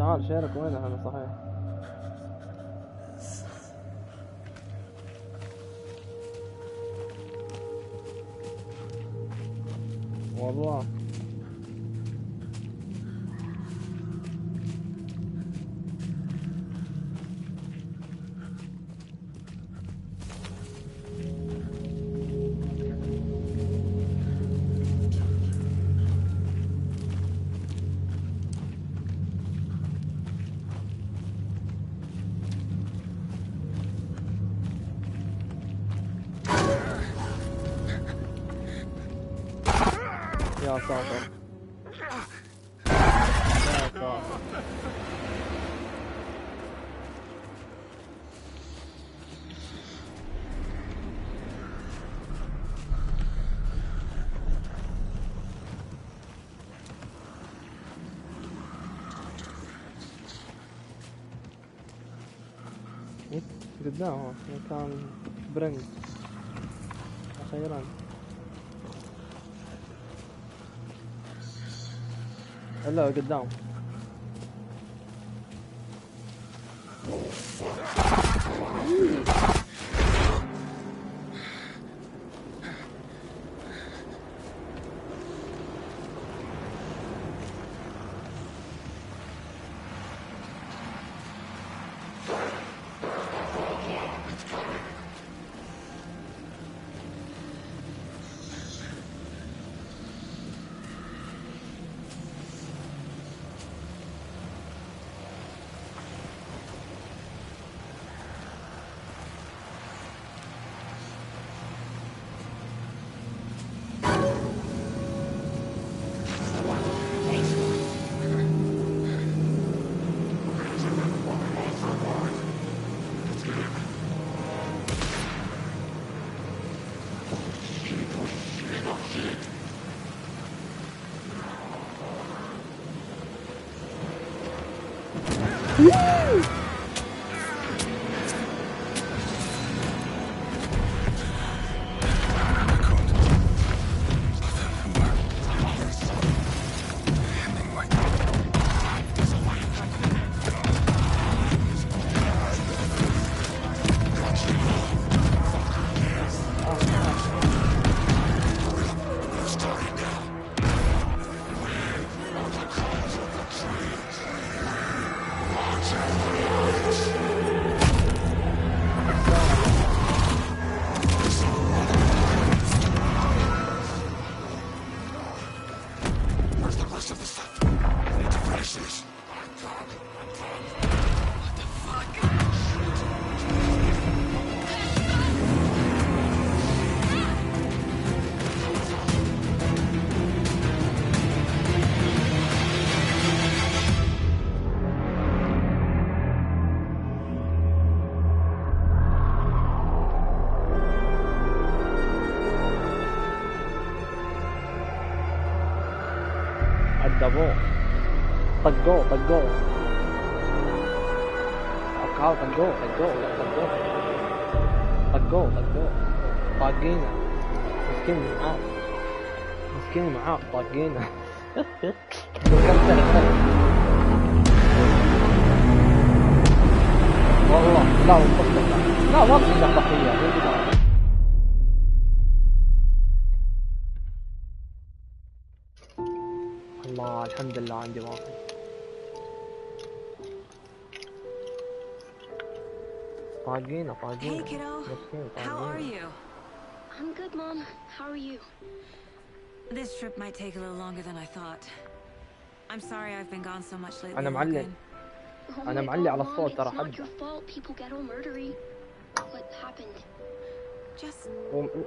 تعال شيرك وين انا صحيح. والله يا ساتر يا ساتر. قدامه مكان برنج أخيرا. هلا قدام. عذبوه طقوه طقوه طقوه طاقينه مسكين معاق طاقينه. والله لا لا ما في ضحية. الله الحمد لله عندي واحد. طاقينه Hey kiddo, how are you? I'm good, Mom. How are you? This trip might take a little longer than I thought. I'm sorry I've been gone so much lately. أنا معلق. أنا معلق على الصوت ترى حد.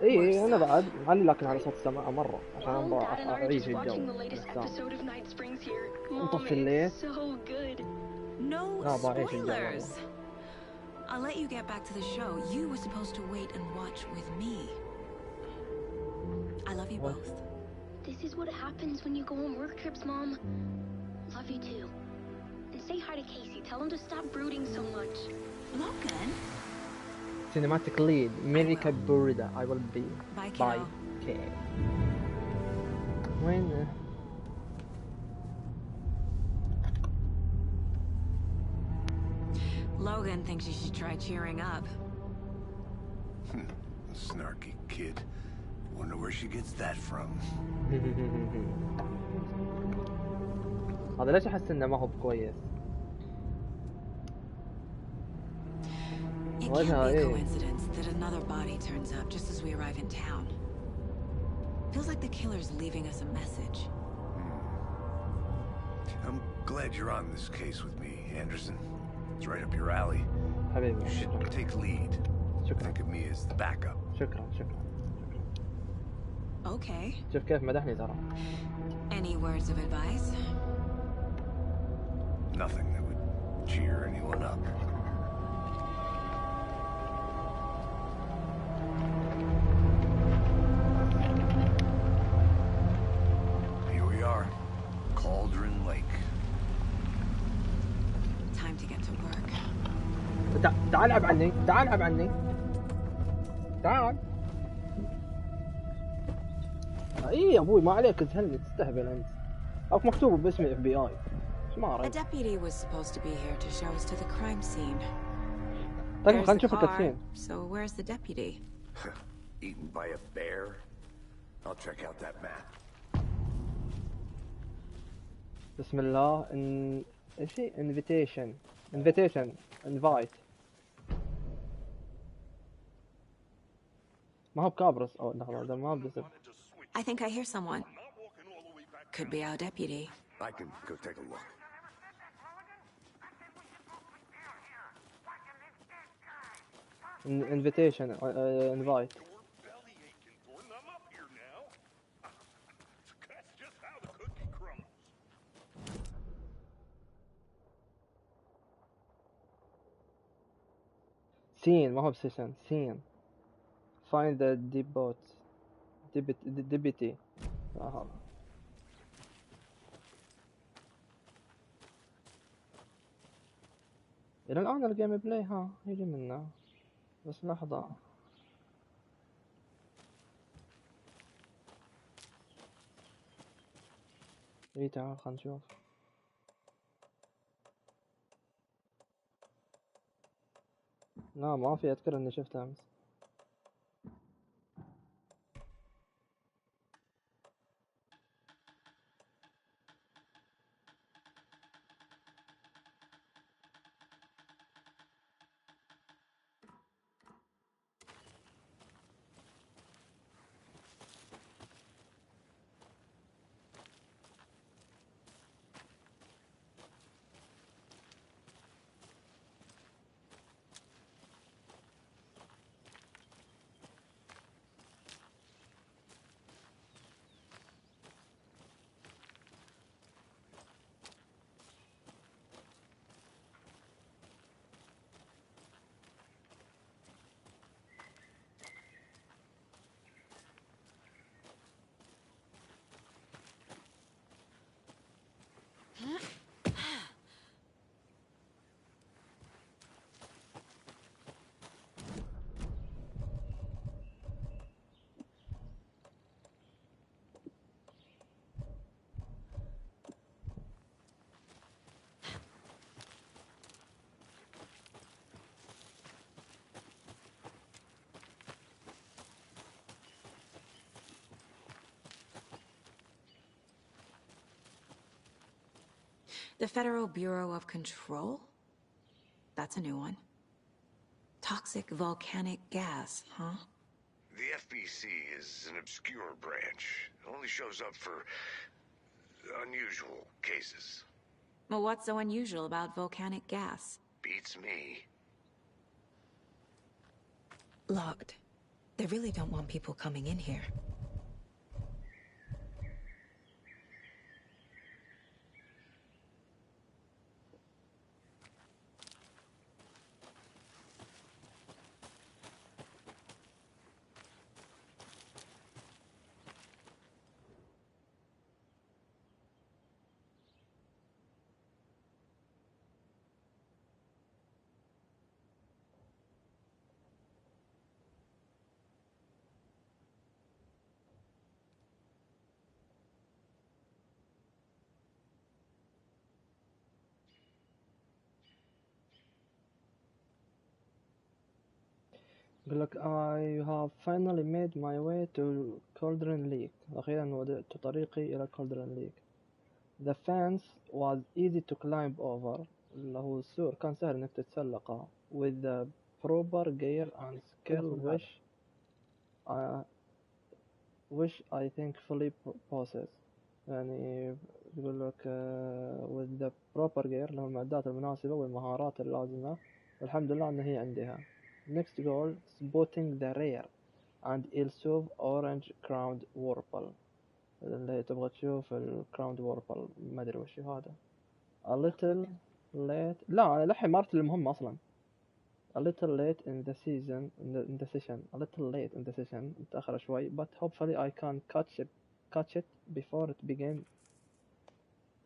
إيه أنا بعد معلق لكن على صوت السماعة مرة عشان أبغى أعيش الجو. نطفي الليل. No spoilers. I'll let you get back to the show. You were supposed to wait and watch with me. I love you both. This is what happens when you go on work trips, Mom. Love you too. And say hi to Casey. Tell him to stop brooding so much. Logan? Cinematic lead, Mirika Burida. I will be. Bye, Bye. Okay. وين؟ Logan thinks you should try cheering up. Snarky kid. Wonder where she gets that from. هذا ليش احس انه ما هو كويس؟ It can't be a coincidence that another body turns up just as we arrive in town. Feels like the killer's leaving us a message. I'm glad you're on this case with me, Anderson. It's right up your alley. حبيبي You should take lead. Think of me as the backup. شكرا. Okay. شوف كيف مدحني ترى. Any words of advice? Nothing that would cheer anyone up. Here we are. Cauldron Lake. Time to get to work. تعال العب عني. تعال. اي يا ابوي ما عليك تهني تستهبل انت. اك مكتوب باسم FBI. A deputy was supposed to be here to show us to the crime scene. طيب خلينا There's the نشوف car, الكاتسين. so where's the deputy? Eaten by a bear? I'll check out that map. بسم الله ايش هي invitation invite. ما هو بكابرس او لحظة ما هو باسم. I think I hear someone. Could be our deputy. I can go take a look. Invitation invite. Scene ما هو بسيشن scene. Find the deputy. إلى الآن الجيم بلاي يجي منه بس لحظة. تعال خلينا نشوف. لا ما في أذكر إني شفته أمس. The Federal Bureau of Control? That's a new one. Toxic volcanic gas, huh? The FBC is an obscure branch. It only shows up for unusual cases. Well, what's so unusual about volcanic gas? Beats me. Locked. They really don't want people coming in here. يقول لك I have finally made my way to Cauldron Lake. أخيرا وجدت طريقي إلى Cauldron Lake. The fence was easy to climb over. اللي هو السور كان سهل إنك تتسلقه. With the proper gear and skill which I thankfully possess. يعني يقول لك with the proper gear اللي هو المعدات المناسبة والمهارات اللازمة والحمد لله إن هي عندها. Next goal spotting the rare and elusive orange crowned warble. اللي تبغى تشوف الكراوند ووربل ما ادري وش هذا. A little late. لا انا للحين ما عرفت المهمة اصلا. A little late in the season in the session. A little late in the session. متأخرة شوي but hopefully I can catch it before it begins.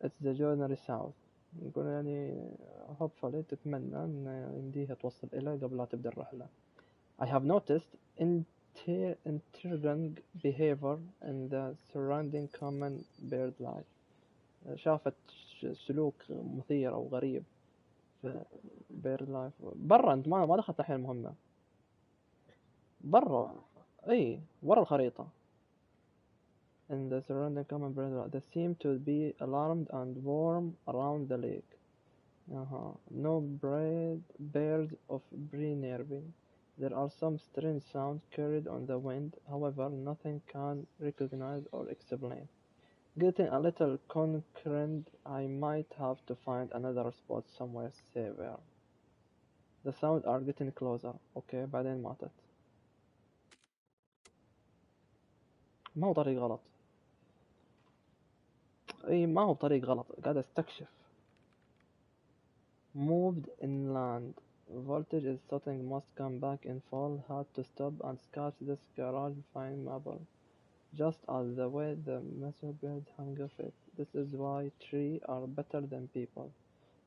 It's the journey south. نقول يعني hopefully تتمنى ان يمديها توصل إلى قبل لا تبدأ الرحلة. I have noticed intriguing behavior in the surrounding common bird life. شافت سلوك مثير أو غريب في bird life. برا أنت ما دخلت الحين المهمة. برا أي برا الخريطة. In the surrounding common bird life, they seem to be alarmed and warm around the lake. No birds of prey nearby. There are some strange sounds carried on the wind, however, nothing can recognize or explain. Getting a little concerned, I might have to find another spot somewhere safer. The sounds are getting closer. Okay, بعدين ماتت. ما هو طريق غلط. اي ما هو طريق غلط، قاعد استكشف. Moved inland. Voltage is something must come back in fall. Had to stop and scratch this garage fine marble. Just as the way the messer bird hung off it. This is why trees are better than people.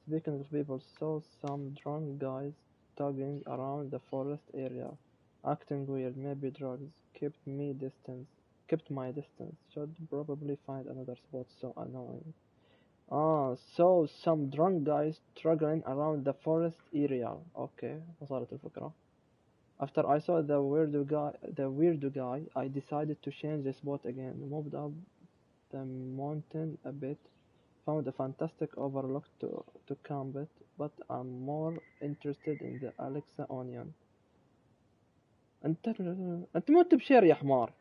Speaking of people, saw some drunk guys tugging around the forest area, acting weird, maybe drugs. Kept my distance. Should probably find another spot. So annoying. So some drunk guys struggling around the forest area. Okay, وصلت الفكرة. After I saw the weirdo guy, I decided to change the spot again. Moved up the mountain a bit, found a fantastic overlook to camp it, but I'm more interested in the Alexa Onion. انت مو بشير يا حمار.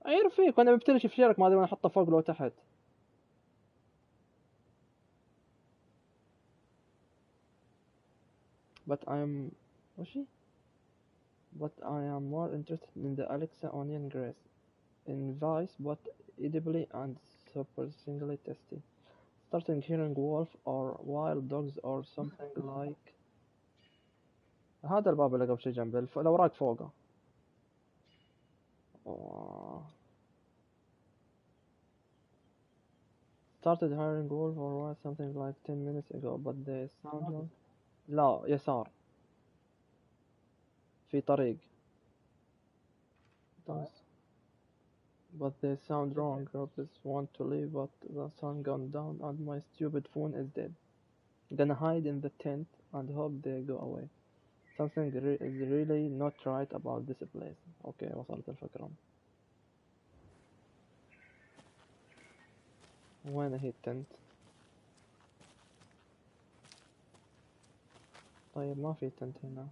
اعرف فيك وانا ببتلش في شيرك ما ادري وين احطه فوق لو تحت. But I am more interested in the Alexa Onion Grace. In Vice, but edibly and surprisingly tasty. Starting hearing wolf or wild dogs or something like. هذا الباب اللي قبل شي جنبه الأوراق فوقه. Started hearing wolf or wild something like 10 minutes ago, but they sound wrong. لا يسار. في طريق. But they sound wrong. Groups want to leave, but the sun gone down and my stupid phone is dead. Gonna hide in the tent and hope they go away. Something is really not right about this place. Okay, وصلت الفكرة. وين هي التنت؟ طيب ما في تنت هنا.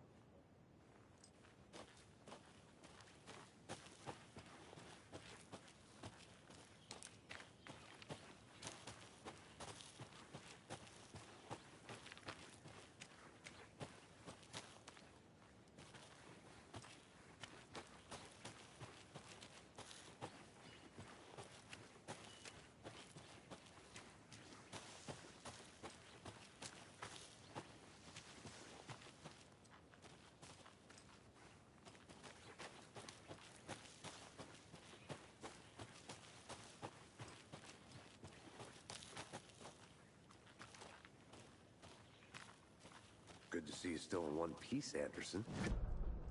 Good to see you still in one piece, Anderson.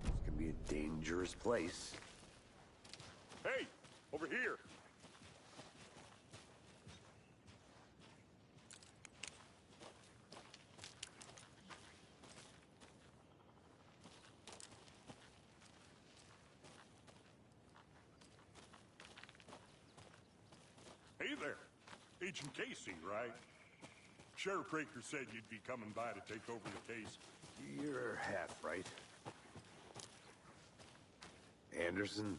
This can be a dangerous place. Hey, over here. Agent Casey, right? Sheriff Breaker said you'd be coming by to take over the case. You're half right. Anderson?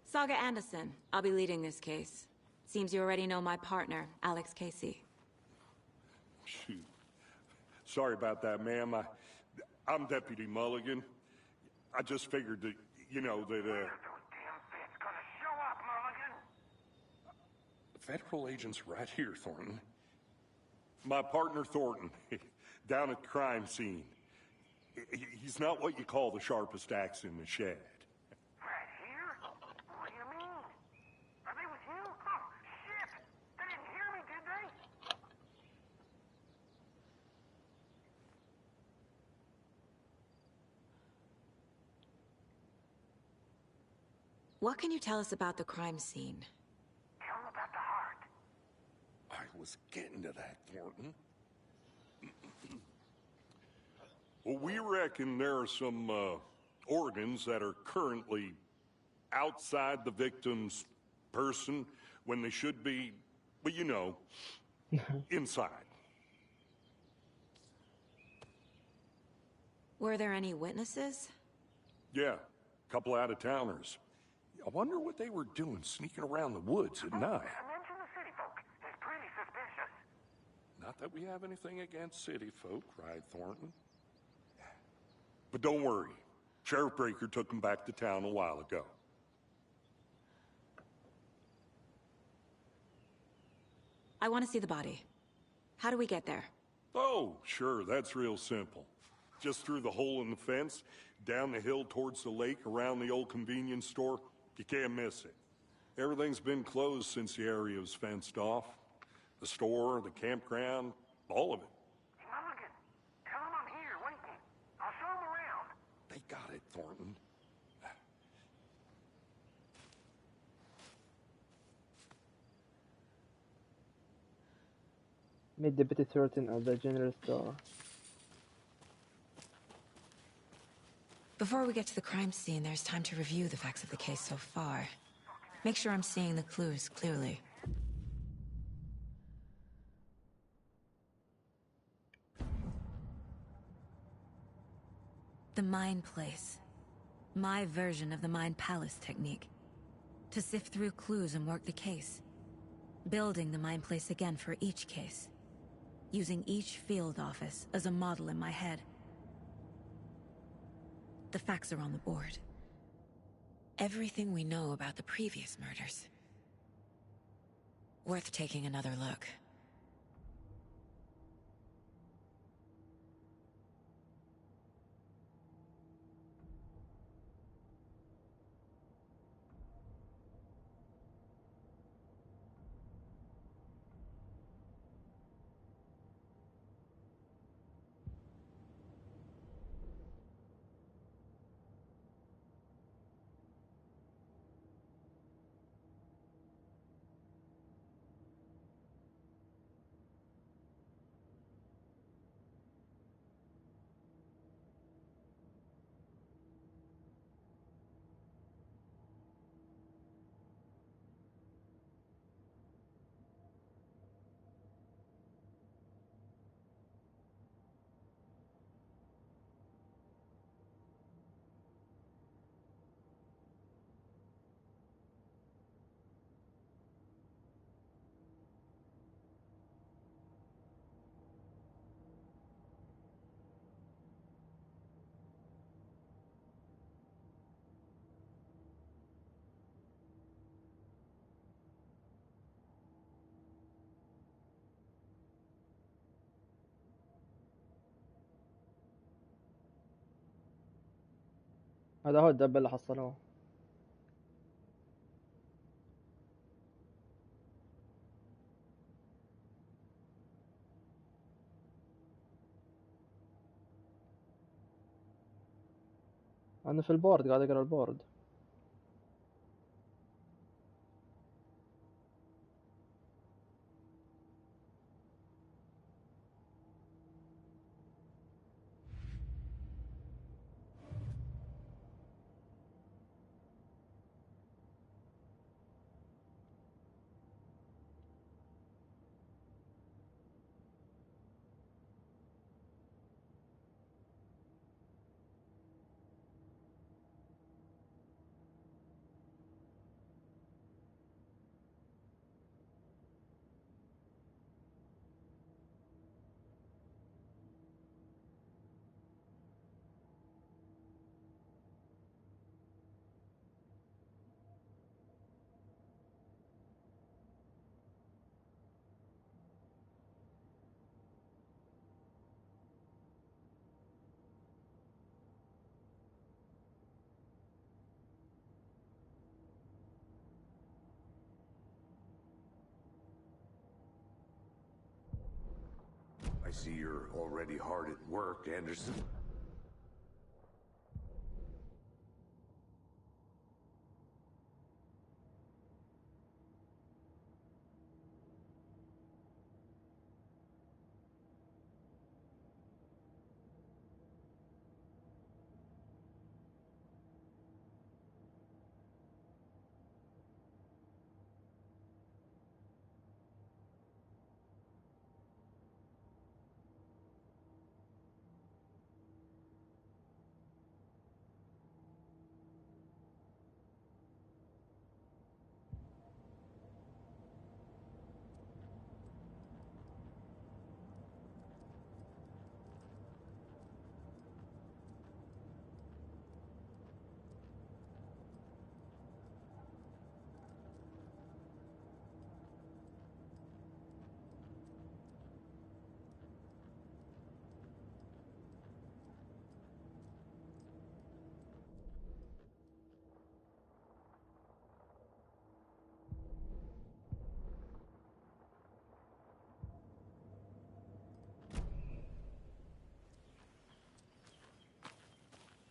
Saga Anderson. I'll be leading this case. Seems you already know my partner, Alex Casey. Shoot. Sorry about that, ma'am. I'm Deputy Mulligan. I just figured that, you know, that, Federal agent's right here, Thornton. My partner, Thornton, down at the crime scene. He's not what you call the sharpest axe in the shed. Right here? What do you mean? Are they with you? Oh, shit! They didn't hear me, did they? What can you tell us about the crime scene? Tell them about the heart. I was getting to that, Thornton. Well, we reckon there are some organs that are currently outside the victim's person when they should be, well, you know, inside. Were there any witnesses? Yeah, a couple out-of-towners. I wonder what they were doing sneaking around the woods at night. Mention the city folk. It's pretty suspicious. Not that we have anything against city folk, cried Thornton. But don't worry. Sheriff Breaker took them back to town a while ago. I want to see the body. How do we get there? Oh, sure, that's real simple. Just through the hole in the fence, down the hill towards the lake, around the old convenience store. You can't miss it. Everything's been closed since the area was fenced off. The store, the campground, all of it. Mulligan, tell them I'm here waiting. I'll show them around. They got it, Thornton. Meet Deputy Thornton at the general store. Before we get to the crime scene, there's time to review the facts of the case so far. Make sure I'm seeing the clues clearly. The Mind Place. My version of the Mind Palace technique. To sift through clues and work the case. Building the Mind Place again for each case. Using each field office as a model in my head. The facts are on the board. Everything we know about the previous murders. Worth taking another look. هذا هو الدب اللي حصلوه. أنا في البورد قاعد أقرأ البورد. I see you're already hard at work, Anderson.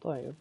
طيب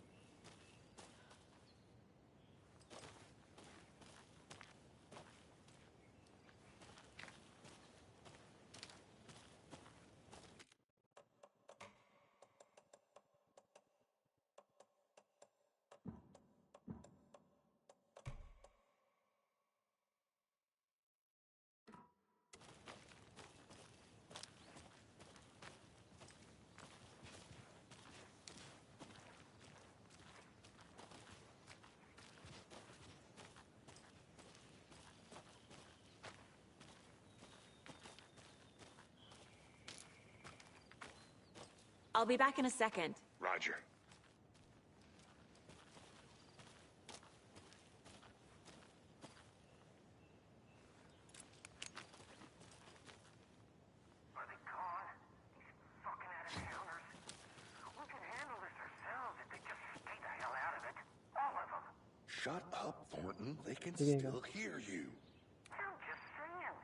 I'll be back in a second. Roger. Are they gone? These fucking out-of-towners. We can handle this ourselves if they just stay the hell out of it. All of them. Shut up, Thornton. They can دقيقة. still hear you. I'm just saying.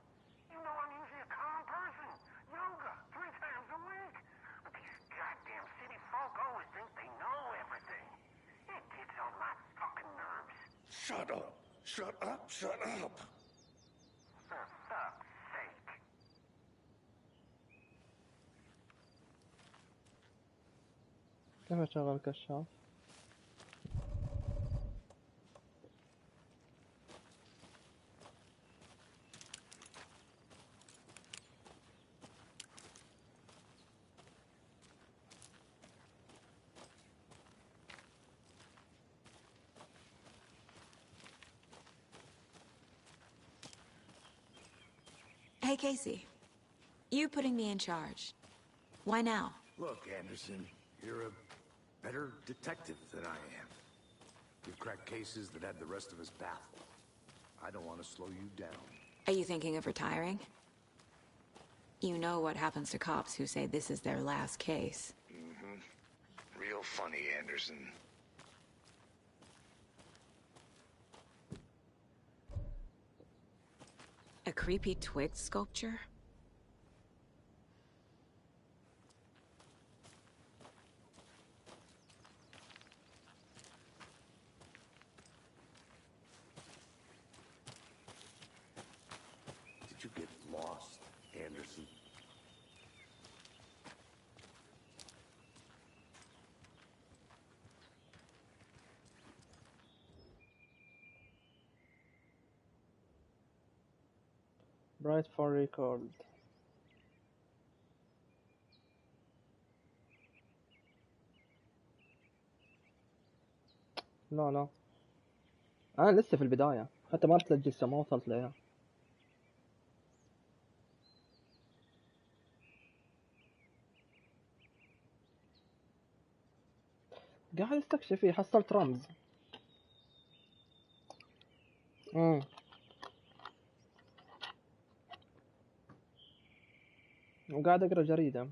You know I'm usually a calm person. Yoga 3 times a week. But these goddamn city folk always think they know everything. It gets on my fucking nerves. Shut up. Shut up. Shut up. For fuck's sake. كيف أشغل الكشاف؟ Hey, Casey. You putting me in charge. Why now? Look, Anderson, you're a better detective than I am. You've cracked cases that had the rest of us baffled. I don't want to slow you down. Are you thinking of retiring? You know what happens to cops who say this is their last case. Real funny, Anderson. A creepy twig sculpture? Did you get lost, Anderson? Bright for record. لا لا أنا لسه في البداية، حتى ما رحت للجثة، ما وصلت لها. قاعد استكشف فيه، حصلت رمز. وقاعد أقرأ جريدة.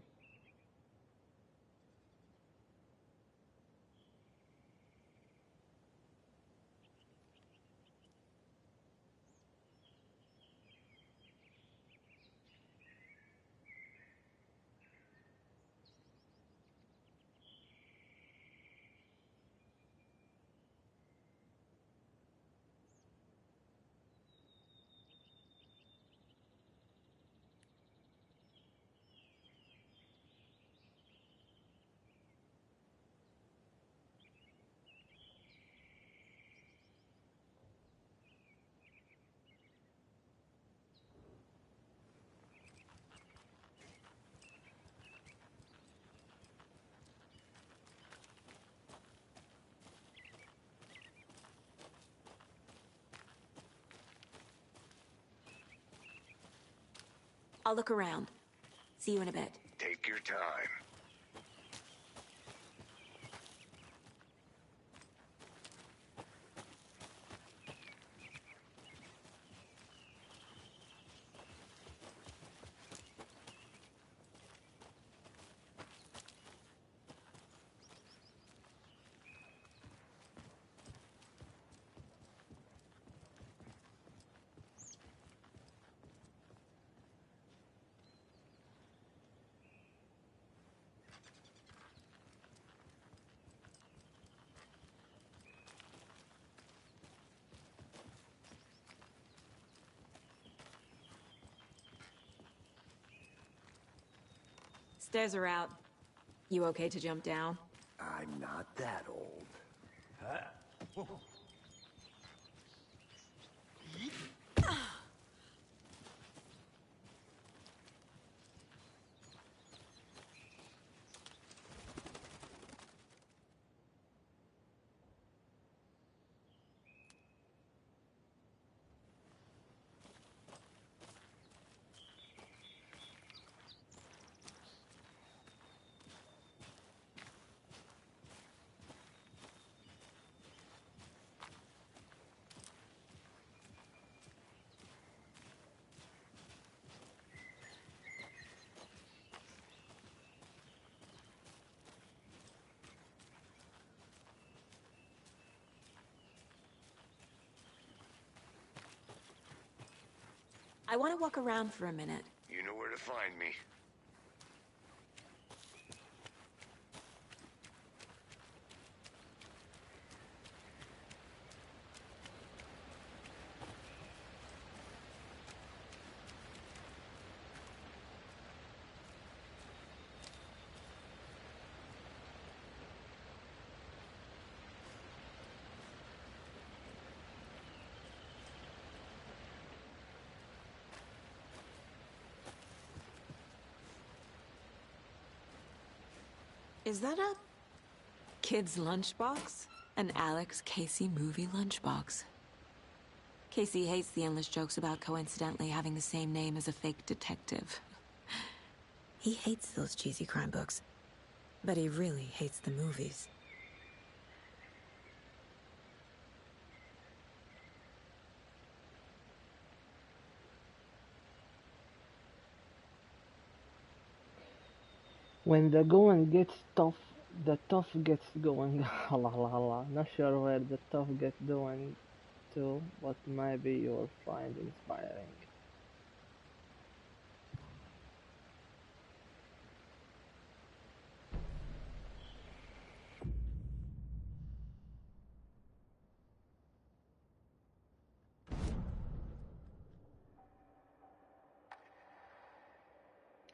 I'll look around. See you in a bit. Take your time. Stairs are out. You okay to jump down? I'm not that old. I want to walk around for a minute. You know where to find me. Is that a kid's lunchbox? An Alex Casey movie lunchbox. Casey hates the endless jokes about coincidentally having the same name as a fake detective. He hates those cheesy crime books, but he really hates the movies. When the going gets tough, the tough gets going. Allah, Allah, Allah. Not sure where the tough gets doing to, but maybe you'll find inspiring.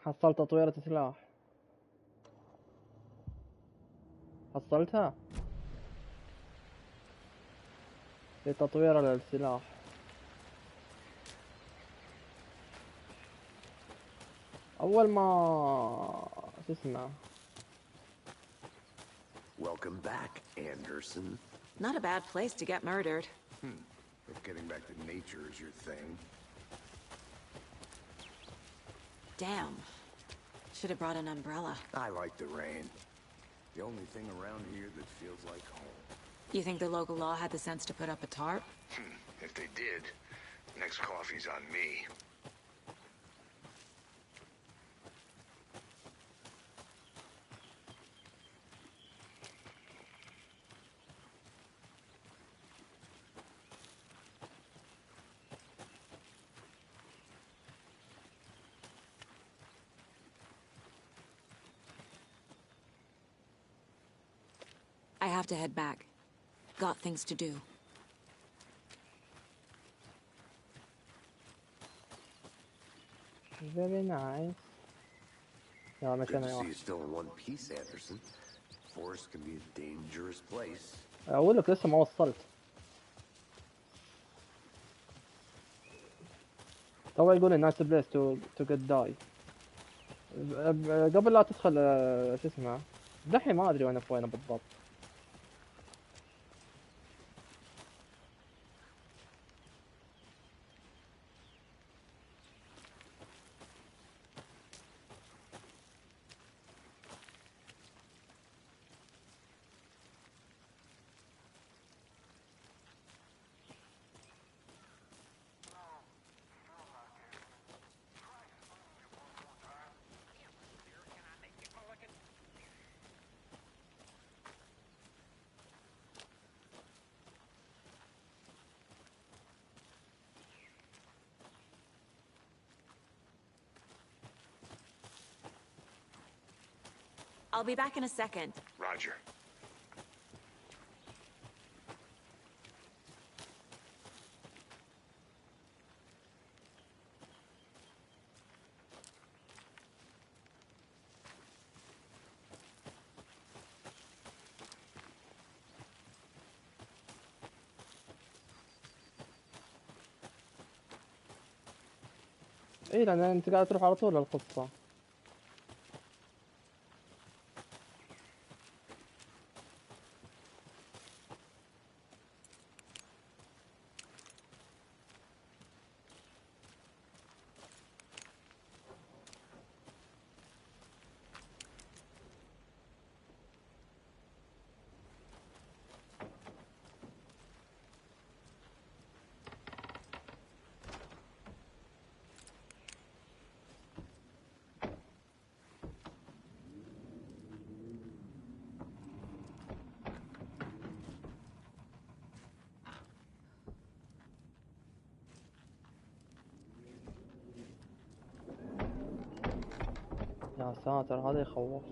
حصلت تطويرة سلاح. حصلتها؟ في تطويرة للسلاح. أول ما شو اسمه. Welcome back, Anderson. Not a bad place to get murdered. If getting back to nature is your thing. Damn. Should have brought an umbrella. I like the rain. The only thing around here that feels like home. You think the local law had the sense to put up a tarp? If they did, next coffee's on me. I have to head back. Got things to do. Very nice. يلا Good مكان to see واحد. you still in one piece, Anderson. Forest can be a dangerous place. أقول لك لسه ما وصلت. تو يقول nice place to get die. قبل لا تدخل شو اسمه. دحين ما أدري وين بالضبط. I'll be back in a second. Roger. ايه لان انت قاعد تروح على طول للقصة. يا ساتر هذا يخوف.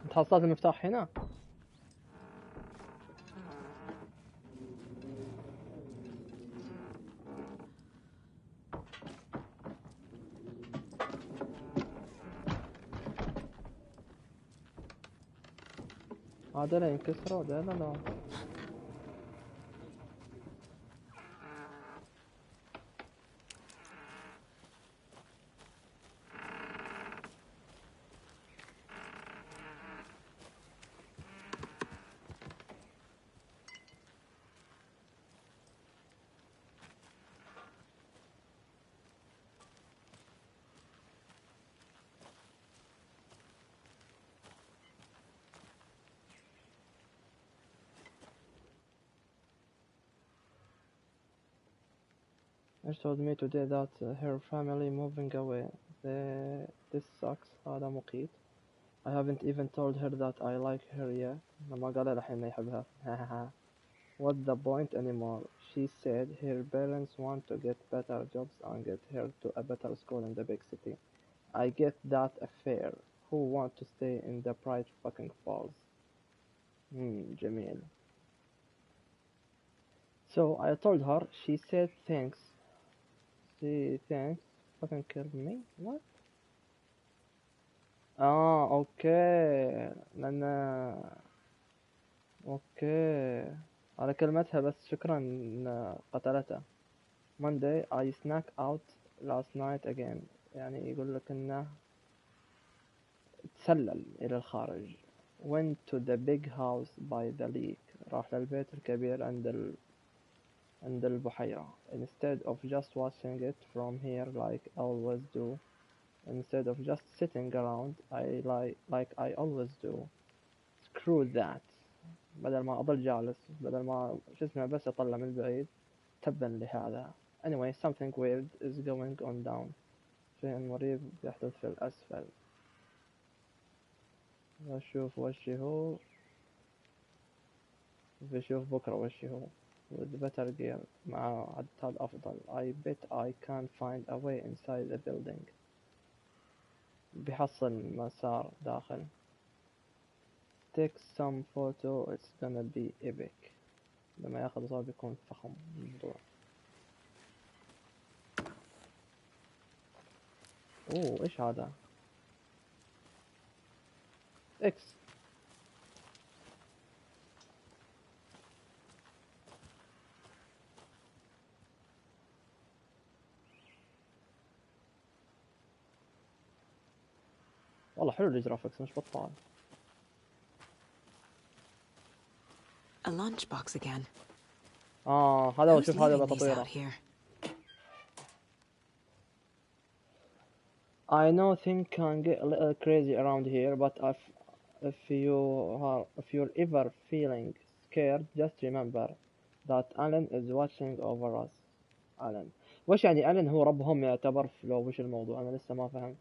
انت حصلت المفتاح هنا؟ هذا لا ينكسروا ده لا. She told me today that her family moving away. This sucks. هذا مقيت. I haven't even told her that I like her yet. لما قال الحين ما يحبها. What's the point anymore? She said her parents want to get better jobs and get her to a better school in the big city. I get that affair. Who want to stay in the bright fucking falls? جميل. So I told her. She said thanks. Thanks. Fucking killed me. What? اوكي لان اوكي على كلمتها بس شكرا إن قتلته. Monday I snuck out last night again. يعني يقول لك انه تسلل الى الخارج. Went to the big house by the lake. راح للبيت الكبير عند البحيرة. Instead of just watching it from here like I always do. Instead of just sitting around like I always do. Screw that. بدل ما أضل جالس بدل ما شو اسمه بس أطلع من بعيد تبا لهذا. Anyway, something weird is going on down. شيء مريب يحدث في الأسفل. بشوف وشي هو بشوف بكرة وشي هو. With better gear مع عداد أفضل. I bet I can find a way inside the building. بيحصل مسار داخل. Take some photo. It's gonna be epic. لما ياخذ صور بيكون فخم الموضوع. ايش هذا؟ اكس. والله حلو الجرافيكس مش بطال. A lunchbox again. هذا هو. Who's شوف هذا leaving these بتطويره. out here? I know things can get a little crazy around here, but if you're ever feeling scared, just remember that Alan is watching over us. Alan. وش يعني ألين هو ربهم يعتبر لو وش الموضوع؟ أنا لسه ما فهمت.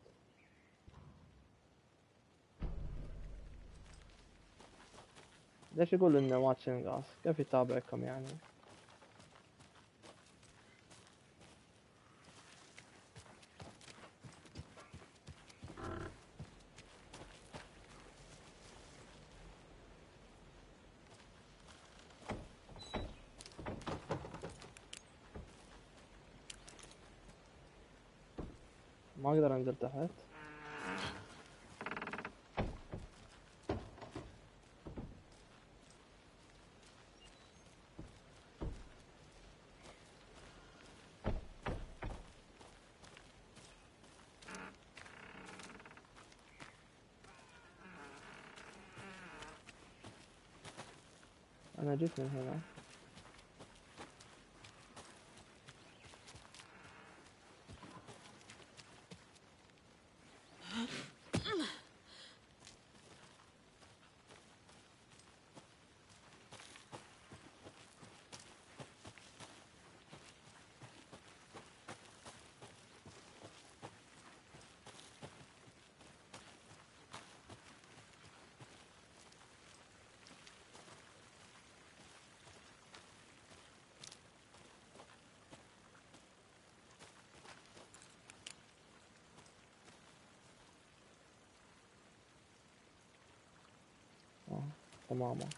ليش يقول إنه واتشنج أس؟ كيف يتابعكم يعني؟ ما أقدر أنزل تحت. أنا جيت من هنا. تماما.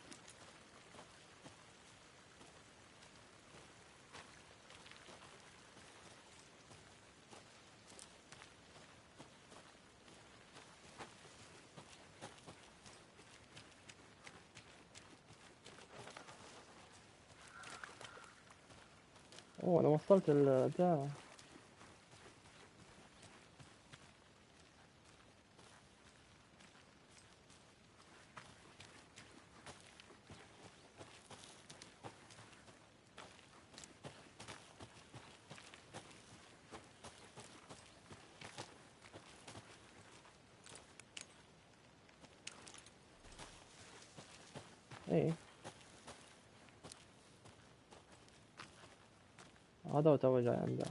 أوه أنا وصلت البتاع. إيه هذا هو تو جاي عنده.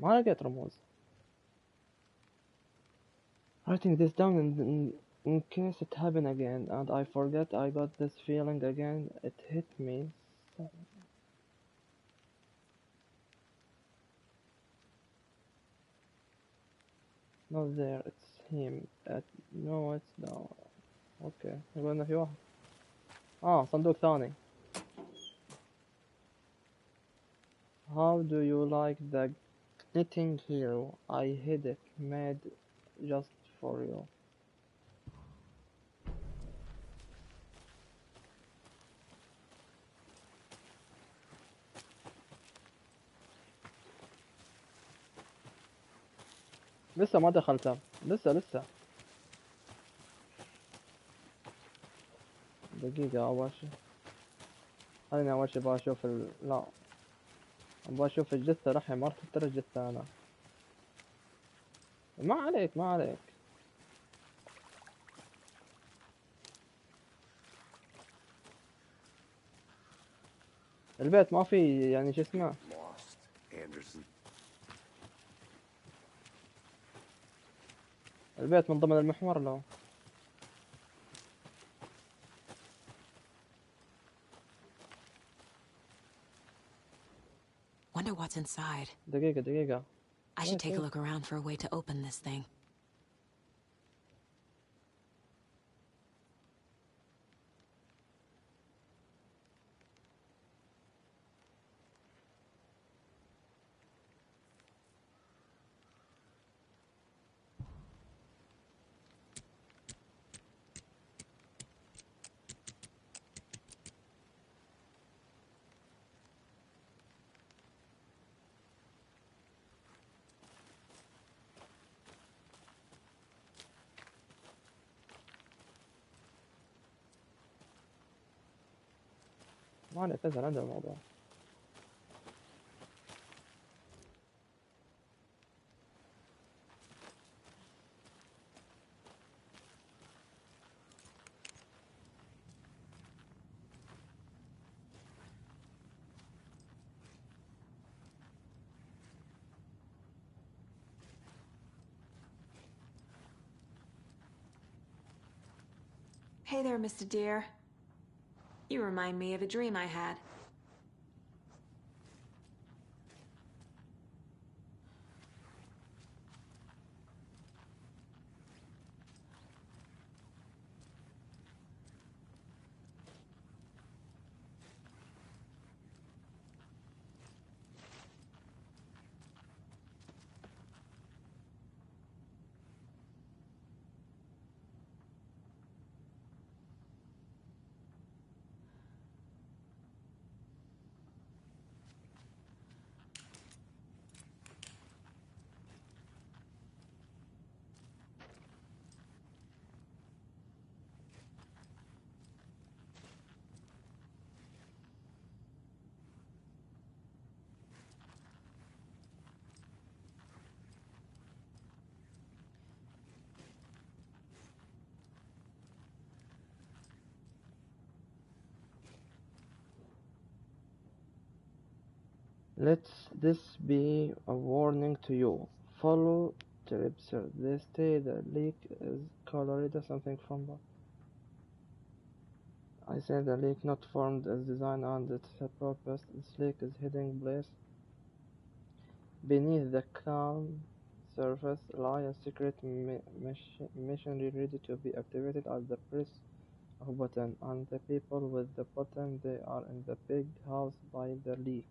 ما لقيت رموز. Writing this down in case it happen again, and I forget I got this feeling again. It hit me. Not there. It's him. No, it's no. Okay. يقول إنه في واحد. صندوق ثاني. How do you like the knitting here? I hid it, made just for you. لسه ما دخلتها. لسه. دقيقة أول شي. خليني أول شي بشوف لا. أبغى أشوف الجثة لحين ما رحت ترى الجثة أنا. ما عليك. البيت ما في يعني شو اسمه. البيت من ضمن المحور لو. Wonder what's inside. دقيقة. I should take a look around for a way to open this thing. ما عليك ازهل عند الموضوع. Hey there, Mr. Deer. You remind me of a dream I had. Let this be a warning to you. Follow trips. They say the leak is colored something from that. I say the leak not formed is designed and its purpose. This leak is hiding place. Beneath the calm surface lie a secret machinery ready to be activated at the press of a button. And the people with the button, they are in the big house by the leak.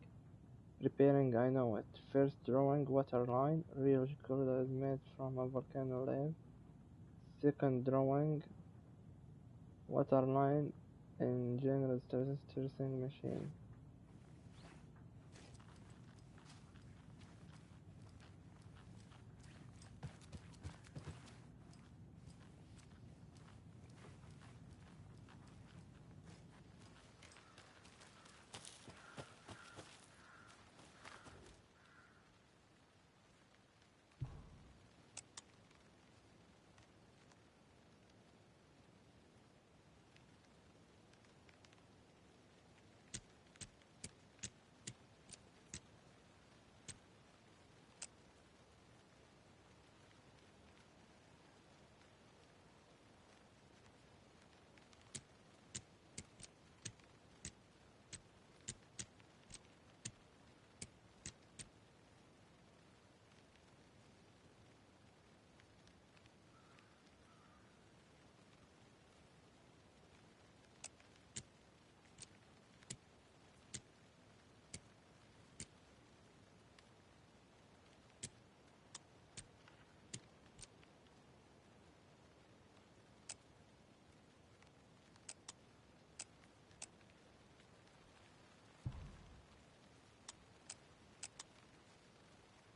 Repairing, I know it. First drawing waterline, real color is made from a volcano lava. Second drawing waterline in general stressing machine.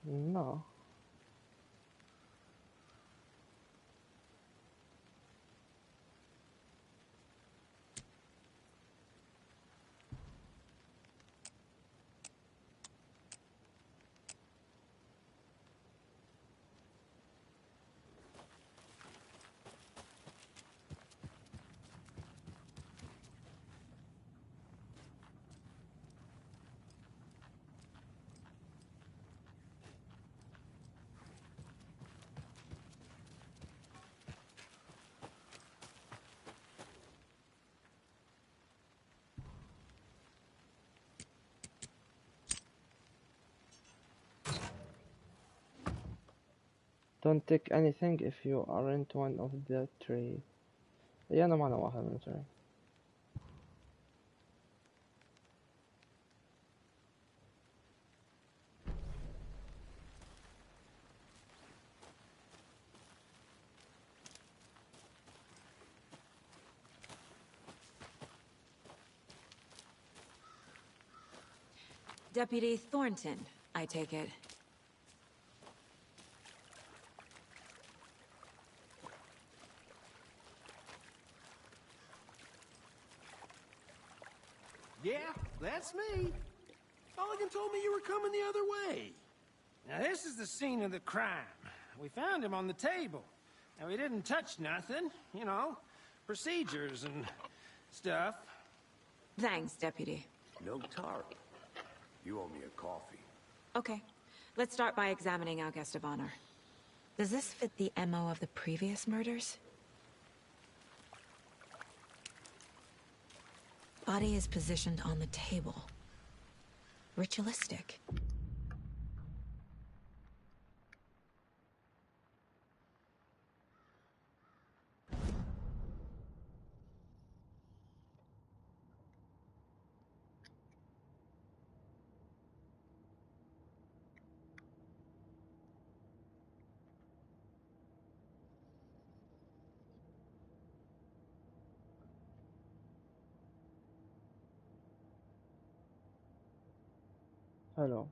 No. Don't take anything if you aren't one of the three. هي أنا معنا واحد من التري. Deputy Thornton, I take it. Yeah, that's me. Mulligan told me you were coming the other way. Now, this is the scene of the crime. We found him on the table. And we didn't touch nothing, you know, procedures and stuff. Thanks, Deputy. No tarp. You owe me a coffee. Okay, let's start by examining our guest of honor. Does this fit the MO of the previous murders? Body is positioned on the table. Ritualistic. حلو.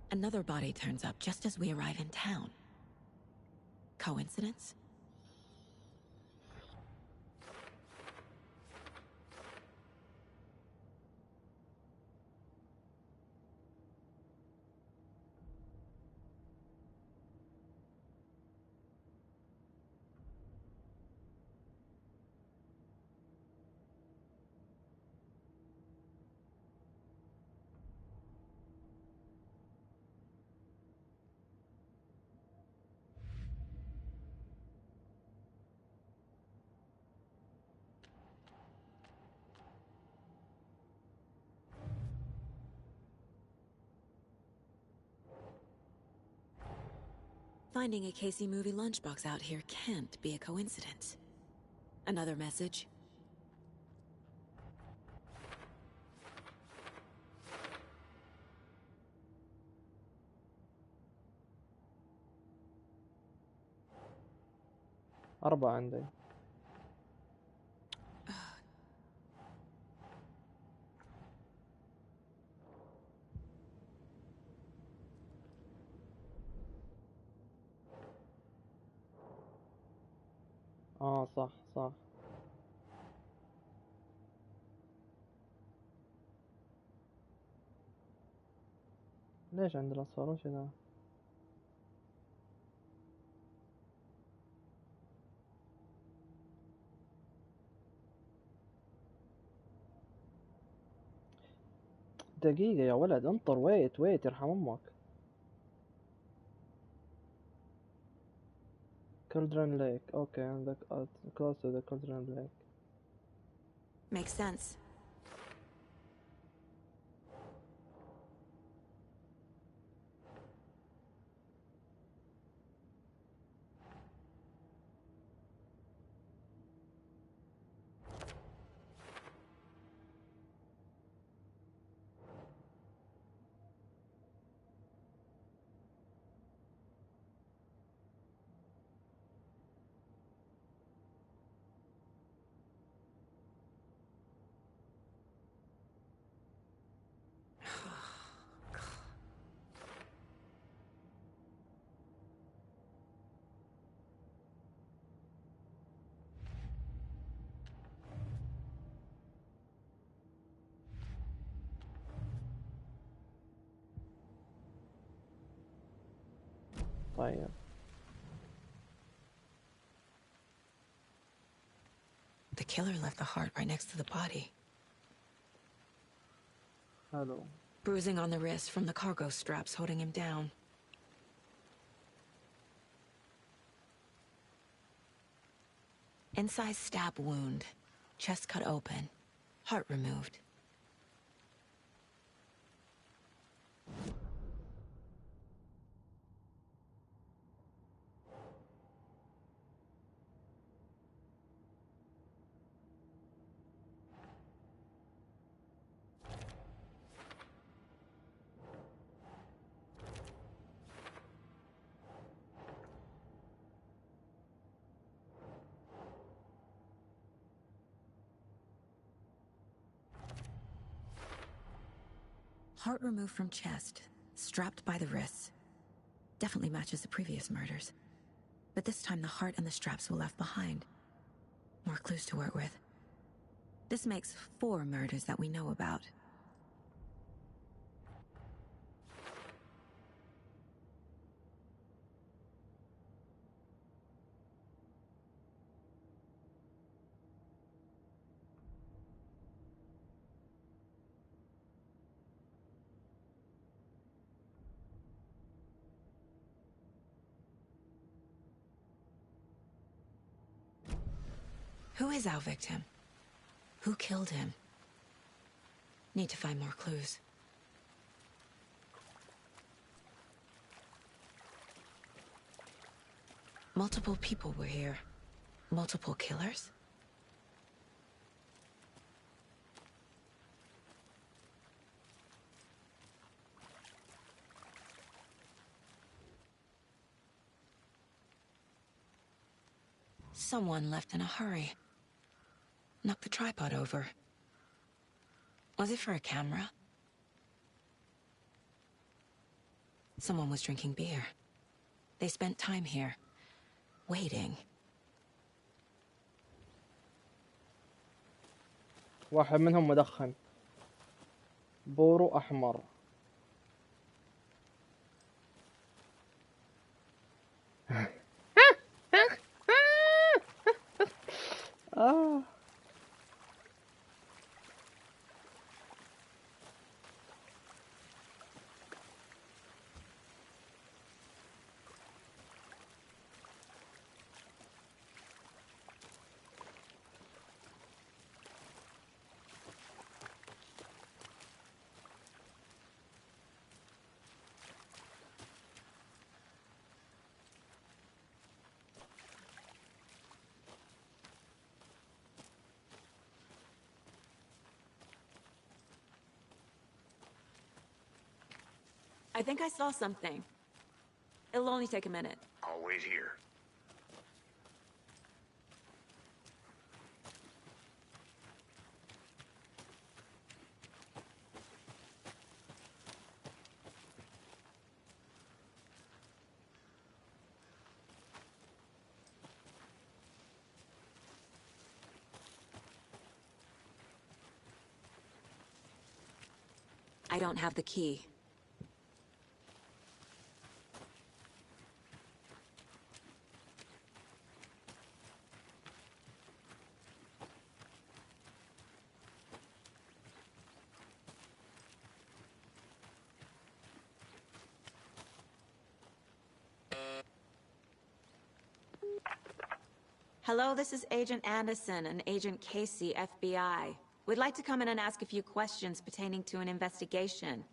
Another body turns up just as we arrive in town. Coincidence? Finding a Casey movie lunchbox out here can't be a coincidence. Another message? أربعة عندي. صح صح. ليش عند الأصفر وش ذا؟ دقيقة يا ولد، انطر. ويت يرحم أمك. Cauldron Lake. Okay, and close to the Cauldron Lake. Makes sense. طيب. The killer left the heart right next to the body. حلو. Bruising on the wrist from the cargo straps holding him down. Incised stab wound. Chest cut open. Heart removed. Heart removed from chest, strapped by the wrists. Definitely matches the previous murders. But this time the heart and the straps were left behind. More clues to work with. This makes 4 murders that we know about. Who is our victim? Who killed him? Need to find more clues. Multiple people were here. Multiple killers? Someone left in a hurry. Knocked the tripod over. Was it for a camera? Someone was drinking beer. They spent time here, waiting. واحد منهم مدخن بورو أحمر. آه. I think I saw something. It'll only take a minute. I'll wait here. I don't have the key. Hello, this is Agent Anderson and Agent Casey, FBI. We'd like to come in and ask a few questions pertaining to an investigation.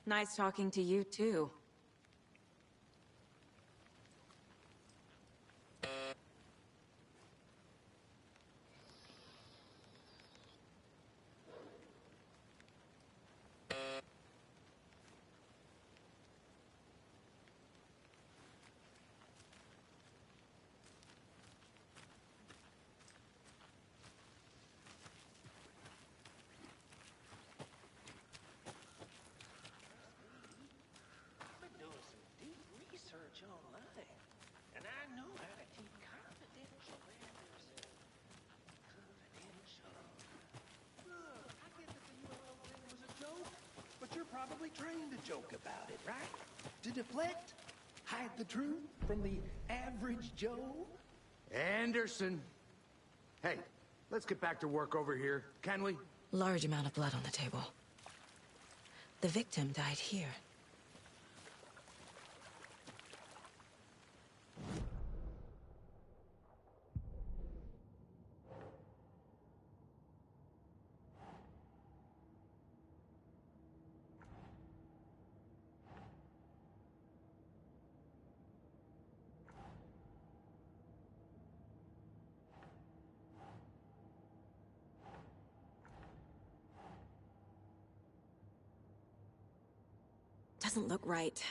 Nice talking to you, too. Online, and I know how to keep confidential, Anderson. Confidential. Look, I get that the UFO thing was a joke, but you're probably trained to joke about it, right? To deflect, hide the truth from the average Joe. Anderson! Hey, let's get back to work over here, can we? Large amount of blood on the table. The victim died here. Doesn't look right.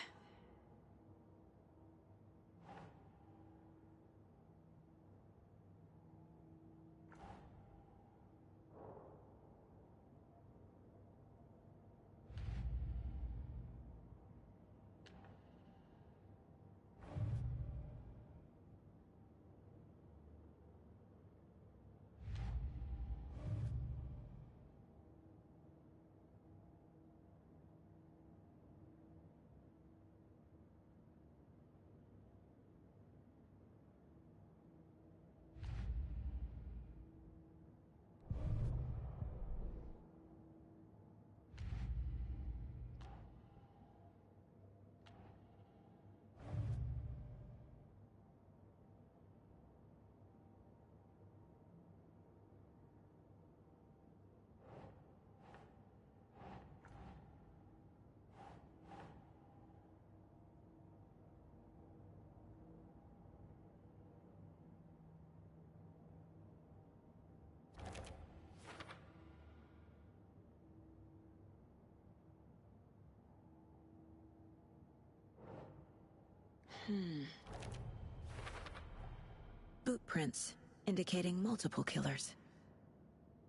Boot prints, indicating multiple killers.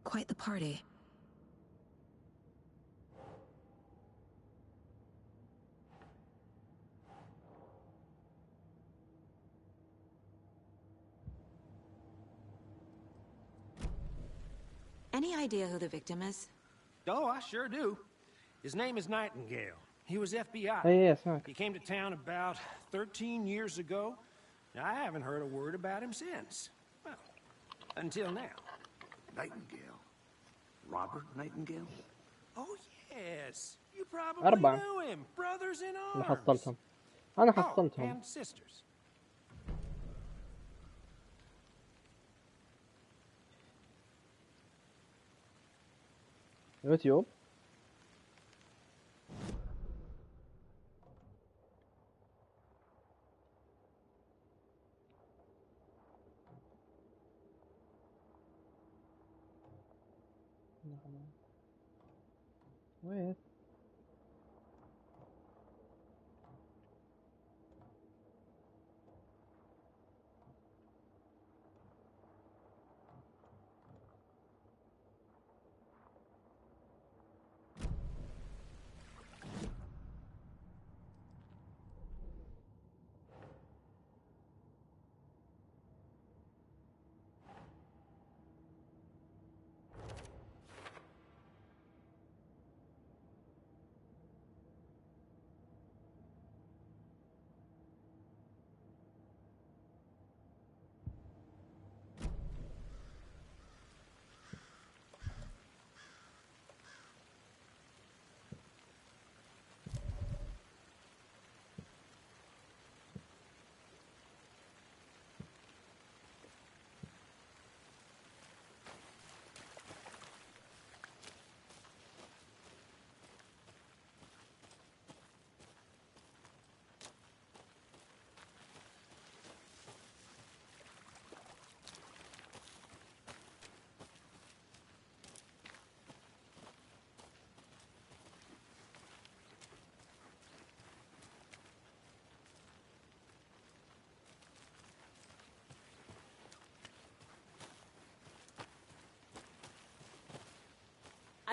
Quite the party. Any idea who the victim is? Oh, I sure do. His name is Nightingale. He was FBI. ايه اسمعك. He came to town about 13 years ago. I haven't heard a word about him since. Well, until now. Nightingale? Robert Nightingale? Oh, yes. You probably أربعة. knew him. Brothers in اللي arms. حصلتهم. أنا Oh, حصلتهم. and sisters. يوتيوب. وين؟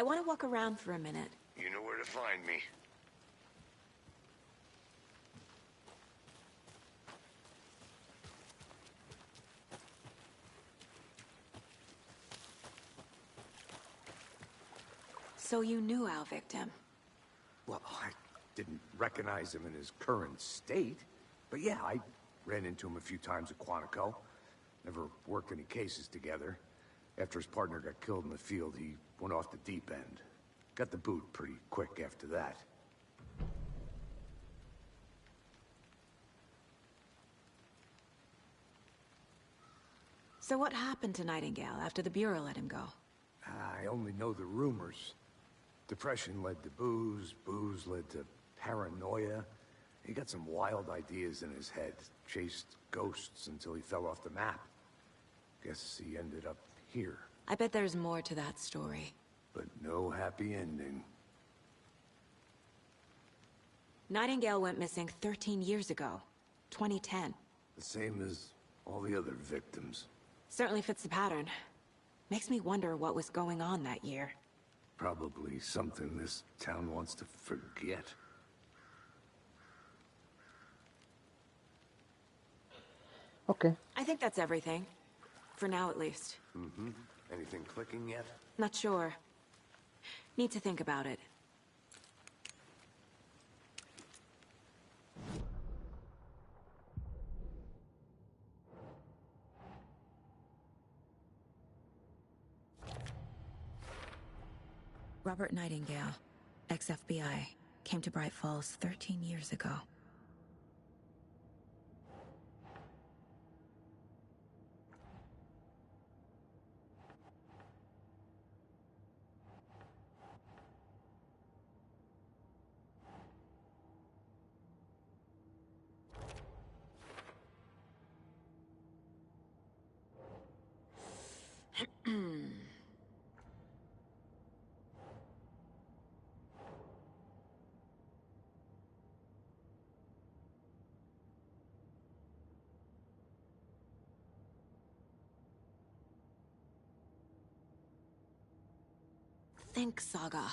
I want to walk around for a minute. You know where to find me. So you knew our victim? Well, I didn't recognize him in his current state. But yeah, I ran into him a few times at Quantico. Never worked any cases together. After his partner got killed in the field, he went off the deep end. Got the boot pretty quick after that. So what happened to Nightingale after the Bureau let him go? I only know the rumors. Depression led to booze, booze led to paranoia. He got some wild ideas in his head, chased ghosts until he fell off the map. Guess he ended up here. I bet there's more to that story. But no happy ending. Nightingale went missing 13 years ago. 2010. The same as all the other victims. Certainly fits the pattern. Makes me wonder what was going on that year. Probably something this town wants to forget. Okay. I think that's everything. For now, at least. Mm-hmm. Anything clicking yet? Not sure. Need to think about it. Robert Nightingale, ex-FBI, came to Bright Falls 13 years ago. think, Saga.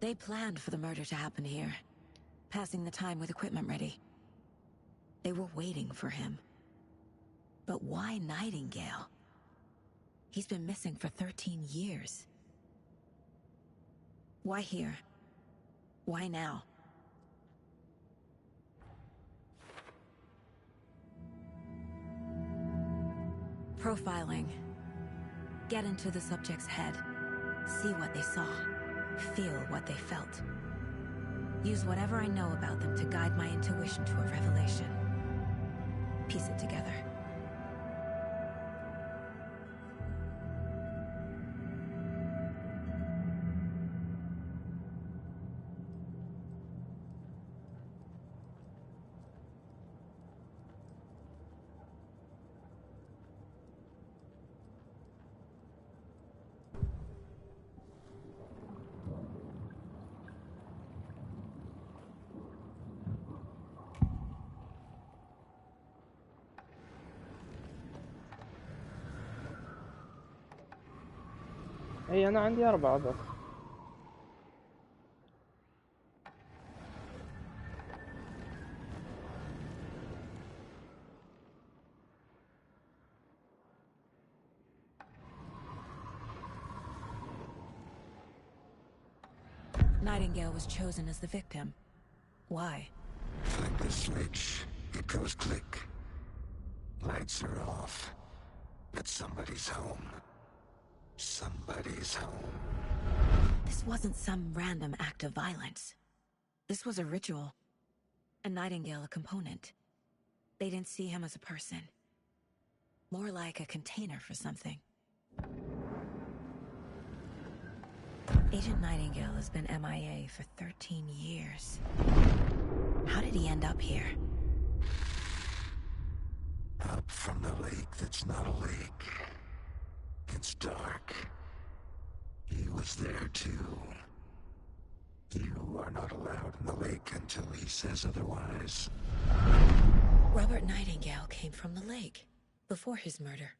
They planned for the murder to happen here, passing the time with equipment ready. They were waiting for him. But why Nightingale? He's been missing for 13 years. Why here? Why now? Profiling. Get into the subject's head. See what they saw. Feel what they felt. Use whatever I know about them to guide my intuition to a revelation. Piece it together. اي انا عندي 4 بس. Nightingale was chosen as the victim. Why? Flick the switch, it goes click. Lights are off. But somebody's home. Somebody's home. This wasn't some random act of violence. This was a ritual. And Nightingale a component. They didn't see him as a person. More like a container for something. Agent Nightingale has been MIA for 13 years. How did he end up here? Up from the lake that's not a lake. It's dark. He was there too. You are not allowed in the lake until he says otherwise. Robert Nightingale came from the lake, before his murder.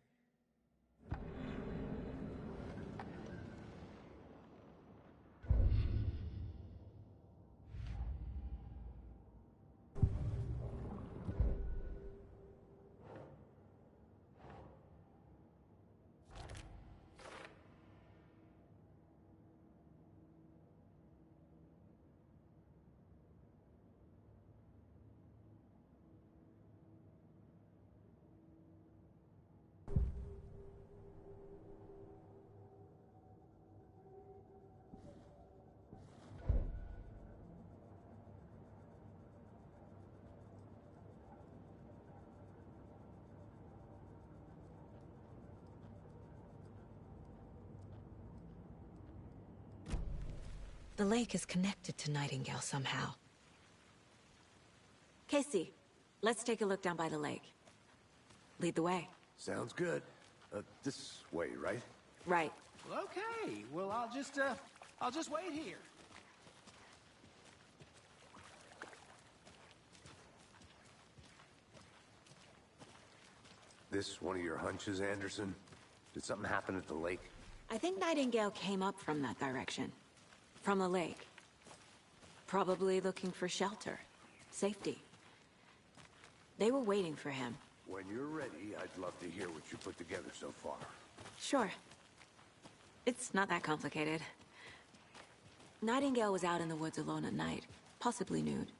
The lake is connected to Nightingale somehow. Casey, let's take a look down by the lake. Lead the way. Sounds good. This way, right? Right. Well, okay. Well, I'll just wait here. This one of your hunches, Anderson? Did something happen at the lake? I think Nightingale came up from that direction. From the lake. Probably looking for shelter. Safety. They were waiting for him. When you're ready, I'd love to hear what you put together so far. Sure. It's not that complicated. Nightingale was out in the woods alone at night, possibly nude.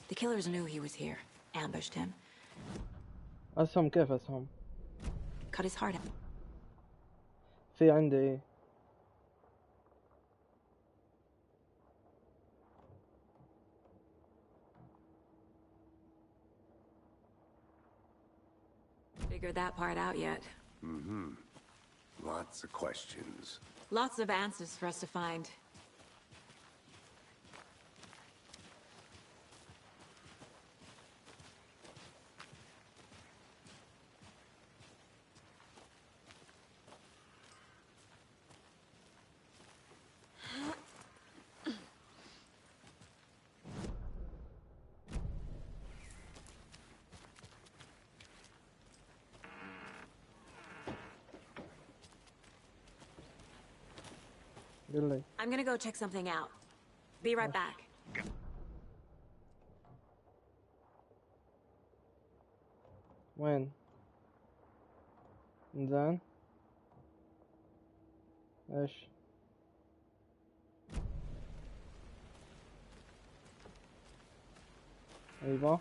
The killers knew he was here, ambushed him, اسهم كيف اسهم؟ cut his heart out. في عندي figured that part out yet. Mm-hmm. Lots of questions. Lots of answers for us to find. قل لي. I'm gonna go check something out. Be right back. وين؟ زين. ايش؟ ايوه.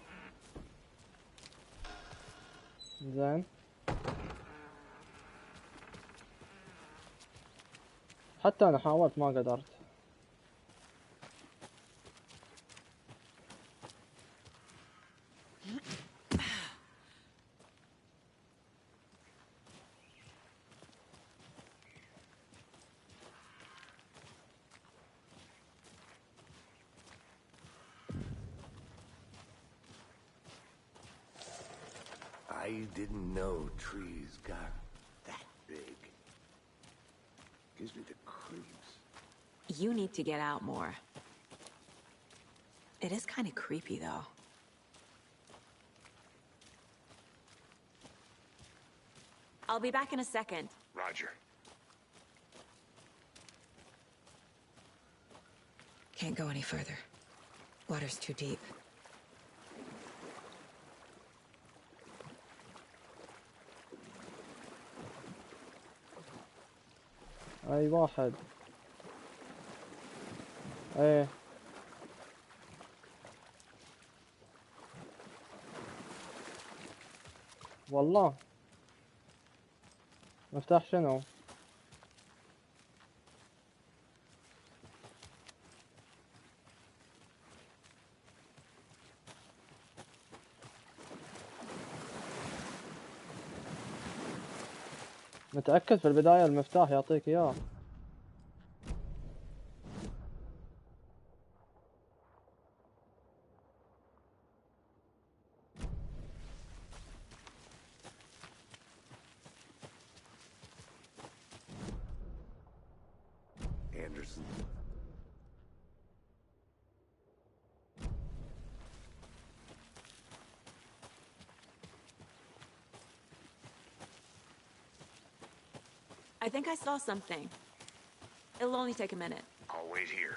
زين. حتى انا حاولت ما قدرت. I didn't know trees got that big. Gives me the creeps. You need to get out more. It is kind of creepy, though. I'll be back in a second. Roger. Can't go any further. Water's too deep. اي واحد. ايه. والله. مفتاح شنو؟ متأكد في البداية المفتاح يعطيك اياه. Anderson. I think I saw something. It'll only take a minute. I'll wait here.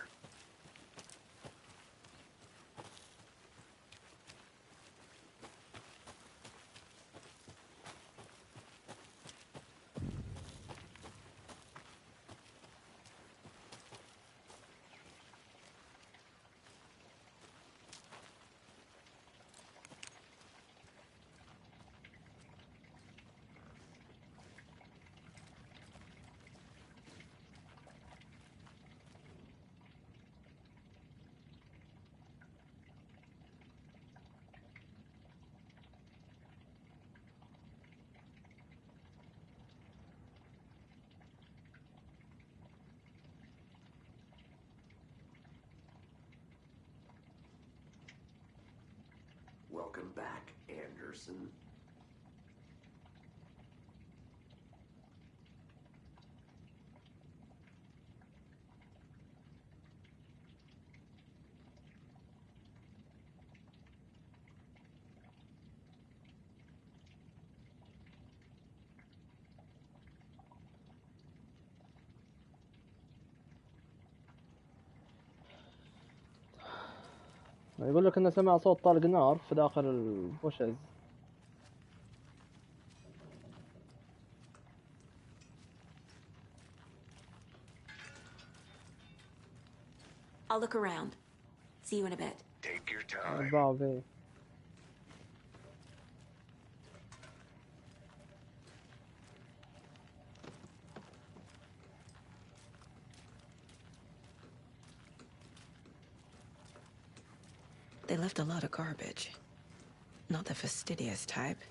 Welcome back, Anderson. يقول لك انه سمع صوت طلق نار في داخل البوشز. I'll look around. See you in a bit. Take your time. بابي. They left a lot of garbage. Not the fastidious type.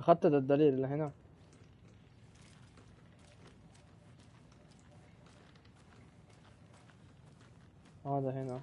أخذت الدليل اللي هنا. هذا هنا.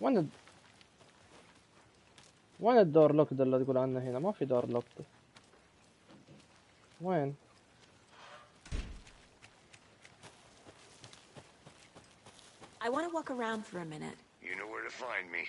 وين وين الدور لوكد اللي تقول عنه هنا؟ ما في دور لوكد. وين؟ I want to walk around for a minute. You know where to find me.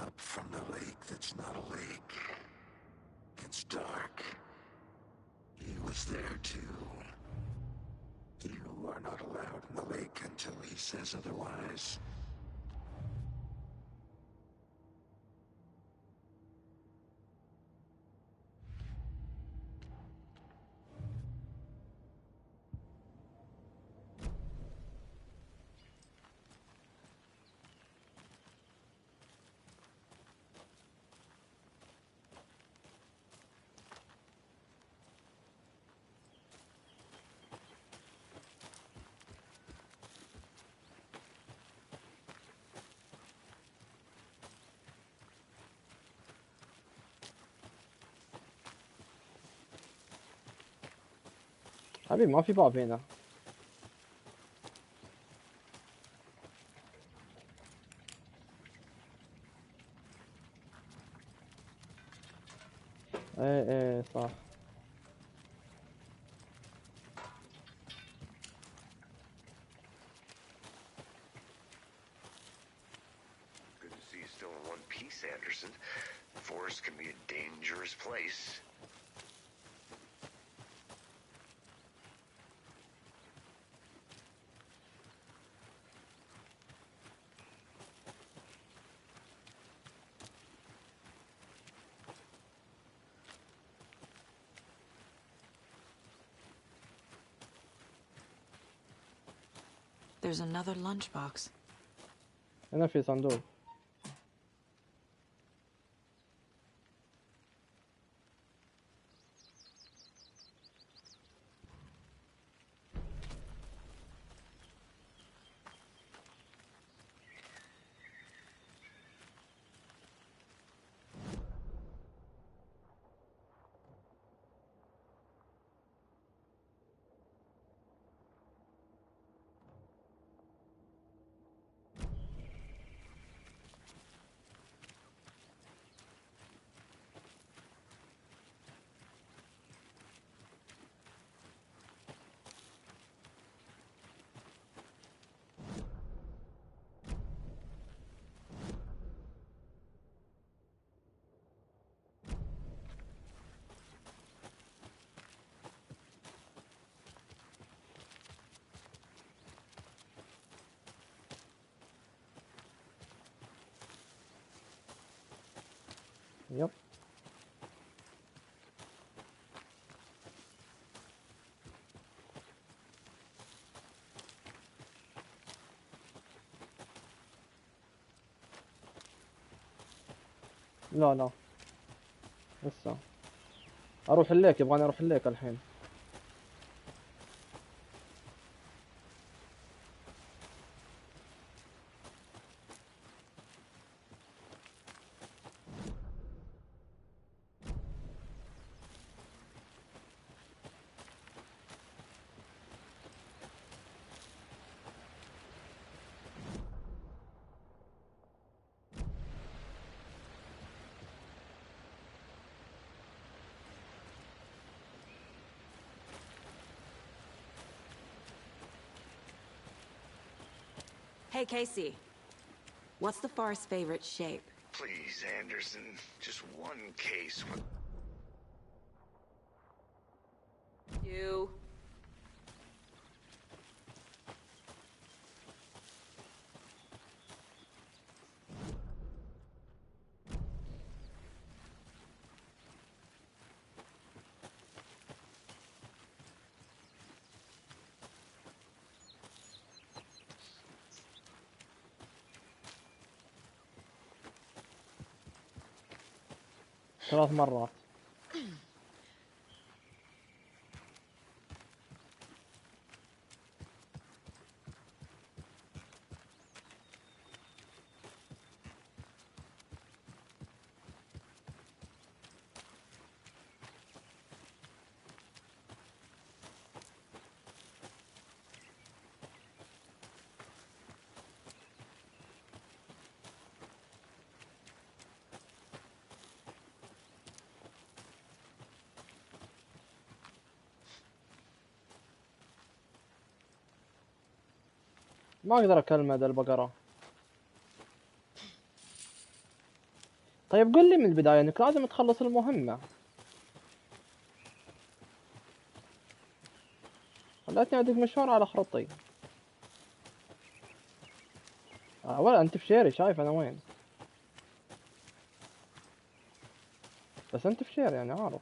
Up from the lake that's not a lake. It's dark. He was there too. You are not allowed in the lake until he says otherwise. حبيبي ما في باب هنا. ايه صح. Good to see you still in one piece, Anderson. The forest can be a dangerous place. There's another lunchbox. هنا في صندوق. يب. لا لسه اروح الليك. يبغاني اروح الليك الحين. Hey, Casey. What's the Forest's favorite shape? Please, Anderson, just one case. You. ثلاث مرات. ما اقدر اكلمه ذا البقرة. طيب قل لي من البداية انك لازم تخلص المهمة. خلتني ادق مشوار على خرطي. ولا انت في شيري شايف انا وين. بس انت في شيري يعني عارف.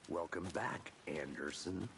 Welcome back, Anderson.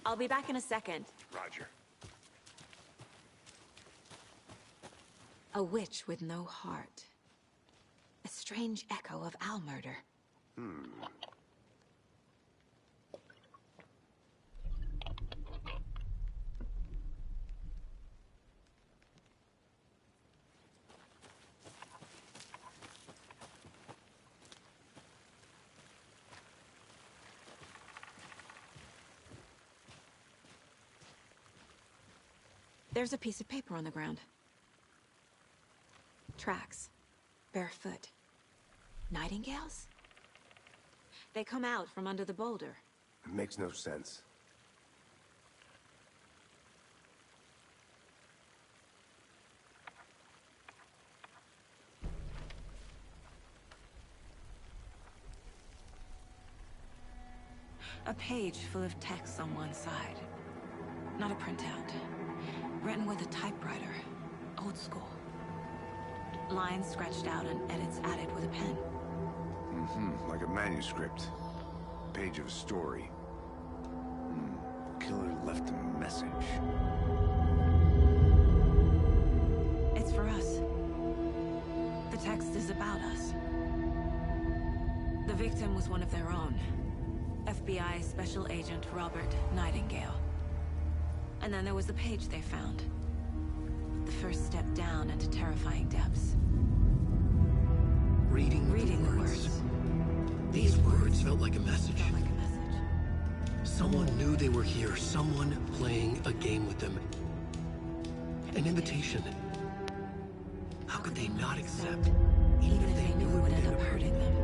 I'll be back in a second. Roger. A witch with no heart. A strange echo of Al murder. There's a piece of paper on the ground. Tracks. Barefoot. Nightingales? They come out from under the boulder. It makes no sense. A page full of text on one side. Not a printout. Written with a typewriter. Old school. Lines scratched out and edits added with a pen. Like a manuscript. Page of a story. Killer left a message. It's for us. The text is about us. The victim was one of their own. FBI Special Agent Robert Nightingale. And then there was the page they found. The first step down into terrifying depths. Reading the words. These words felt like a message. Felt like a message. Someone knew they were here, someone playing a game with them. An invitation. How could they not accept, Even if they knew it would end up hurting them.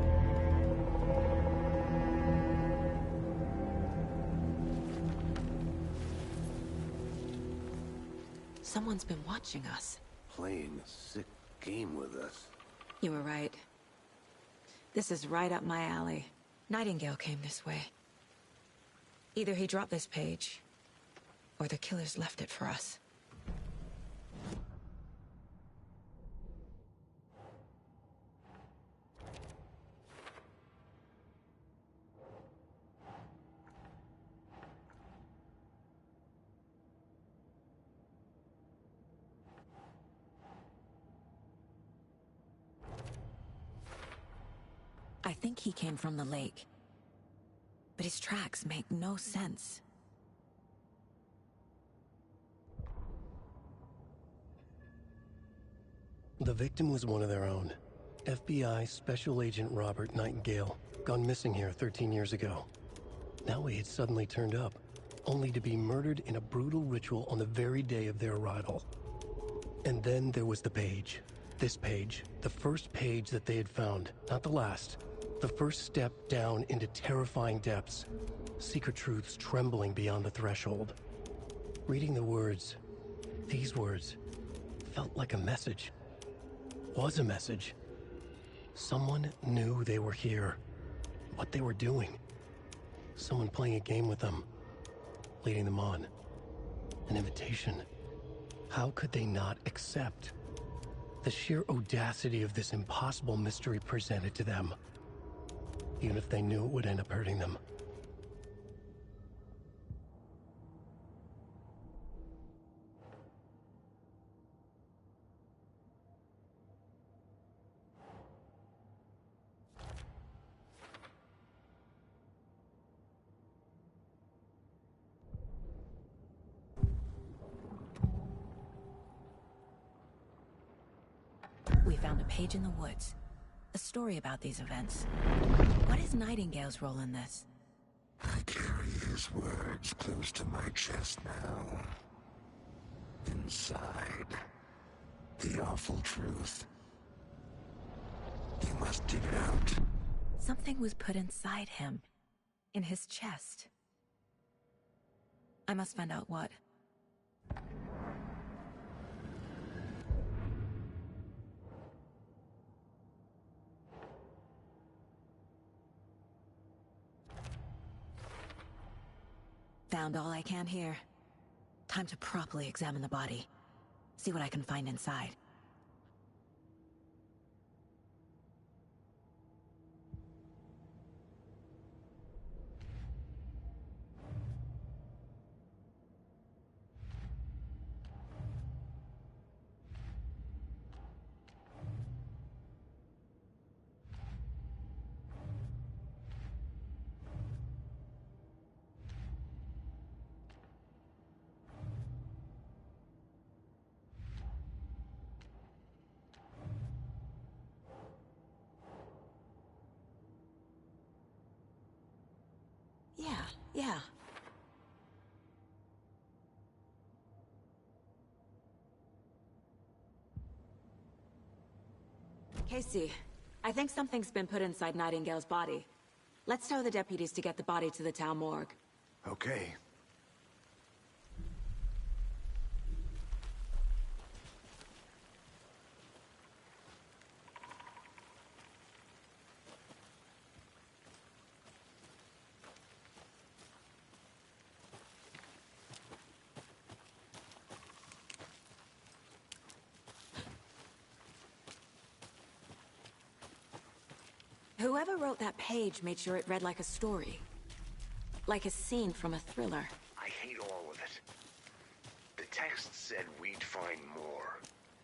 Someone's been watching us. Playing a sick game with us. You were right. This is right up my alley. Nightingale came this way. Either he dropped this page, or the killers left it for us. I think he came from the lake. But his tracks make no sense. The victim was one of their own. FBI Special Agent Robert Nightingale, gone missing here 13 years ago. Now he had suddenly turned up, only to be murdered in a brutal ritual on the very day of their arrival. And then there was the page. This page, the first page that they had found, not the last. The first step down into terrifying depths. Secret truths trembling beyond the threshold. Reading the words, these words, felt like a message. Was a message. Someone knew they were here. What they were doing. Someone playing a game with them. Leading them on. An invitation. How could they not accept? The sheer audacity of this impossible mystery presented to them. Even if they knew it would end up hurting them. We found a page in the woods. A story about these events. What is Nightingale's role in this? I carry his words close to my chest now. Inside, the awful truth. You must dig it out. Something was put inside him. In his chest. I must find out what. Found all I can here. Time to properly examine the body. See what I can find inside. Yeah. Casey, I think something's been put inside Nightingale's body. Let's tell the deputies to get the body to the town morgue. Okay. Whoever wrote that page made sure it read like a story. Like a scene from a thriller. I hate all of it. The text said we'd find more.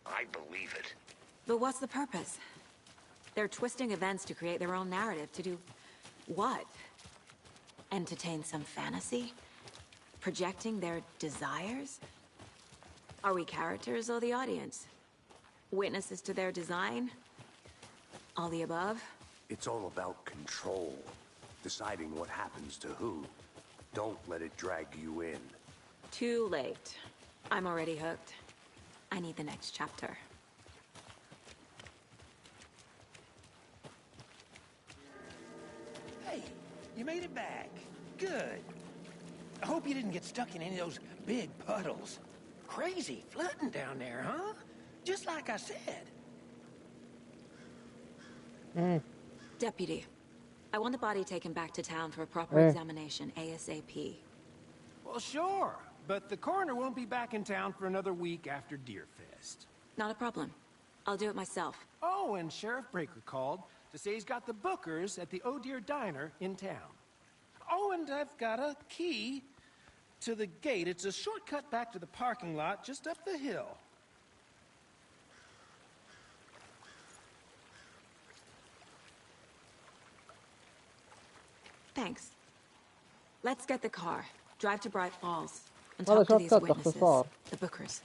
I believe it. But what's the purpose? They're twisting events to create their own narrative. To do what? Entertain some fantasy? Projecting their desires? Are we characters or the audience? Witnesses to their design? All the above? It's all about control. Deciding what happens to who. Don't let it drag you in. Too late. I'm already hooked. I need the next chapter. Hey, you made it back. Good. I hope you didn't get stuck in any of those big puddles. Crazy flooding down there, huh? Just like I said. Deputy, I want the body taken back to town for a proper examination ASAP. Well, sure. But the coroner won't be back in town for another week after Deerfest. Not a problem. I'll do it myself. Oh, and Sheriff Breaker called to say he's got the bookers at the Oh Dear Diner in town. Oh, and I've got a key to the gate. It's a shortcut back to the parking lot just up the hill. Thanks. Let's get the car. Drive to Bright Falls. And هذا talk to these شورت كات witnesses. باختصار. The bookers.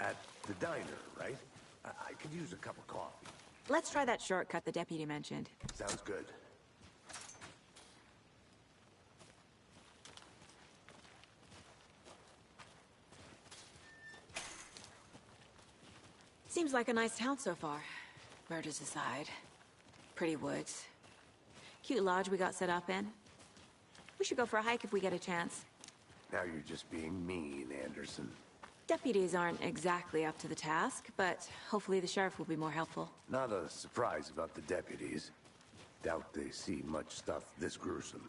At the diner, right? I could use a cup of coffee. Let's try that shortcut the deputy mentioned. Sounds good. Seems like a nice town so far. Murders aside. Pretty woods. Cute lodge we got set up in. We should go for a hike if we get a chance. Now you're just being mean, Anderson. Deputies aren't exactly up to the task, but hopefully the sheriff will be more helpful. Not a surprise about the deputies. Doubt they see much stuff this gruesome.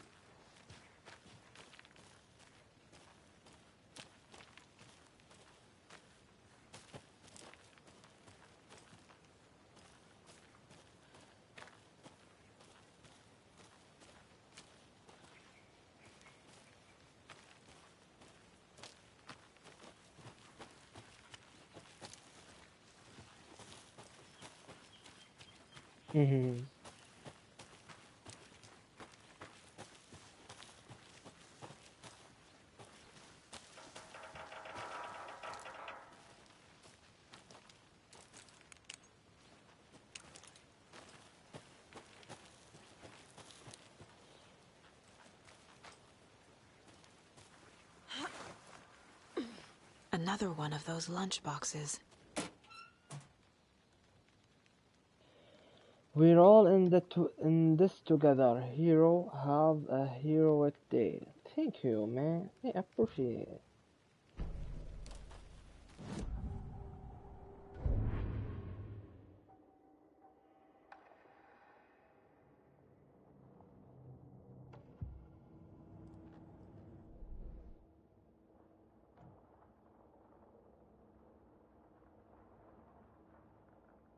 Another one of those lunch boxes. We're all in this together. Hero, have a heroic day. Thank you, man. I appreciate it.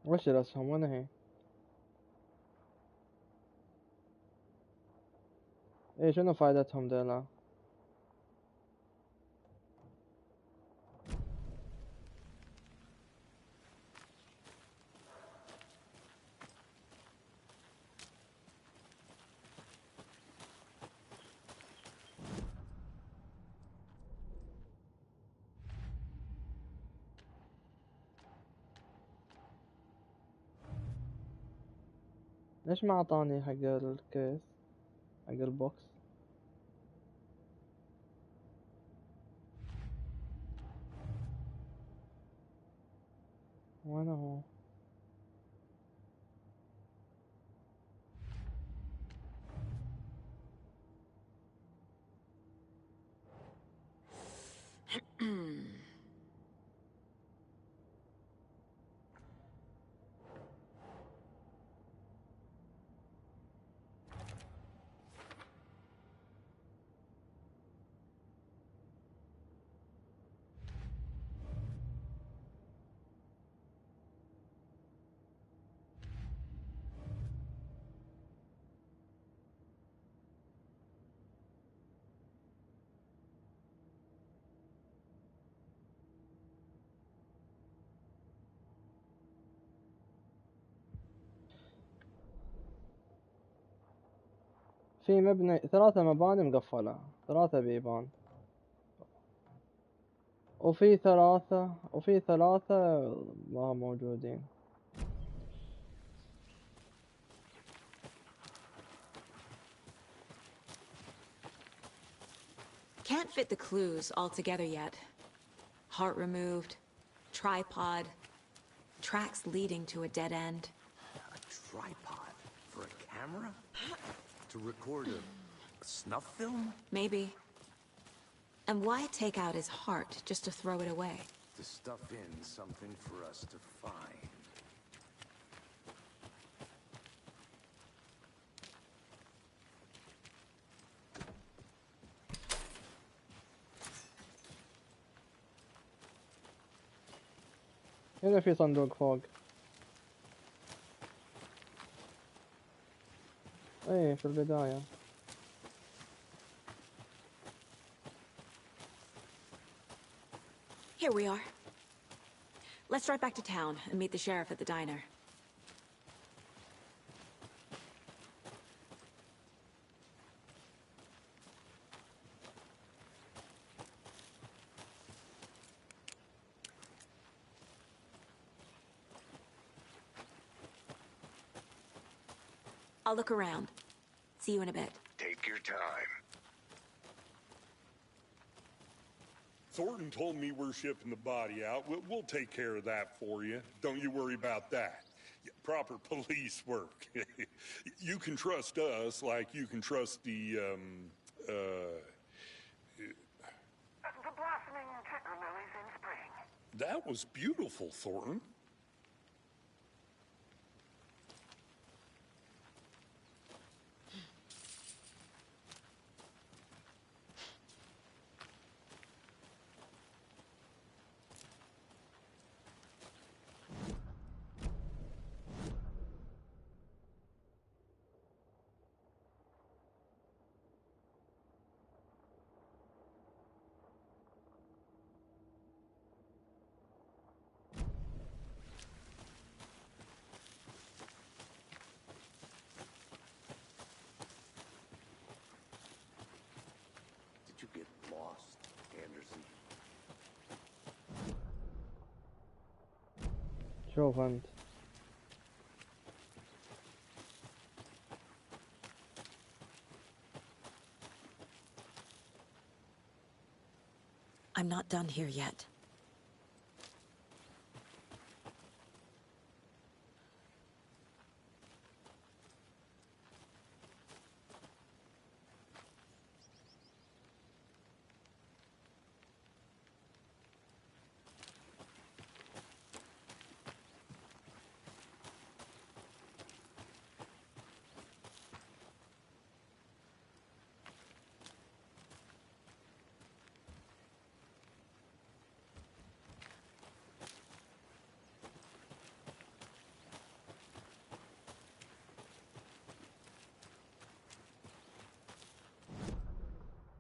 وش الأسهم وين هي؟ ايه شنو فايدتهم ديلا؟ ليش ما اعطاني حق الكيس حق البوكس؟ وين هو؟ في مبنى 3 مباني مقفلة 3 بيبان وفي ثلاثة ما موجودين. Can't fit the clues all together yet. Heart removed, tripod, tracks leading to a dead end. A tripod for a camera? To record a snuff film? Maybe. And why take out his heart just to throw it away? To stuff in something for us to find. هنا في صندوق فوق. ايه في البداية. Here we are. Let's drive back to town and meet the sheriff at the diner. I'll look around. See you in a bit. Take your time. Thornton told me we're shipping the body out. We'll take care of that for you. Don't you worry about that. Proper police work. You can trust us like you can trust the blossoming ticker lilies in spring. That was beautiful, Thornton. Did you get lost, Anderson? شوف انت. I'm not done here yet.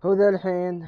هو ذا الحين.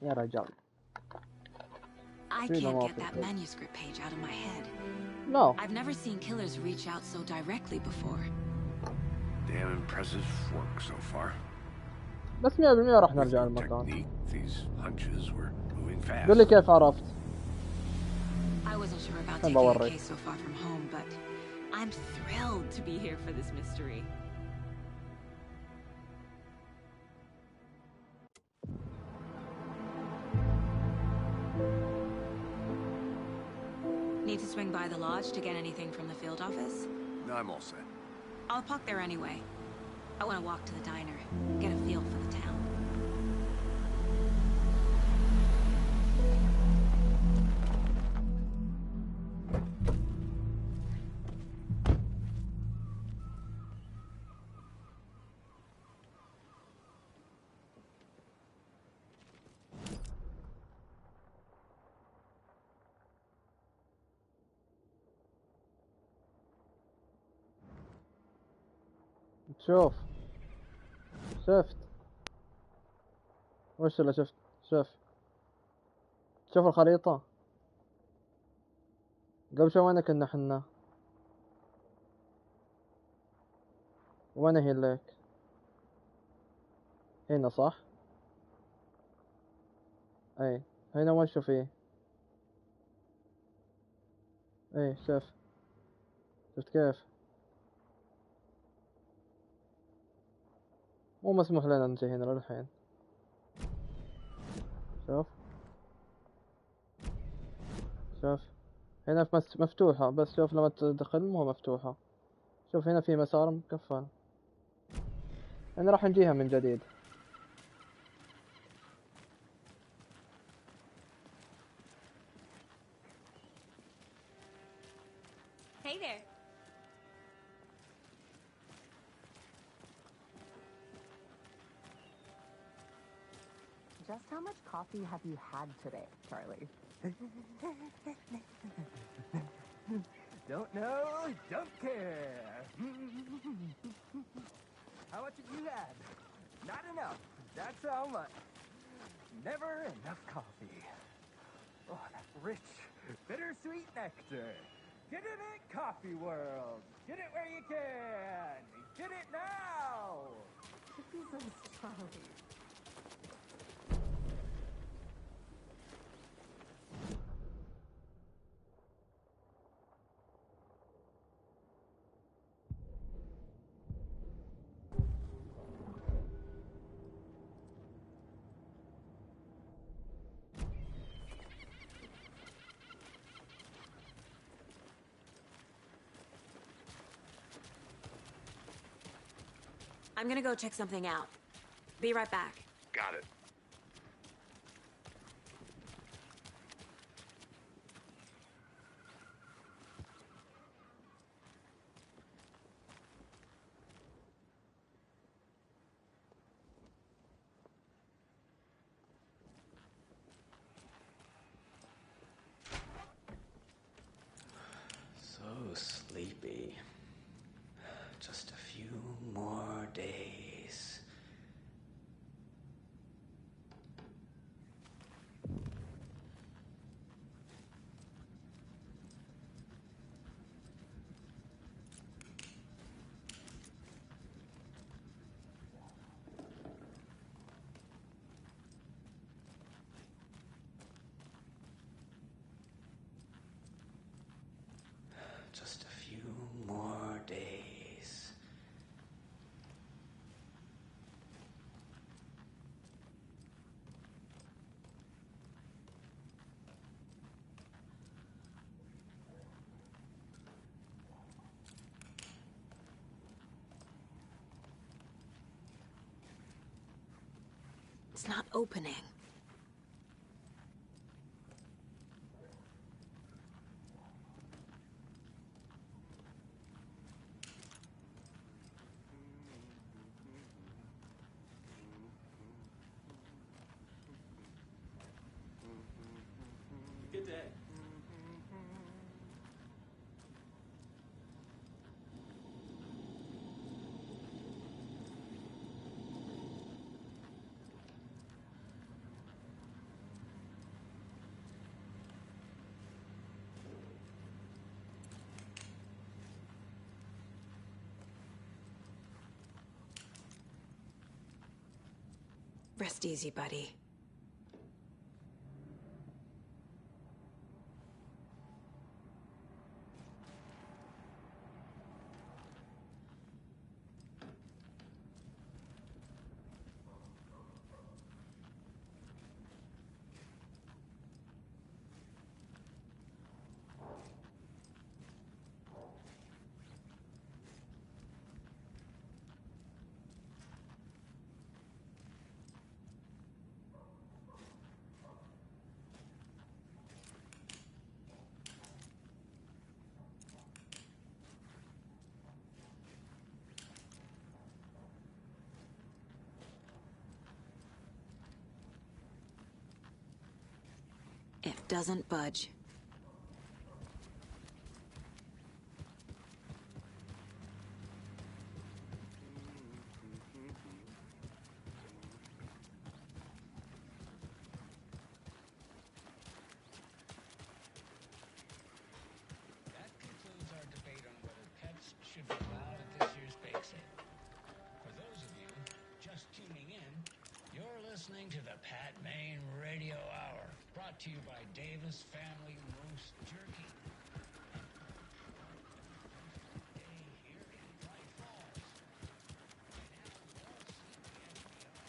يا رجال. I can't get that manuscript page out of my head. No. I've never seen killers reach out so directly before. Damn impressive work so far. بس 100% راح With نرجع your المكان. technique, these hunches were moving fast. قول لي كيف عرفت. I wasn't sure about كان taking a بوريك. case so far from home, but I'm thrilled to be here for this mystery. Need to swing by the lodge to get anything from the field office? No, I'm all set. I'll park there anyway. I want to walk to the diner, get a feel for the town. شوف. شفت. وش اللي شفت؟ شوف الخريطة. قبل شوي وين كنا حنا؟ وين هي الليك؟ هنا صح؟ اي هنا وين شو فيه؟ اي شفت كيف؟ مو مسموح لنا نجي هنا للحين. شوف هنا مفتوحة، بس شوف لما تدخل مو مفتوحة. شوف هنا في مسار مقفل. انا راح نجيها من جديد. Hey there. Just how much coffee have you had today, Charlie? Don't know, don't care. How much have you had? Not enough. That's how much. Never enough coffee. Oh, that rich, bittersweet nectar. Get it in Coffee World. Get it where you can. Get it now. Jesus, Charlie. I'm gonna go check something out. Be right back. Got it. So sleepy. Just a few more days. Just a few more days. It's not opening. Good day. Rest easy, buddy. It doesn't budge. That concludes our debate on whether pets should be allowed at this year's bake sale. For those of you just tuning in, you're listening to the Pat Maine Radio Hour, brought to you by Davis Family Roast Jerky. Day here in Bright Falls. By now, we've all seen the FBI.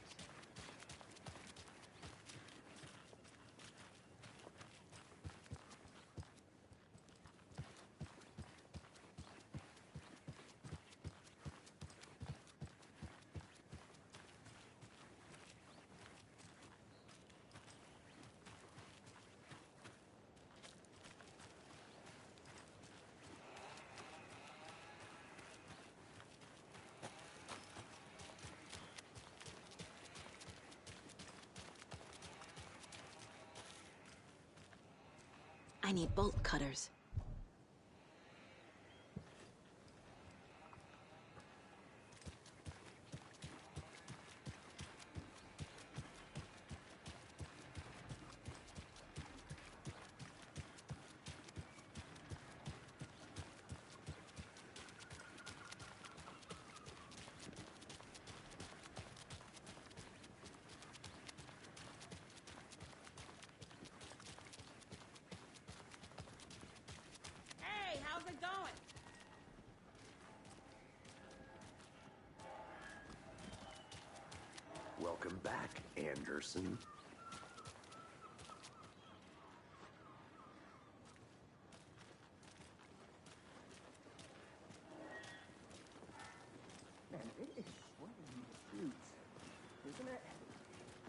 I need bolt cutters. Hey, how's it going? Welcome back, Anderson. Man, it is sweating in the suits, isn't it?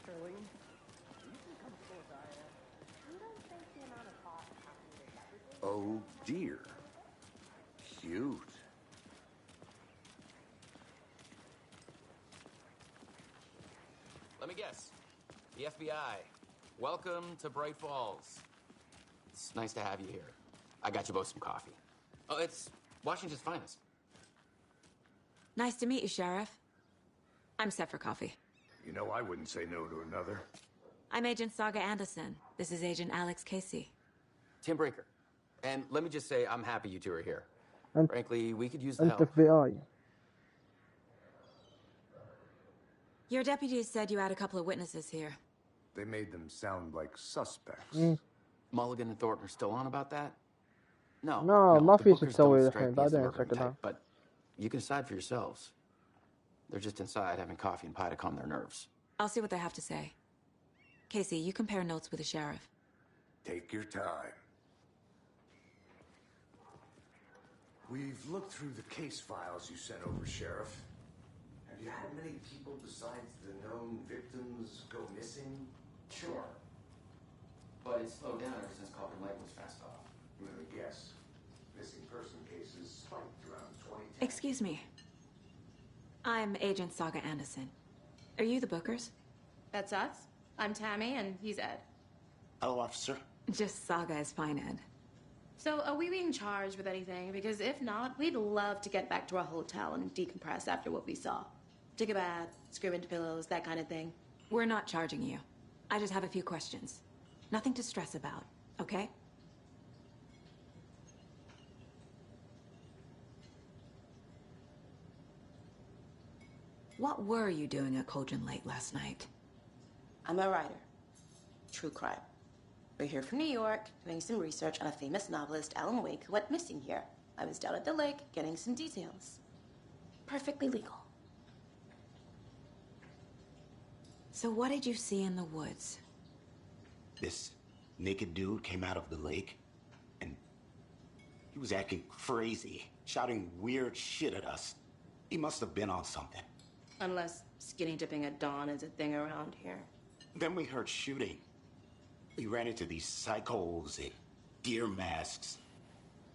Charlene, are you as comfortable as I am? You don't think the amount of hot happening is everything? Oh dear. Cute. Let me guess. The FBI. Welcome to Bright Falls. It's nice to have you here. I got you both some coffee. Oh, it's Washington's finest. Nice to meet you, Sheriff. I'm set for coffee. You know, I wouldn't say no to another. I'm Agent Saga Anderson. This is Agent Alex Casey. Tim Breaker. And let me just say, I'm happy you two are here. أنت Frankly, we could use the أنت help. FBI. Your deputies said you had a couple of witnesses here. They made them sound like suspects. Mulligan and Thornton are still on about that? No. No, ما the في شي Bookers تسوي don't الحين strike me as the بعدين murdering شكلها. type, but you can decide for yourselves. They're just inside having coffee and pie to calm their nerves. I'll see what they have to say. Casey, you compare notes with the sheriff. Take your time. We've looked through the case files you sent over, Sheriff. Have you had many people besides the known victims go missing? Sure. But it's slowed down ever since Cauldron Lake was fenced off. Let me guess. Missing person cases spiked around 2010. Excuse me. I'm Agent Saga Anderson. Are you the Bookers? That's us. I'm Tammy, and he's Ed. Hello, officer. Just Saga is fine, Ed. So, are we being charged with anything? Because if not, we'd love to get back to our hotel and decompress after what we saw. Take a bath, scream into pillows, that kind of thing. We're not charging you. I just have a few questions. Nothing to stress about, okay? What were you doing at Cauldron Lake last night? I'm a writer. True crime. We're here from New York, doing some research on a famous novelist, Alan Wake, who went missing here. I was down at the lake, getting some details. Perfectly legal. So what did you see in the woods? This naked dude came out of the lake, and he was acting crazy, shouting weird shit at us. He must have been on something. Unless skinny dipping at dawn is a thing around here. Then we heard shooting. We ran into these psychos in deer masks.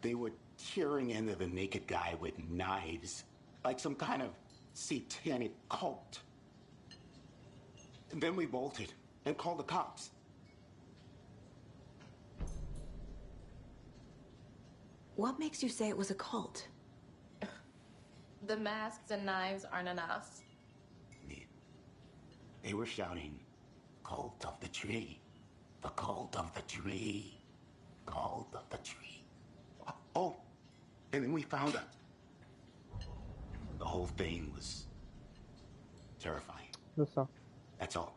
They were tearing into the naked guy with knives, like some kind of satanic cult. And then we bolted and called the cops. What makes you say it was a cult? The masks and knives aren't enough. They were shouting, "Cult of the tree, the cult of the tree, cult of the tree." Oh, and then we found it. The whole thing was terrifying. لسه. That's all.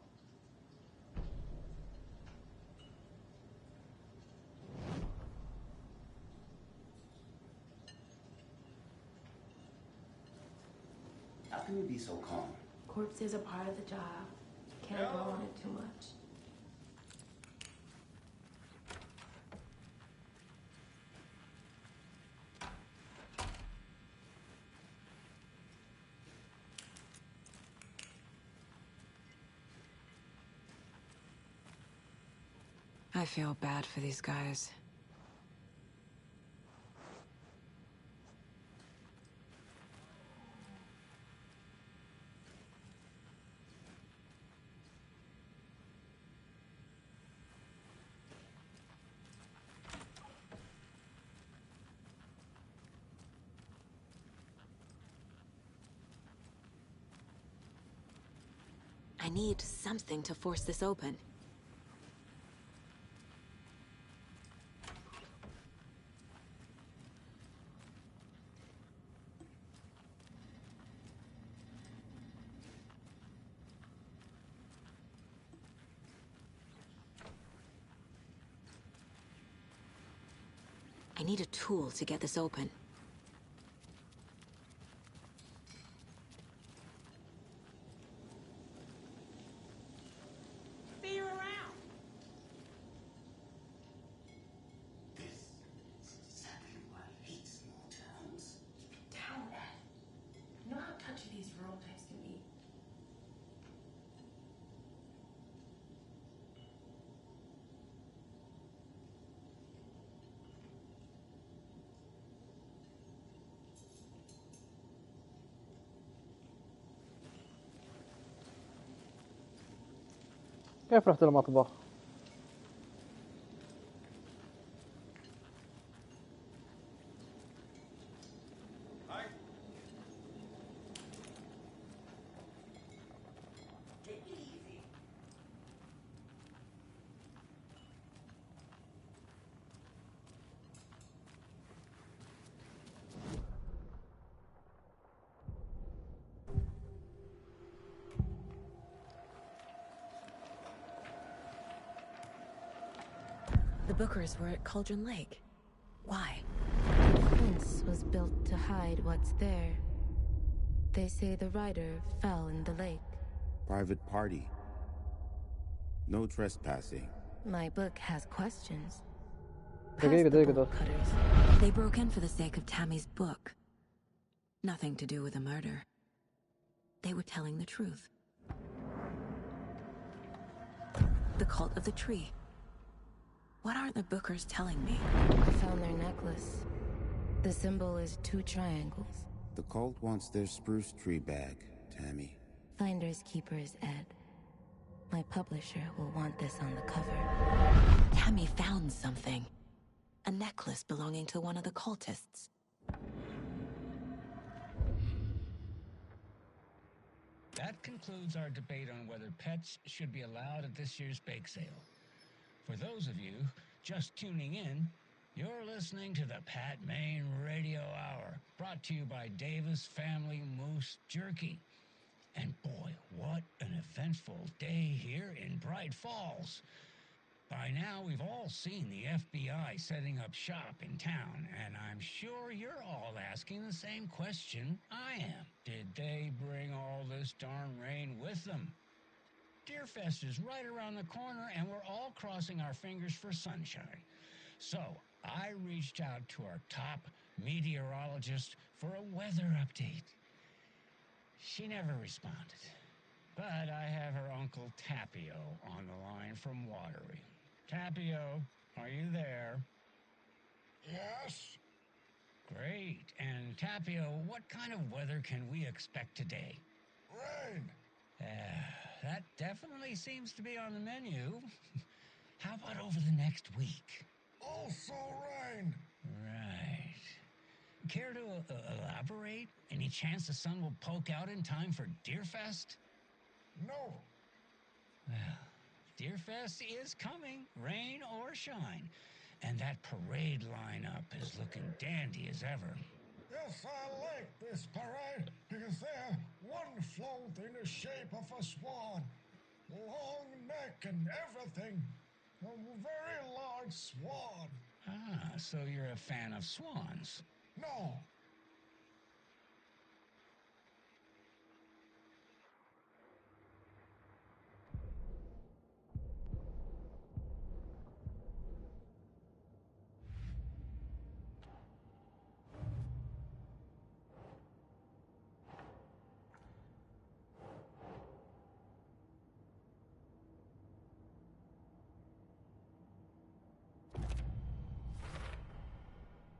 How can you be so calm? Corpses are part of the job. Can't go on it too much. I feel bad for these guys. I need something to force this open. I need a tool to get this open. See you around. This is exactly why I hate small towns. Down, Ed. You know how touchy these rural types can be. كيف رحت المطبخ؟ The Bookers were at Cauldron Lake. Why? The fence was built to hide what's there. They say the rider fell in the lake. Private party. No trespassing. My book has questions. دقيقة. They broke in for the sake of Tammy's book. Nothing to do with a murder. They were telling the truth. The cult of the tree. What aren't the Bookers telling me? I found their necklace. The symbol is 2 triangles. The cult wants their spruce tree back, Tammy. Finders keepers, Ed. My publisher will want this on the cover. Tammy found something. A necklace belonging to one of the cultists. That concludes our debate on whether pets should be allowed at this year's bake sale. For those of you just tuning in, you're listening to the Pat Maine Radio Hour, brought to you by Davis Family Moose Jerky. And boy, what an event eventful day here in Bright Falls. By now, we've all seen the FBI setting up shop in town, and I'm sure you're all asking the same question I am. Did they bring all this darn rain with them? Deerfest is right around the corner, and we're all crossing our fingers for sunshine. So, I reached out to our top meteorologist for a weather update. She never responded. But I have her Uncle Tapio on the line from Watery. Tapio, are you there? Yes? Great. And Tapio, what kind of weather can we expect today? Rain. That definitely seems to be on the menu. How about over the next week? Also rain. Right. Care to elaborate? Any chance the sun will poke out in time for Deerfest? No. Well, Deerfest is coming, rain or shine. And that parade lineup is looking dandy as ever. Yes, I like this parade because they have one float in the shape of a swan. Long neck and everything. A very large swan. Ah, so you're a fan of swans. No.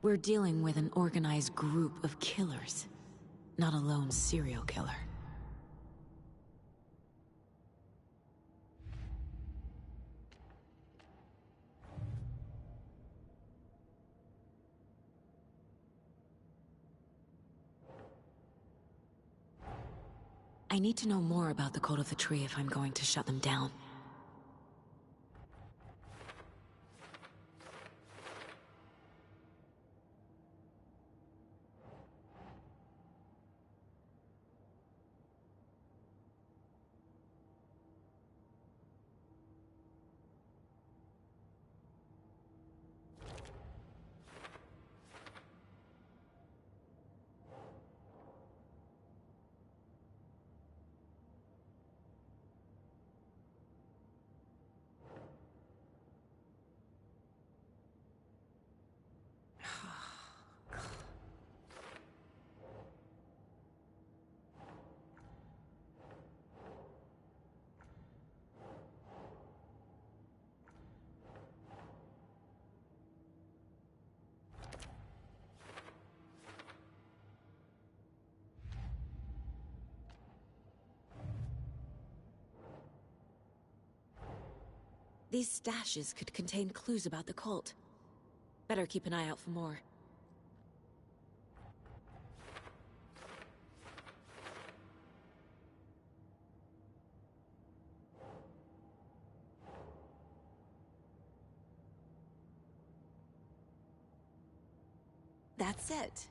We're dealing with an organized group of killers, not a lone serial killer. I need to know more about the Code of the Tree if I'm going to shut them down. These stashes could contain clues about the cult. Better keep an eye out for more. That's it.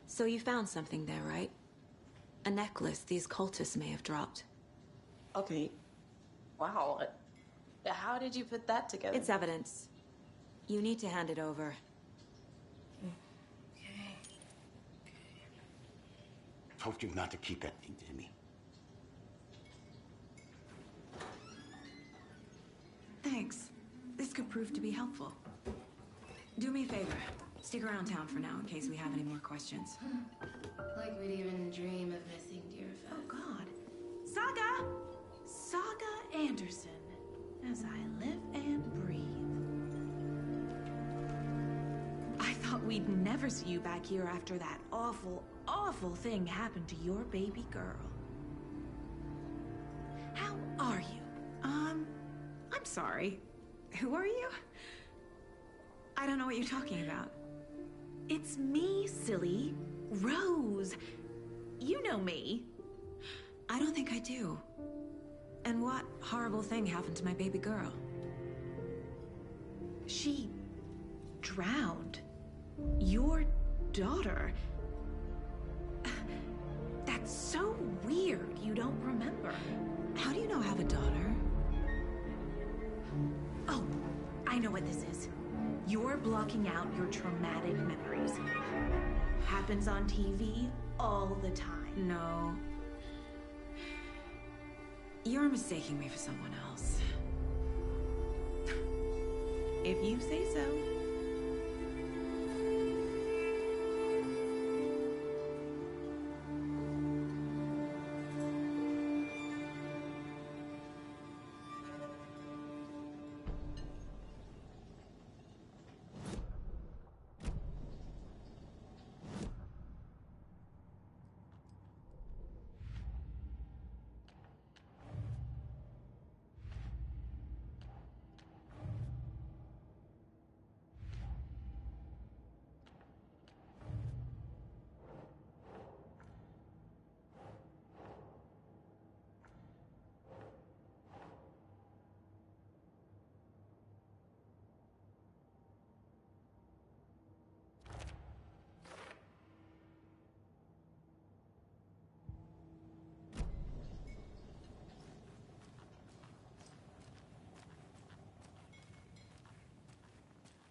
So you found something there, right? A necklace these cultists may have dropped. Okay. Wow. How did you put that together? It's evidence. You need to hand it over. Told you not to keep that thing to me. Thanks. This could prove to be helpful. Do me a favor. Stick around town for now in case we have any more questions. Like we'd even dream of missing Deerfest. Oh, God. Saga Anderson. As I live and breathe. I thought thought we'd never see you back here after that awful, awful thing happened to your baby girl. How are you? I'm sorry. Who are you? I don't know what you're talking about. It's me, silly. Rose. You know me. I don't think I do. And what horrible thing happened to my baby girl? She drowned. Your daughter. That's so weird you don't remember. How do you know I have a daughter? Oh, I know what this is. You're blocking out your traumatic memories. Happens on TV all the time. No. You're mistaking me for someone else. If you say so.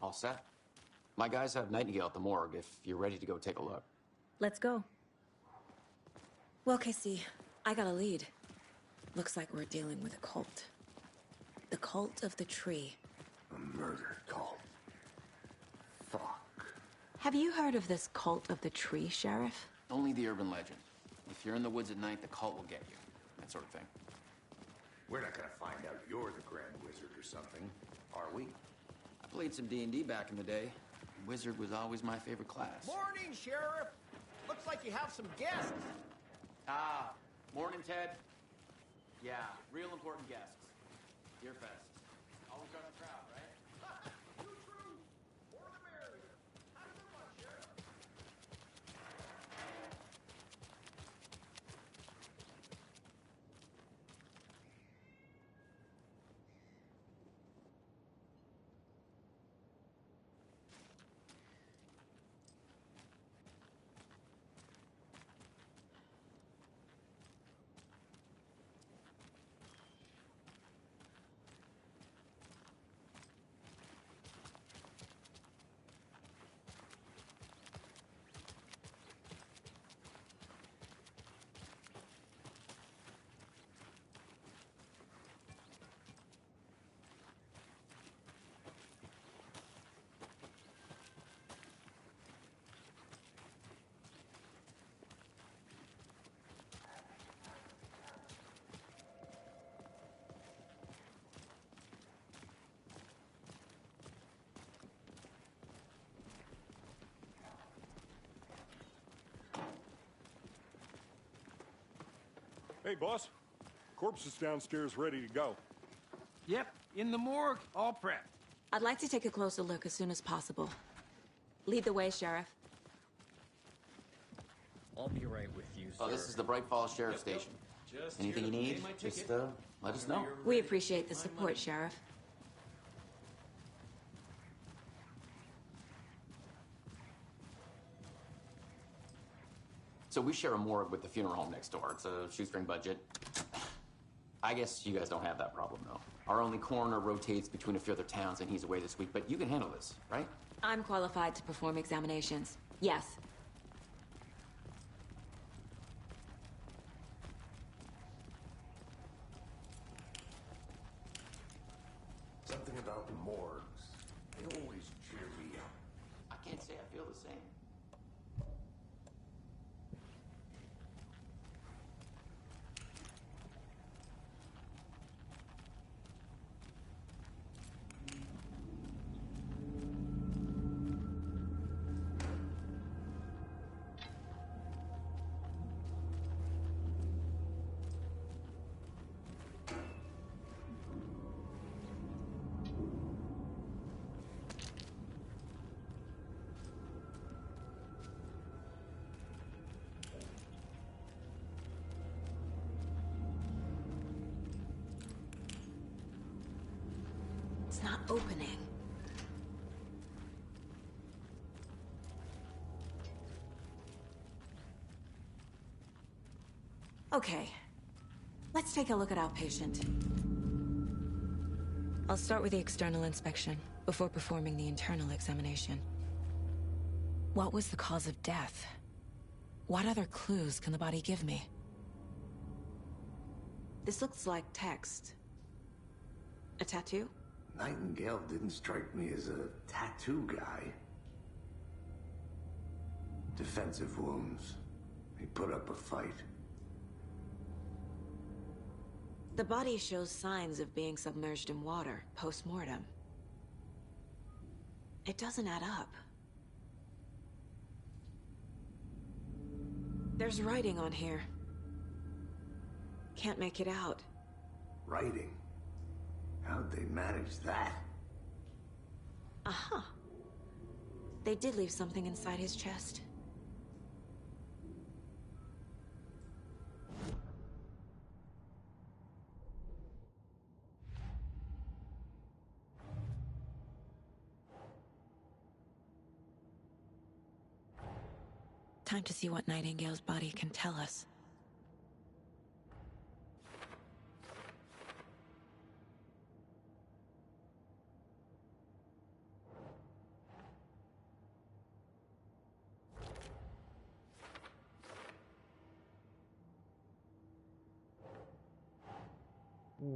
All set. My guys have Nightingale at the morgue if you're ready to go take a look. Let's go. Well, Casey, I got a lead. Looks like we're dealing with a cult. The cult of the tree. A murder cult. Fuck. Have you heard of this cult of the tree, Sheriff? Only the urban legend. If you're in the woods at night, the cult will get you. That sort of thing. We're not gonna find out you're the Grand Wizard or something, are we? I played some D&D back in the day. Wizard was always my favorite class. Morning, Sheriff. Looks like you have some guests. Ah, morning, Ted. Yeah, real important guests. Deerfest. Always got a crowd, right? Too true. More the merrier. Have a good one, Sheriff. Hey, boss. Corpse is downstairs ready to go. Yep, in the morgue, all prepped. I'd like to take a closer look as soon as possible. Lead the way, Sheriff. I'll be right with you, sir. Oh, this is the Bright Falls Sheriff Station. Anything you need, just let us know. We appreciate the support, Sheriff. So we share a morgue with the funeral home next door. It's a shoestring budget. I guess you guys don't have that problem, though. Our only coroner rotates between a few other towns, and he's away this week, but you can handle this, right? I'm qualified to perform examinations. Yes. Something about morgues. They always cheer me up. I can't say I feel the same. opening. Okay, let's take a look at our patient. I'll start with the external inspection before performing the internal examination. What was the cause of death? What other clues can the body give me? This looks like text. A tattoo? Nightingale didn't strike me as a tattoo guy. Defensive wounds. He put up a fight. The body shows signs of being submerged in water post-mortem. It doesn't add up. There's writing on here. Can't make it out. Writing? How'd they manage that? Aha. They did leave something inside his chest. Time to see what Nightingale's body can tell us.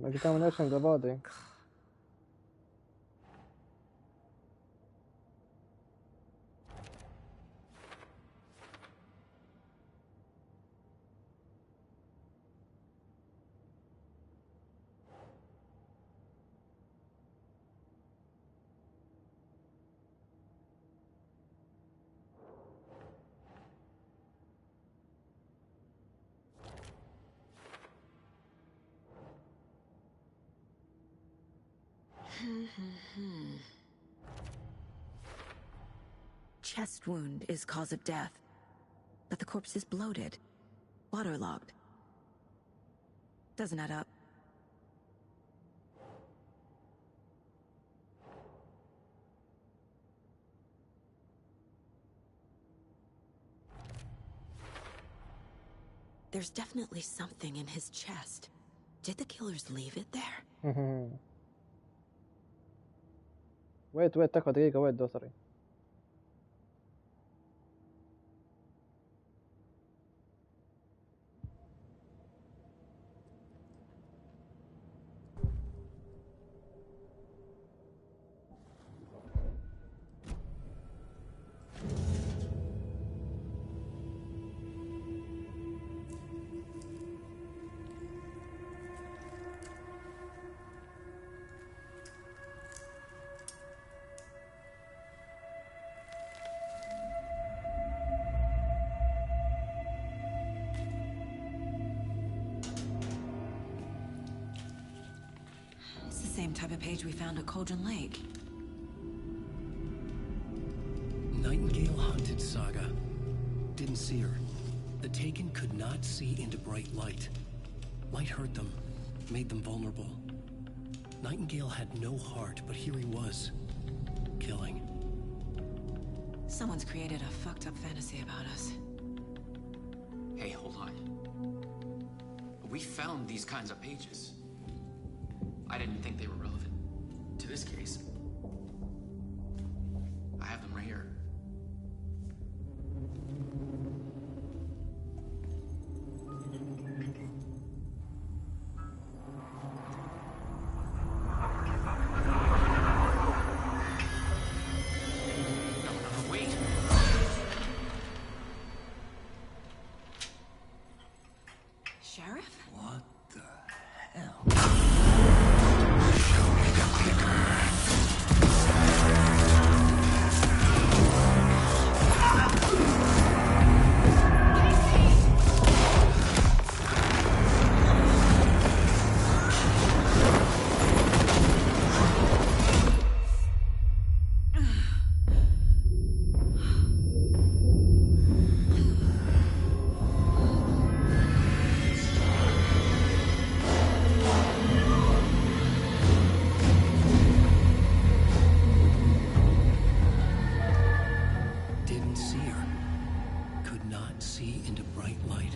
Examination of the body. Chest wound is cause of death, but the corpse is bloated, waterlogged. Doesn't add up. There's definitely something in his chest. Did the killers leave it there? wait تكفى دقيقة wait دوسري. Same type of page we found at Cauldron Lake. Nightingale hunted Saga. Didn't see her. The Taken could not see into bright light. Light hurt them, made them vulnerable. Nightingale had no heart, but here he was, killing. Someone's created a fucked up fantasy about us. Hey, hold on. We found these kinds of pages. I didn't think they were relevant to this case. I have them right here. No, wait. Sheriff? What the hell? Show me the clicker. cannot see into bright light.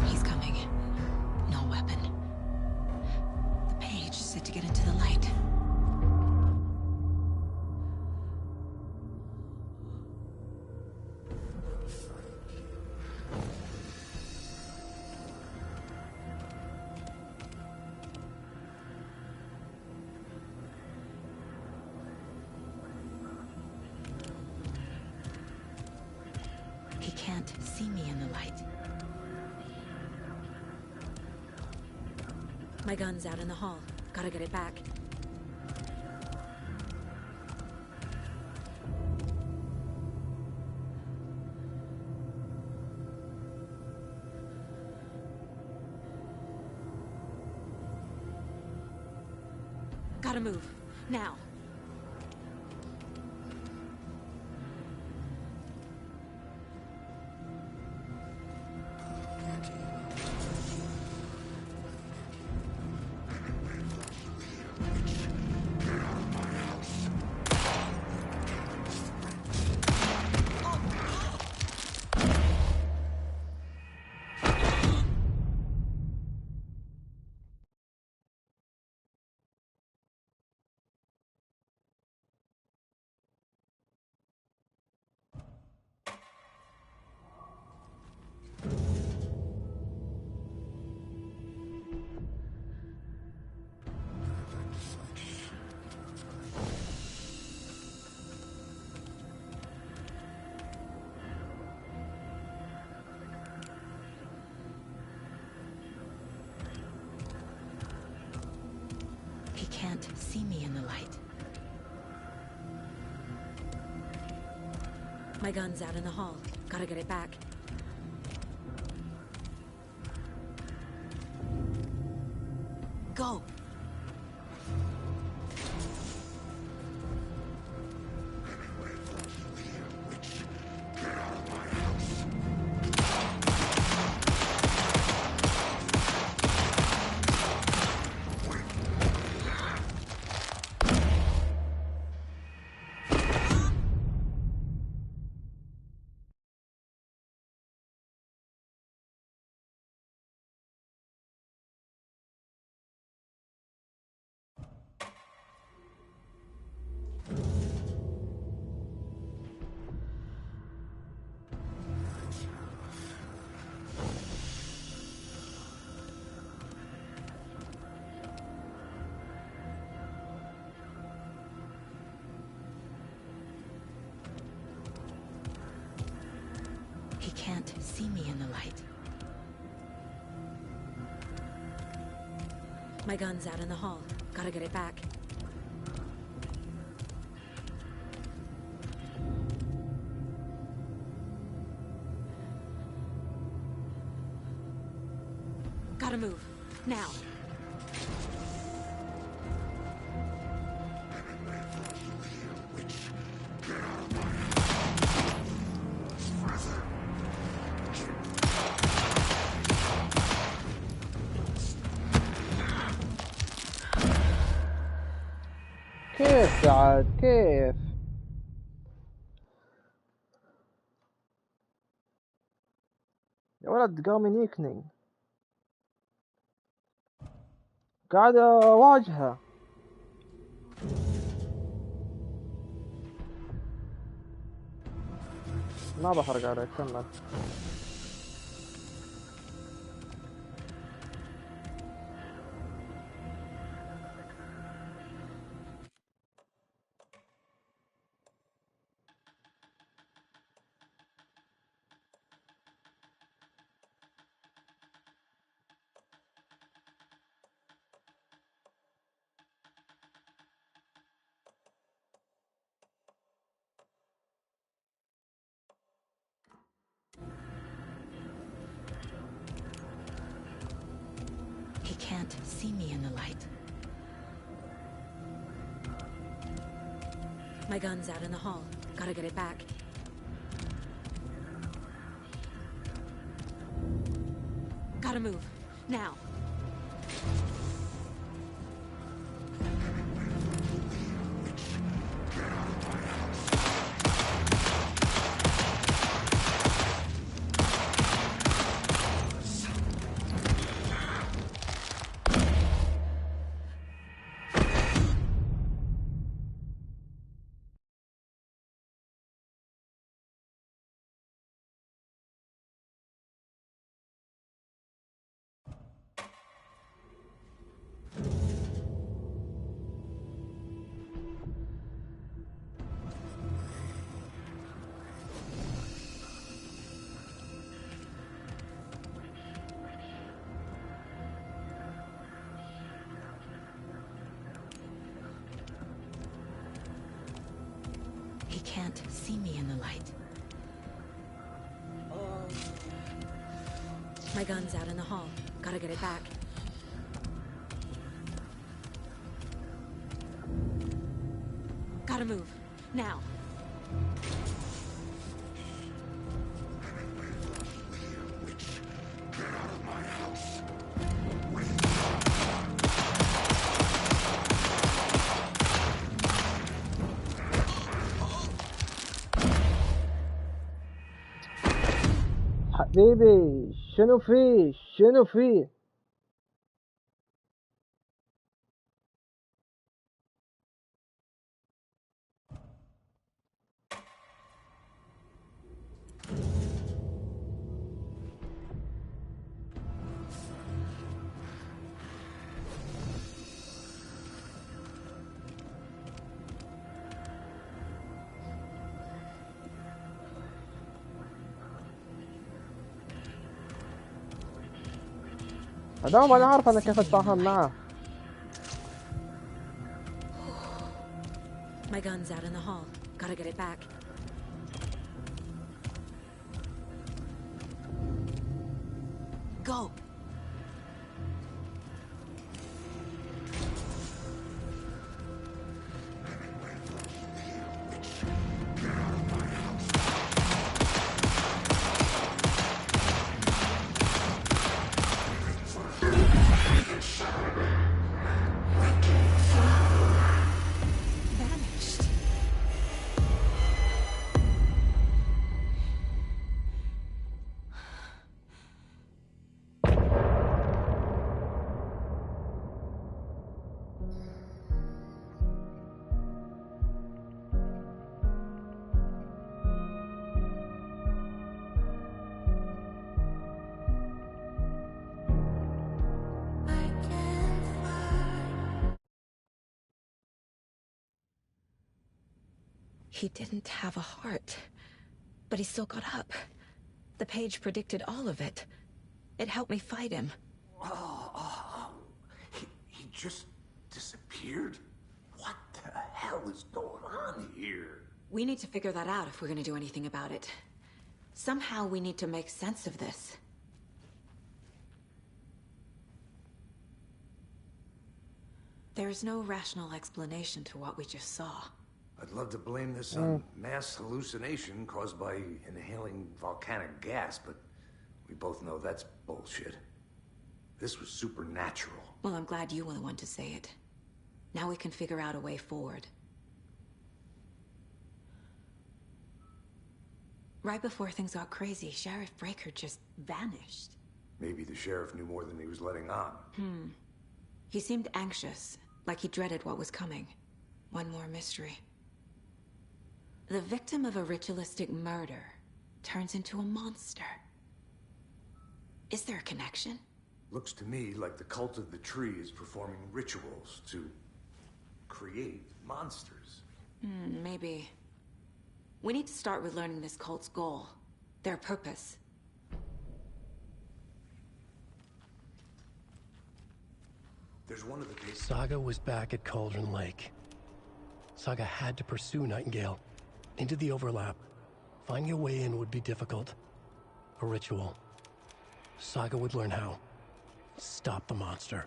He's coming. No weapon. The page said to get into the light. He can't see me in the light. My gun's out in the hall. Gotta get it back. Gotta move. Now. He can't see me in the light. My gun's out in the hall. Gotta get it back. Go! He can't see me in the light. My gun's out in the hall. Gotta get it back. Gotta move. Now. كيف عاد كيف؟ يا ولد قام ينيكني، قاعد اواجهه. ما بحرق عليك، كمل. He can't see me in the light. My gun's out in the hall. Gotta get it back. Gotta move. Now. He can't see me in the light. My gun's out in the hall. Gotta get it back. Gotta move. Now. حبيبي شنو فيه هدوم انا عارف انا كيف اتفاهم معه. My gun's out in the hall. Gotta get it back. Go! Vanished. He didn't have a heart, but he still got up. The page predicted all of it. It helped me fight him. He just disappeared? What the hell is going on here? We need to figure that out if we're gonna do anything about it. Somehow we need to make sense of this. There's no rational explanation to what we just saw. I'd love to blame this on mass hallucination caused by inhaling volcanic gas, but we both know that's bullshit. This was supernatural. Well, I'm glad you were the one to say it. Now we can figure out a way forward. Right before things got crazy, Sheriff Breaker just vanished. Maybe the sheriff knew more than he was letting on. He seemed anxious, like he dreaded what was coming. One more mystery. The victim of a ritualistic murder turns into a monster. Is there a connection? Looks to me like the cult of the tree is performing rituals to create monsters. Maybe. We need to start with learning this cult's goal. Their purpose. There's one of the cases. Saga was back at Cauldron Lake. Saga had to pursue Nightingale. Into the overlap. Finding a way in would be difficult. A ritual. Saga would learn how. Stop the monster.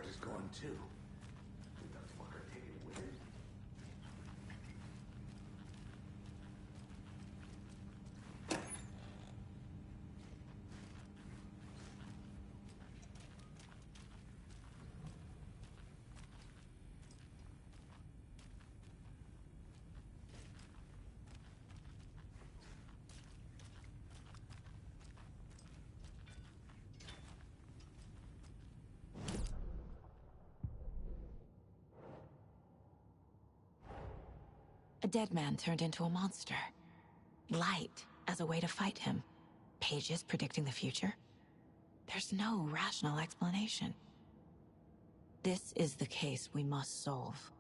is gone too. Did the fucker take it with him? A dead man turned into a monster. Light as a way to fight him. Pages predicting the future. There's no rational explanation. This is the case we must solve.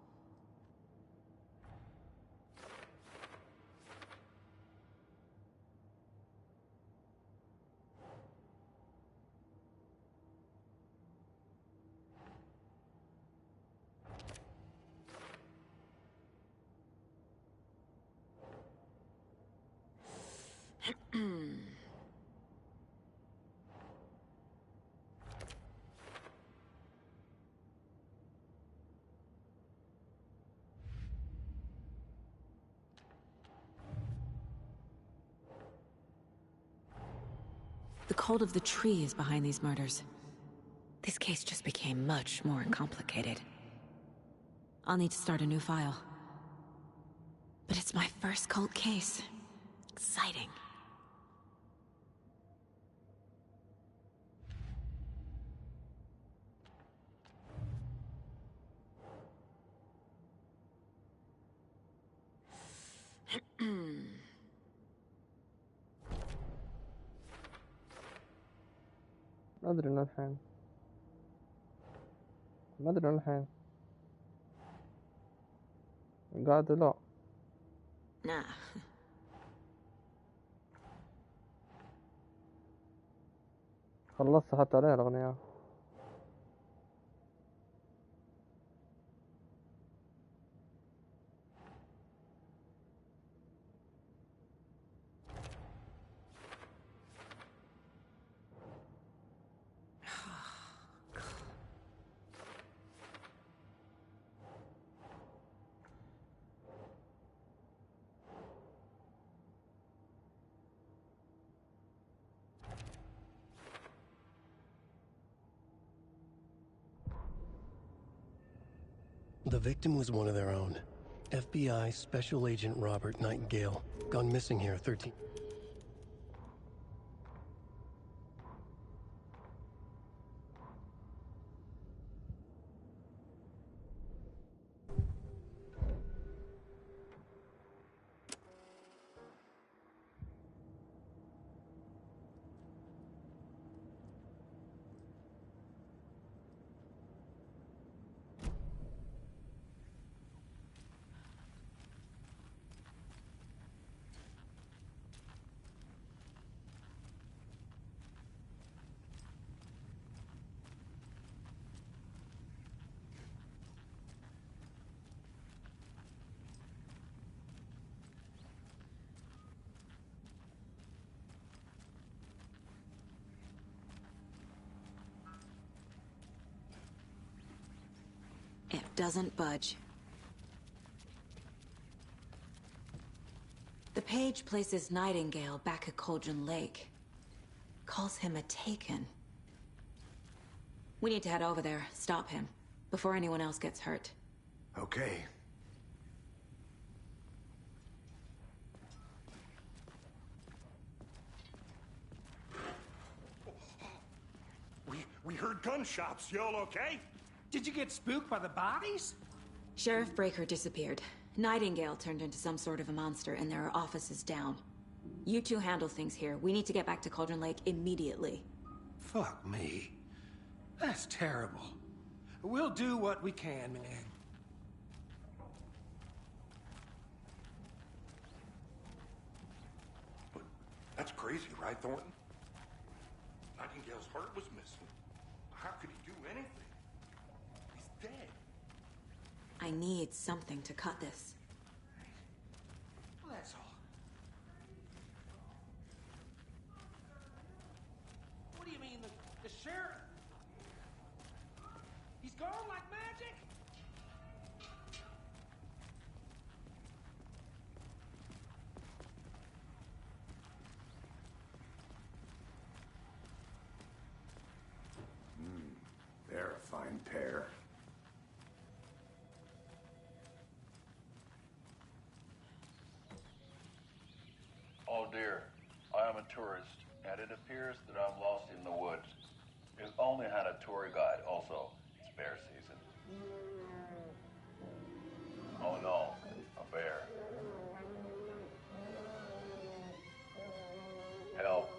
The cult of the tree is behind these murders. This case just became much more complicated. I'll need to start a new file. But it's my first cult case. Exciting. ما أدري للحين قاعد لا Nah. خلصت حتى عليها الأغنية. The victim was one of their own. FBI Special Agent Robert Nightingale, gone missing here 13... It doesn't budge. The page places Nightingale back at Cauldron Lake. Calls him a Taken. We need to head over there, stop him, before anyone else gets hurt. Okay. We heard gunshots. Y'all okay? Did you get spooked by the bodies? Sheriff Breaker disappeared. Nightingale turned into some sort of a monster, and there are offices down. You two handle things here. We need to get back to Cauldron Lake immediately. Fuck me. That's terrible. We'll do what we can, man. But that's crazy, right, Thornton? Nightingale's heart was missing. How could he do anything? He's dead. I need something to cut this. Well, that's all. What do you mean, the sheriff? He's gone. magic? They're a fine pair. Oh dear, I am a tourist, and it appears that I'm lost in the woods. We've only had a tour guide also. It's bear season. Oh no, a bear. Help.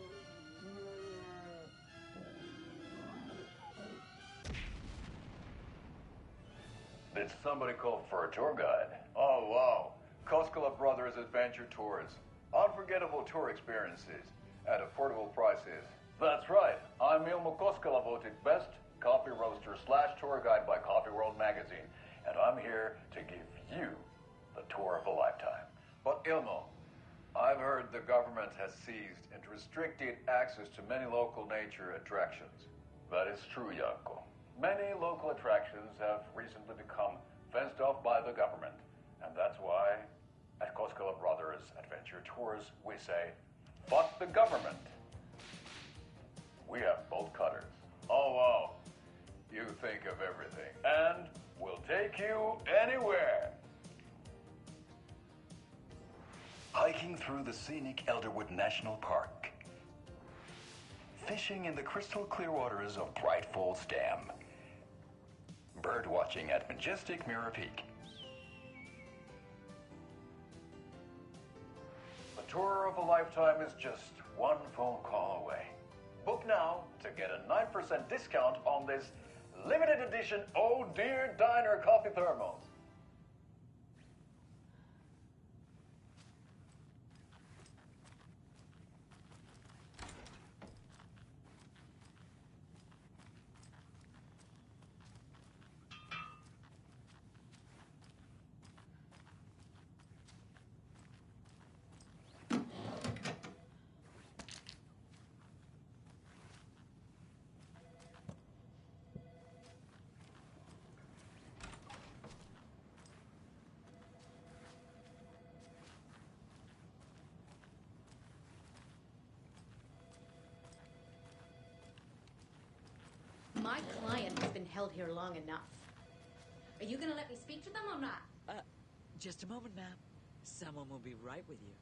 Did somebody call for a tour guide? Oh wow, Koskela Brothers Adventure Tours. Unforgettable tour experiences at affordable prices. That's right, I'm Ilmo Koskela, voted best coffee roaster / tour guide by Coffee World magazine, and I'm here to give you the tour of a lifetime. But Ilmo, I've heard the government has seized and restricted access to many local nature attractions. That is true, Janko. Many local attractions have recently become fenced off by the government, and that's why at Koskela Brothers Adventure Tours we say, fuck the government. We have bolt cutters. Oh wow, you think of everything, and we'll take you anywhere. Hiking through the scenic Elderwood National Park. Fishing in the crystal clear waters of Bright Falls Dam. Bird watching at majestic Mirror Peak. The tour of a lifetime is just one phone call away. Book now to get a 9% discount on this limited edition Oh Dear Diner coffee thermos. My client has been held here long enough. Are you gonna let me speak to them or not? Just a moment, ma'am. Someone will be right with you.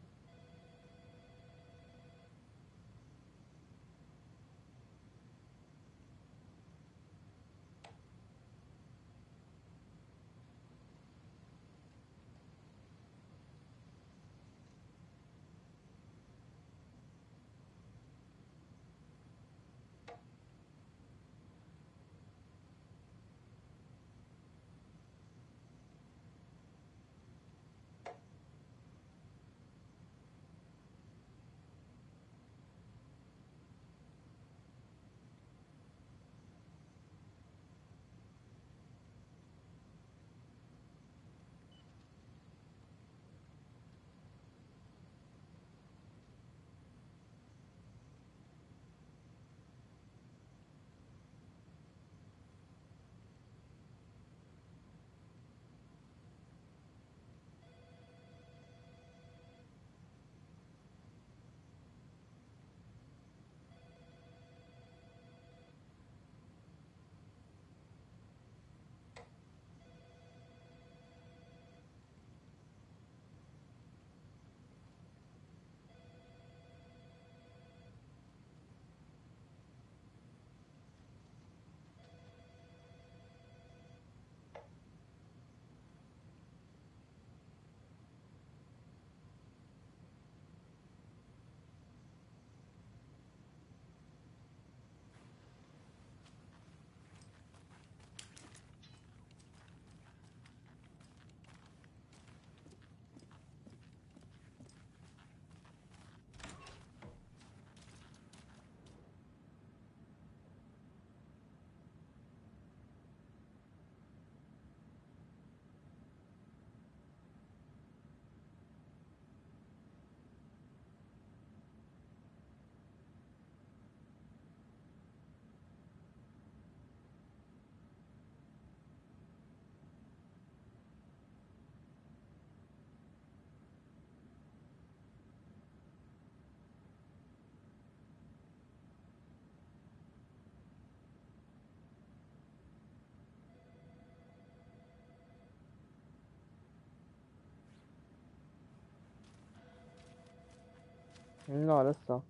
لا لسه.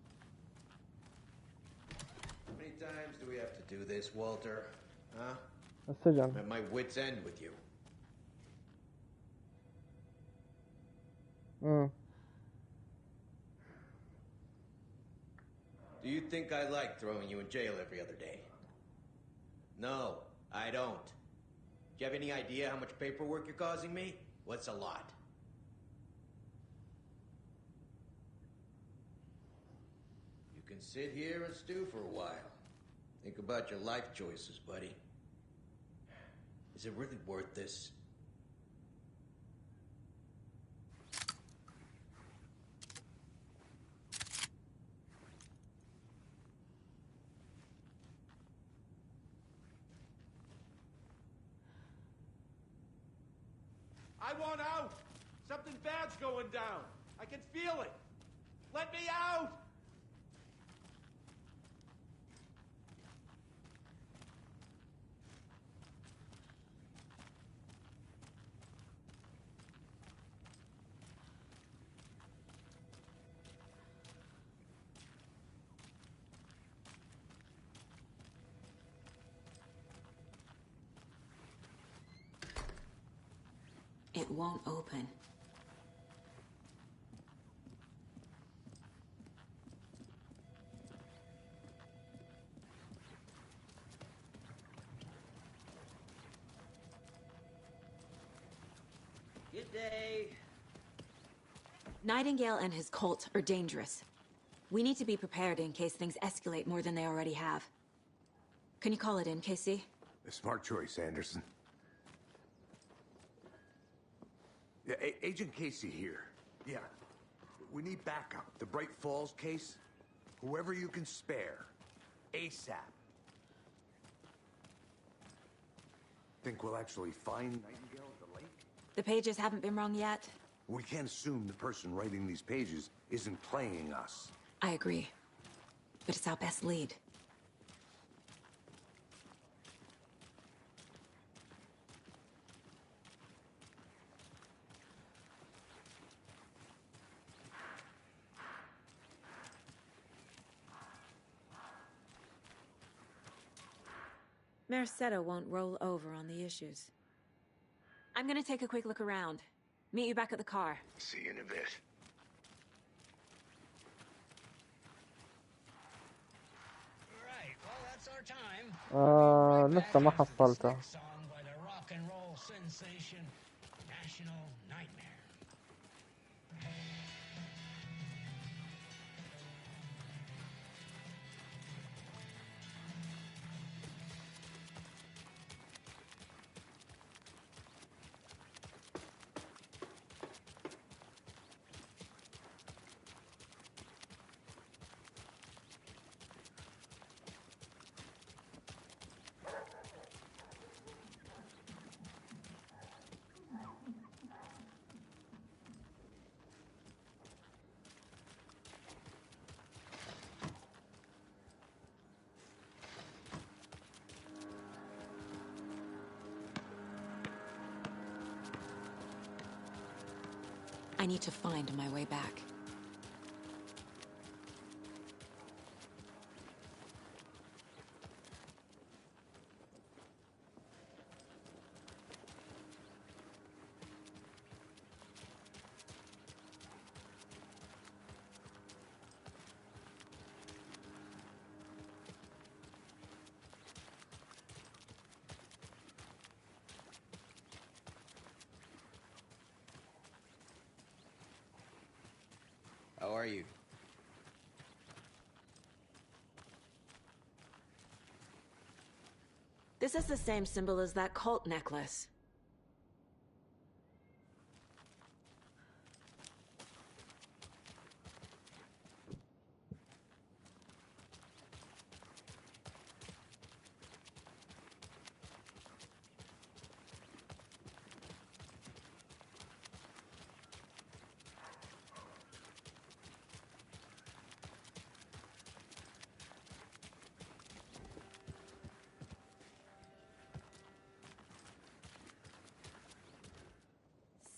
How many times do we have to do this, Walter? Huh? السجن. I'm at my wit's end with you. Do you think I like throwing you in jail every other day? No, I don't. Do you have any idea how much paperwork you're causing me? What's a lot? You can sit here and stew for a while. Think about your life choices, buddy. Is it really worth this? I want out! Something bad's going down. I can feel it. Let me out! It won't open. Good day. Nightingale and his cult are dangerous. We need to be prepared in case things escalate more than they already have. Can you call it in, Casey? A smart choice, Anderson. Yeah, Agent Casey here. Yeah. We need backup. The Bright Falls case? Whoever you can spare. ASAP. Think we'll actually find Nightingale at the lake? The pages haven't been wrong yet? We can't assume the person writing these pages isn't playing us. I agree. But it's our best lead. Mercado won't roll over on the issues. I'm gonna take a quick look around. Meet you back at the car. See you in a bit. Right, well, that's our time. لسه ما حصلته. Song by the rock and roll sensation, National Nightmare. I need to find my way back. How are you? This is the same symbol as that cult necklace.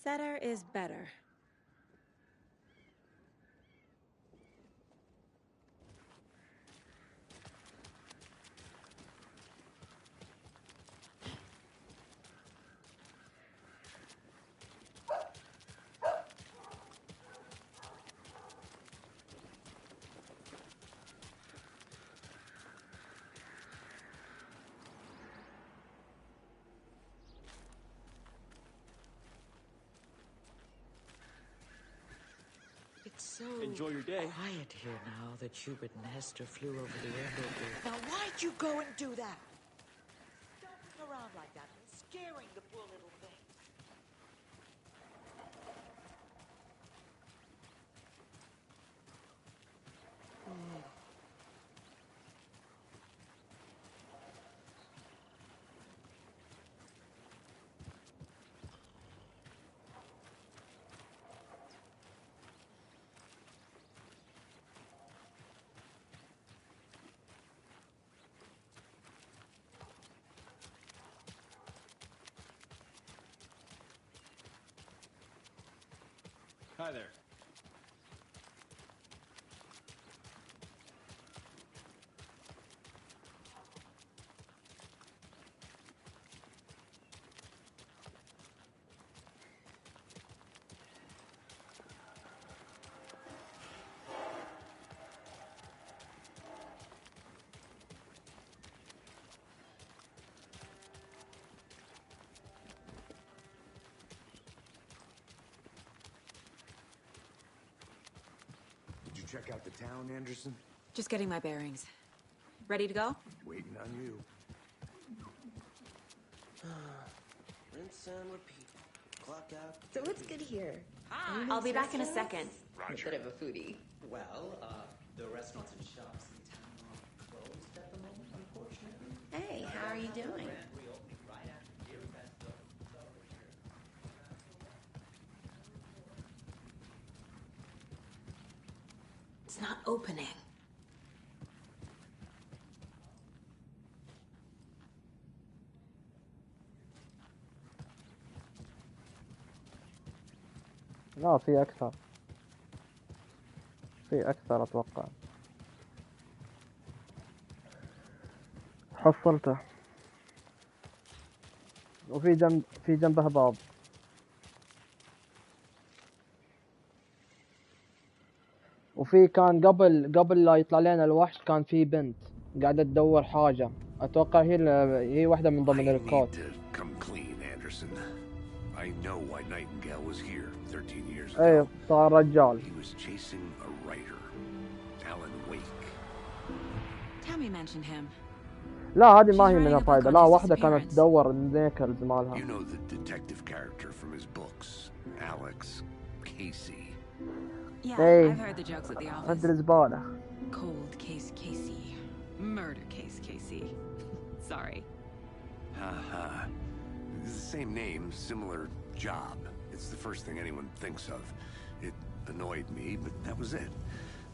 Setter is better. so enjoy your day. Quiet here now that Hubert and Hester flew over the rainbow bridge. Now, why'd you go and do that? Stomping around like that and scaring the poor little thing. Hi there. Did you check out the town, Anderson? Just getting my bearings. Ready to go? Waiting on you. Rinse and repeat. Clock out. So it's good here. Hi. I'll be back in a second. Roger. A bit of a foodie. Well, the restaurants and shops in town are closed at the moment, unfortunately. Hey, how are you doing? It's not opening. لا في أكثر. في أكثر أتوقع. حصلته. وفي جنبه باب. وفي كان قبل لا يطلع لنا الوحش كان في بنت قاعدة تدور حاجة. أتوقع هي واحدة من ضمن الكود. Come clean, Anderson. I know why Nightingale was here 13 years ago. ايه صار رجال. He was chasing a writer, Alan Wake. Tammy mentioned him. لا هذه ما هي منها فايدة. لا واحدة كانت تدور النيكلز مالها. You know the detective character from his books, Alex Casey. Yeah, Hey. I've heard the jokes at the office. رد الزبالة. Cold case Casey. Murder case Casey. Sorry. Haha. It's the same name, similar job. It's the first thing anyone thinks of. It annoyed me, but that was it.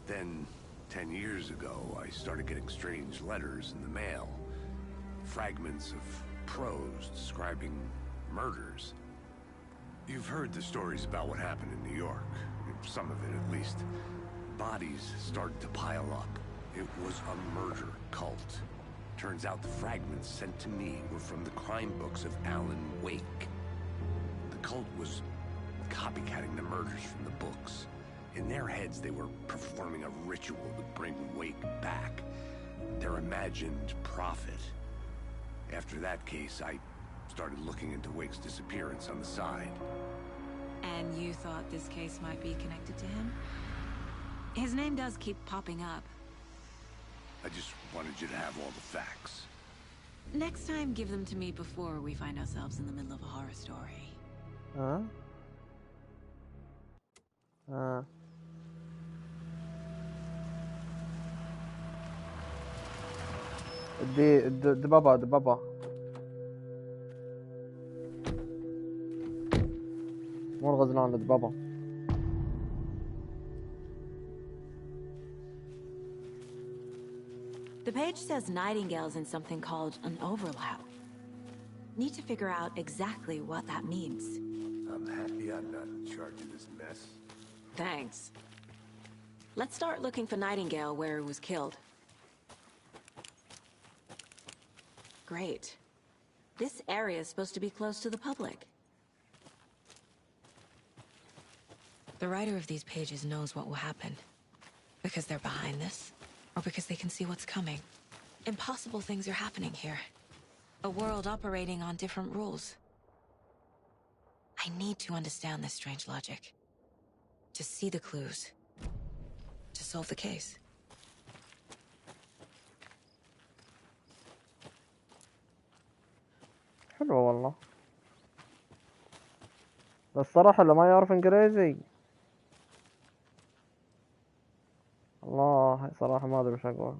Then, 10 years ago, I started getting strange letters in the mail. Fragments of prose describing murders. You've heard the stories about what happened in New York. Some of it, at least. Bodies started to pile up. It was a murder cult. Turns out the fragments sent to me were from the crime books of Alan Wake. The cult was copycatting the murders from the books. In their heads, they were performing a ritual to bring Wake back. Their imagined prophet. After that case, I started looking into Wake's disappearance on the side. And you thought this case might be connected to him? His name does keep popping up. I just wanted you to have all the facts. Next time, give them to me before we find ourselves in the middle of a horror story. ها؟ ها. دبابة. مو الغزلان دبابة. The page says Nightingale's in something called an overlap. Need to figure out exactly what that means. I'm happy I'm not in charge of this mess. Thanks. Let's start looking for Nightingale where he was killed. Great. This area is supposed to be close to the public. The writer of these pages knows what will happen. Because they're behind this, or because they can see what's coming. Impossible things are happening here. A world operating on different rules. I need to understand this strange logic. To see the clues. solve the case. حلو والله. بس الصراحة اللي ما يعرف انجليزي، الله صراحة ما ادري وش اقول.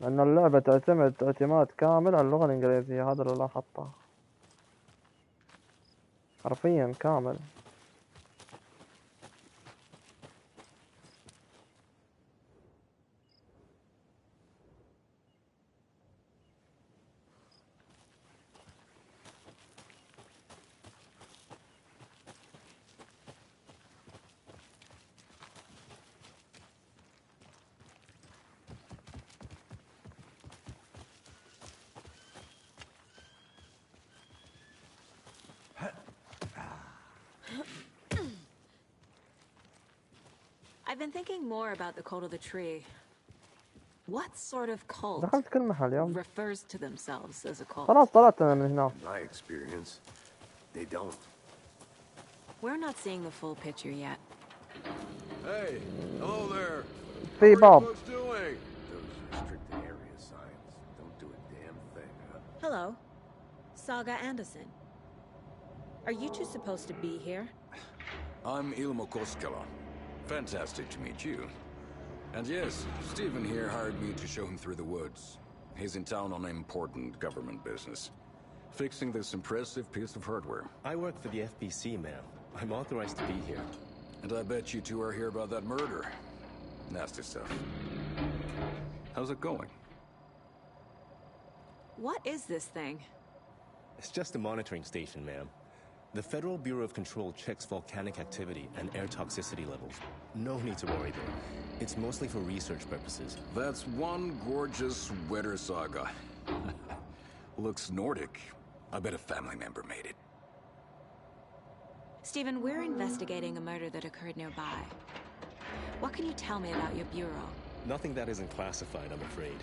لأن اللعبة تعتمد اعتماد كامل على اللغة الإنجليزية، هذا اللي لاحظته حرفيا كامل. I've been thinking more about the cult of the tree. What sort of cult دخلت كل محل يوم. refers to themselves as a cult? خلاص طلعت أنا من هنا. In my experience, they don't. We're not seeing the full picture yet. Hey, hello there. في How are باب. you folks doing? Those restricted area signs don't do a damn thing, huh? Hello, Saga Anderson. Are you two supposed to be here? I'm Ilmo Koskela. Fantastic to meet you. And yes, Stephen here hired me to show him through the woods. He's in town on important government business, fixing this impressive piece of hardware. I work for the FBC, ma'am. I'm authorized to be here. And I bet you two are here about that murder. Nasty stuff. How's it going? What is this thing? It's just a monitoring station, ma'am. The Federal Bureau of Control checks volcanic activity and air toxicity levels. No need to worry, though. It's mostly for research purposes. That's one gorgeous weather saga. Looks Nordic. I bet a family member made it. Stephen, we're investigating a murder that occurred nearby. What can you tell me about your bureau? Nothing that isn't classified, I'm afraid.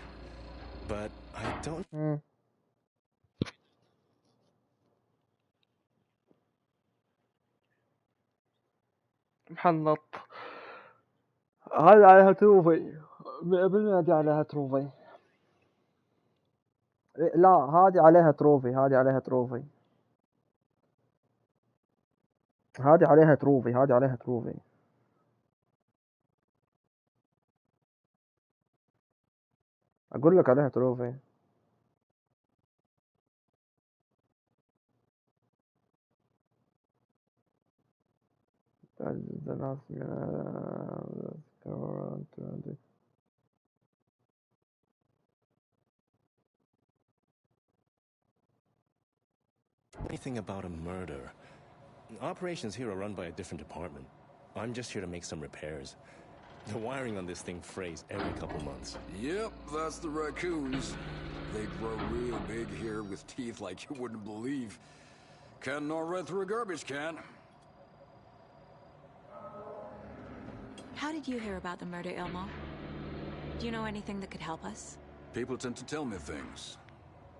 But I don't... محنط. هذه عليها تروفي 100%. هذه عليها تروفي. لا هذه عليها تروفي. هذه عليها تروفي. هذه عليها تروفي. هذه عليها تروفي. أقول لك عليها تروفي. The last anything about a murder. Operations here are run by a different department. I'm just here to make some repairs. The wiring on this thing frays every couple months. Yep, that's the raccoons. They grow real big here with teeth like you wouldn't believe. Can't gnaw right through a garbage can. How did you hear about the murder, Ilmo? Do you know anything that could help us? People tend to tell me things.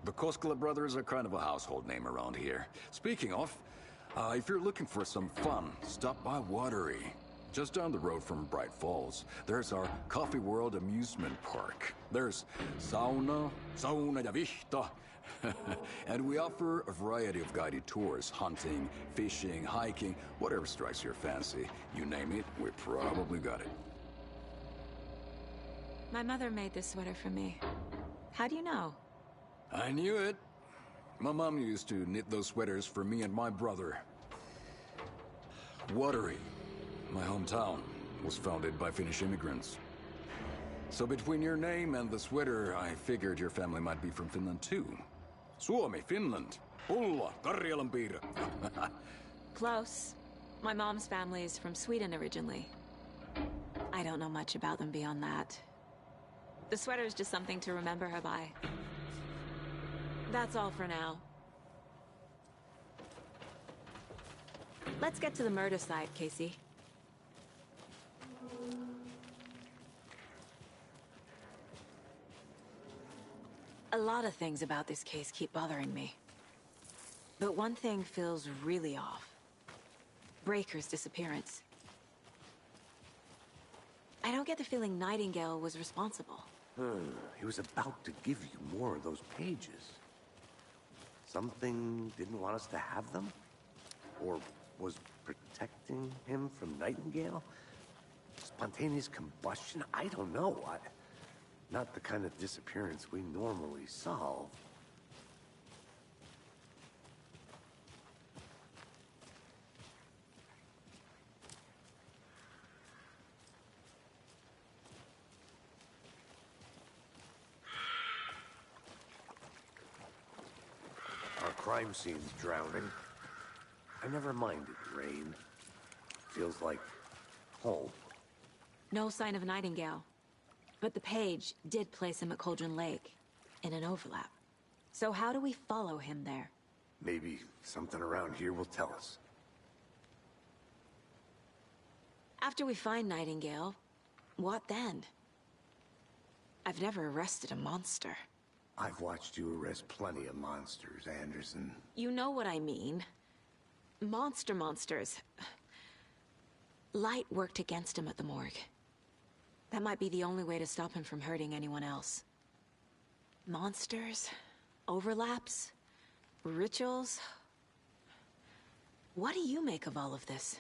The Koskela brothers are kind of a household name around here. Speaking of, if you're looking for some fun, stop by Watery. Just down the road from Bright Falls, there's our Coffee World amusement park. There's sauna ja vihta. And we offer a variety of guided tours, hunting, fishing, hiking, whatever strikes your fancy. You name it, we probably got it. My mother made this sweater for me. How do you know? I knew it. My mom used to knit those sweaters for me and my brother. Watery, my hometown, was founded by Finnish immigrants. So between your name and the sweater, I figured your family might be from Finland too. Suomi, Finland. Ulla, Karjalan piirre. Close. My mom's family is from Sweden originally. I don't know much about them beyond that. The sweater is just something to remember her by. That's all for now. Let's get to the murder site, Casey. A lot of things about this case keep bothering me. But one thing feels really off. Breaker's disappearance. I don't get the feeling Nightingale was responsible. He was about to give you more of those pages. Something didn't want us to have them? Or was protecting him from Nightingale? Spontaneous combustion? I don't know. Not the kind of disappearance we normally solve. Our crime scene's drowning. I never minded rain. Feels like home. No sign of Nightingale. But the page did place him at Cauldron Lake, in an overlap. So how do we follow him there? Maybe something around here will tell us. After we find Nightingale, what then? I've never arrested a monster. I've watched you arrest plenty of monsters, Anderson. You know what I mean. Monsters. Light worked against him at the morgue. That might be the only way to stop him from hurting anyone else. Monsters? Overlaps? Rituals? What do you make of all of this?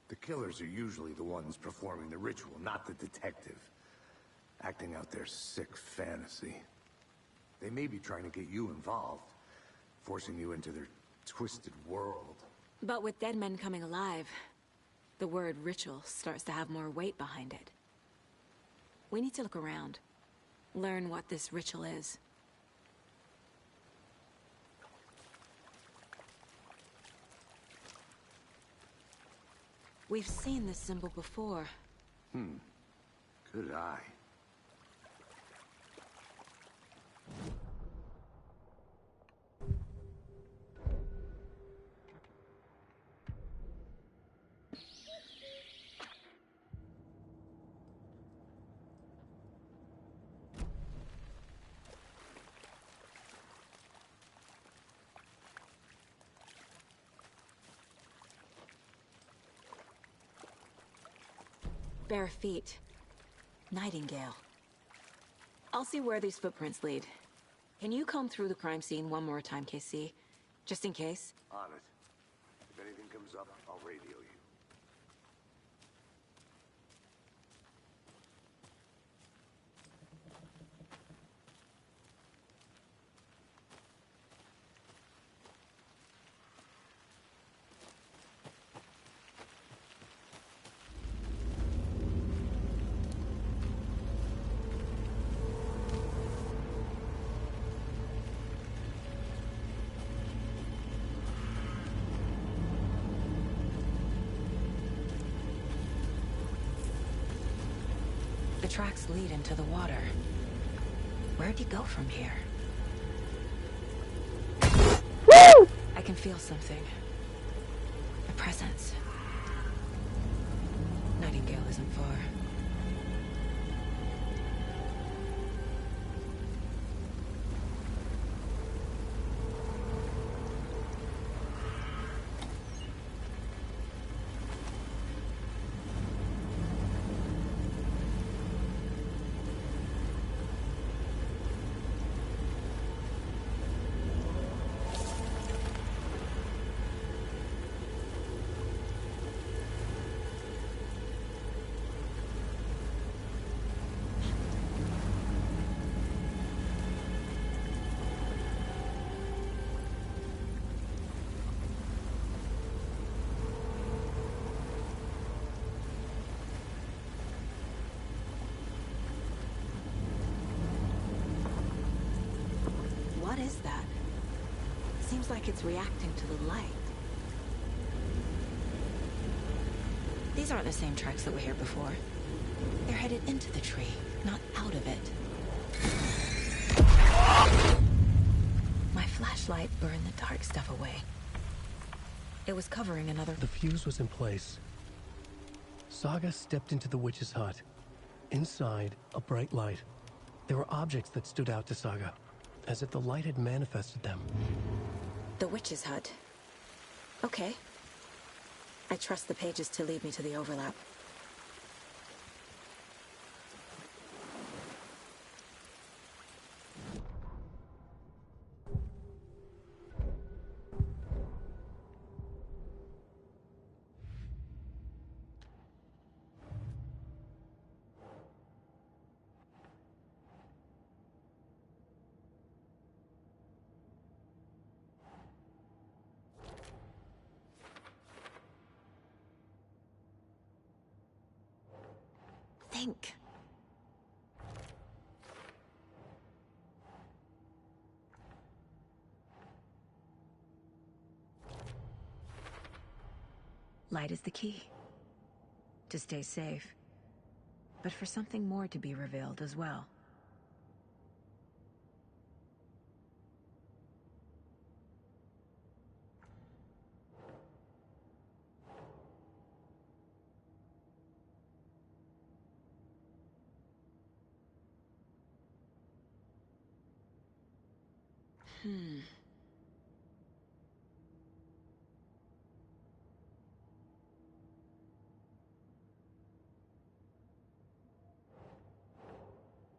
The killers are usually the ones performing the ritual, not the detective. Acting out their sick fantasy. They may be trying to get you involved, forcing you into their twisted world. But with dead men coming alive, the word ritual starts to have more weight behind it. We need to look around. Learn what this ritual is. We've seen this symbol before. Good eye. Bare feet. Nightingale. I'll see where these footprints lead. Can you comb through the crime scene one more time, KC? Just in case? On it. If anything comes up, I'll radio you. The tracks lead into the water. Where'd you go from here? Woo! I can feel something. A presence. Nightingale isn't far. What is that? Seems like it's reacting to the light. These aren't the same tracks that were here before. They're headed into the tree, not out of it. My flashlight burned the dark stuff away. It was covering another... The fuse was in place. Saga stepped into the witch's hut. Inside, a bright light. There were objects that stood out to Saga, as if the light had manifested them. The witch's hut. Okay. I trust the pages to lead me to the overlap. Think. Light is the key. To stay safe. But for something more to be revealed as well.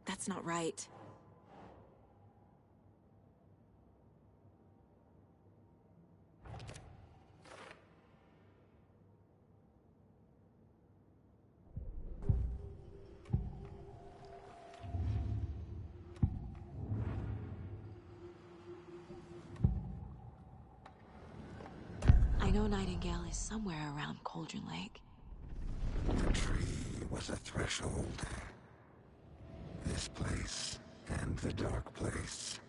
That's not right. I know Nightingale is somewhere around Cauldron Lake. The tree was a threshold. This place and the dark place.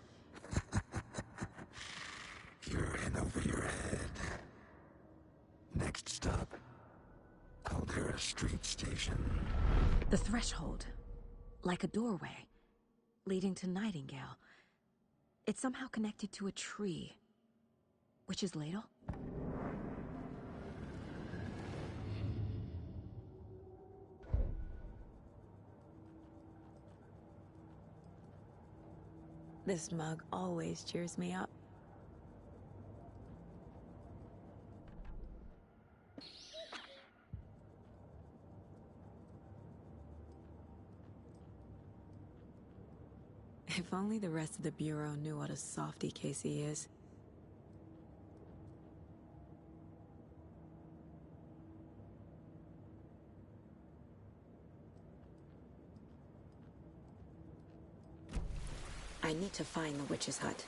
You're in over your head. Next stop, Caldera Street Station. The threshold. Like a doorway. Leading to Nightingale. It's somehow connected to a tree. Witch's Ladle? This mug always cheers me up. If only the rest of the Bureau knew what a softy Casey is. I need to find the witch's hut.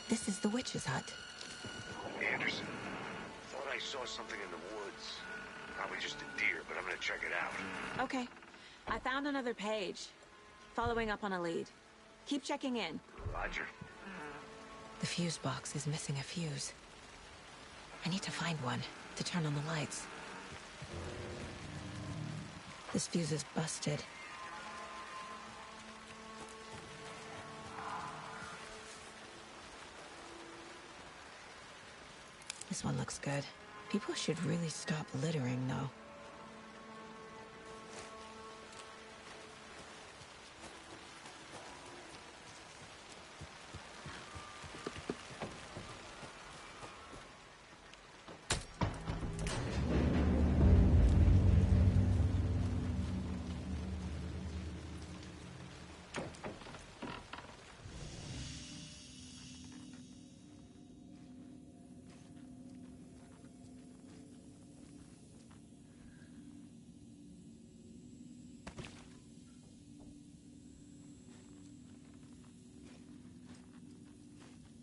This is the witch's hut. Anderson, thought I saw something in the woods. Probably just a deer, but I'm gonna check it out. Okay. I found another page. Following up on a lead. Keep checking in. Roger. The fuse box is missing a fuse. I need to find one to turn on the lights. This fuse is busted. This one looks good. People should really stop littering, though.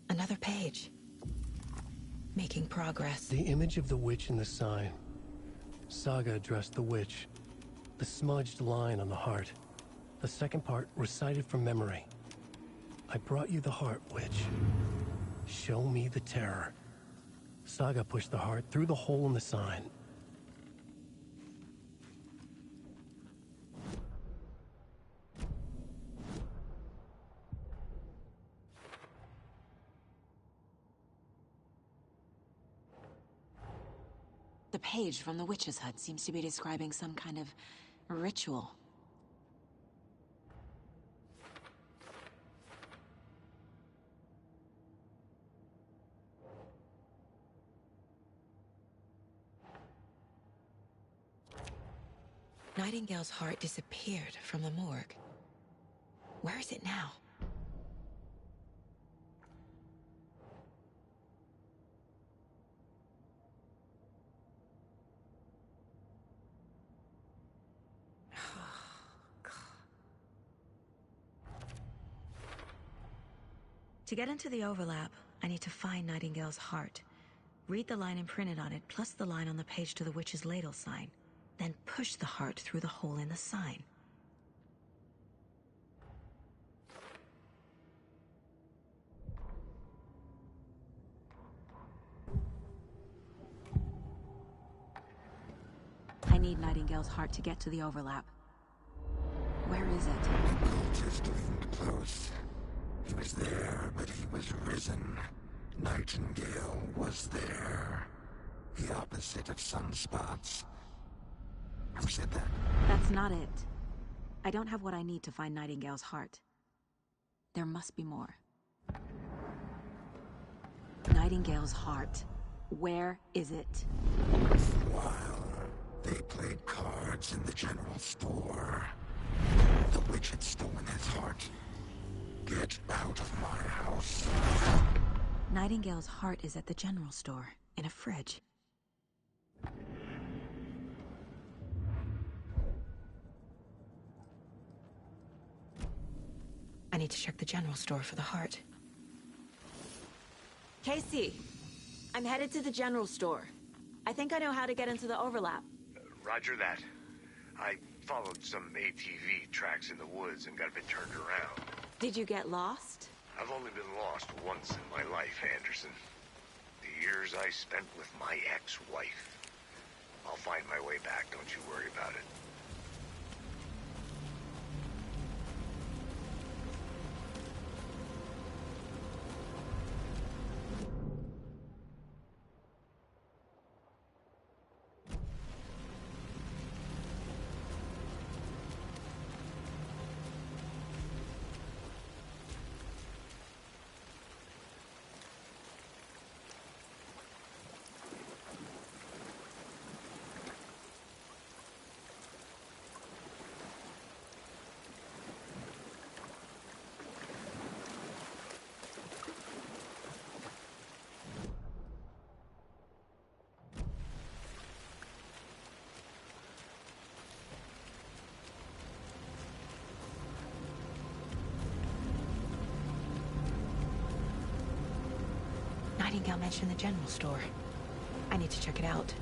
Another page. Making progress. The image of the witch in the sign. Saga addressed the witch. The smudged line on the heart. The second part recited from memory. I brought you the heart, witch. Show me the terror. Saga pushed the heart through the hole in the sign. page from the witch's hut seems to be describing some kind of ritual. Nightingale's heart disappeared from the morgue. Where is it now? To get into the overlap, I need to find Nightingale's heart. Read the line imprinted on it, plus the line on the page to the witch's ladle sign. Then push the heart through the hole in the sign. I need Nightingale's heart to get to the overlap. Where is it? The cultist leaned close. He was there, but he was risen. Nightingale was there. The opposite of sunspots. Who said that? That's not it. I don't have what I need to find Nightingale's heart. There must be more. Nightingale's heart. Where is it? For a while, they played cards in the general store. The witch had stolen his heart. Get out of my house. Nightingale's heart is at the general store, in a fridge. I need to check the general store for the heart. Casey, I'm headed to the general store. I think I know how to get into the overlap. Roger that. I followed some ATV tracks in the woods and got a bit turned around. Did you get lost? I've only been lost once in my life, Anderson. The years I spent with my ex-wife. I'll find my way back, don't you worry about it. Nightingale mentioned the general store. I need to check it out.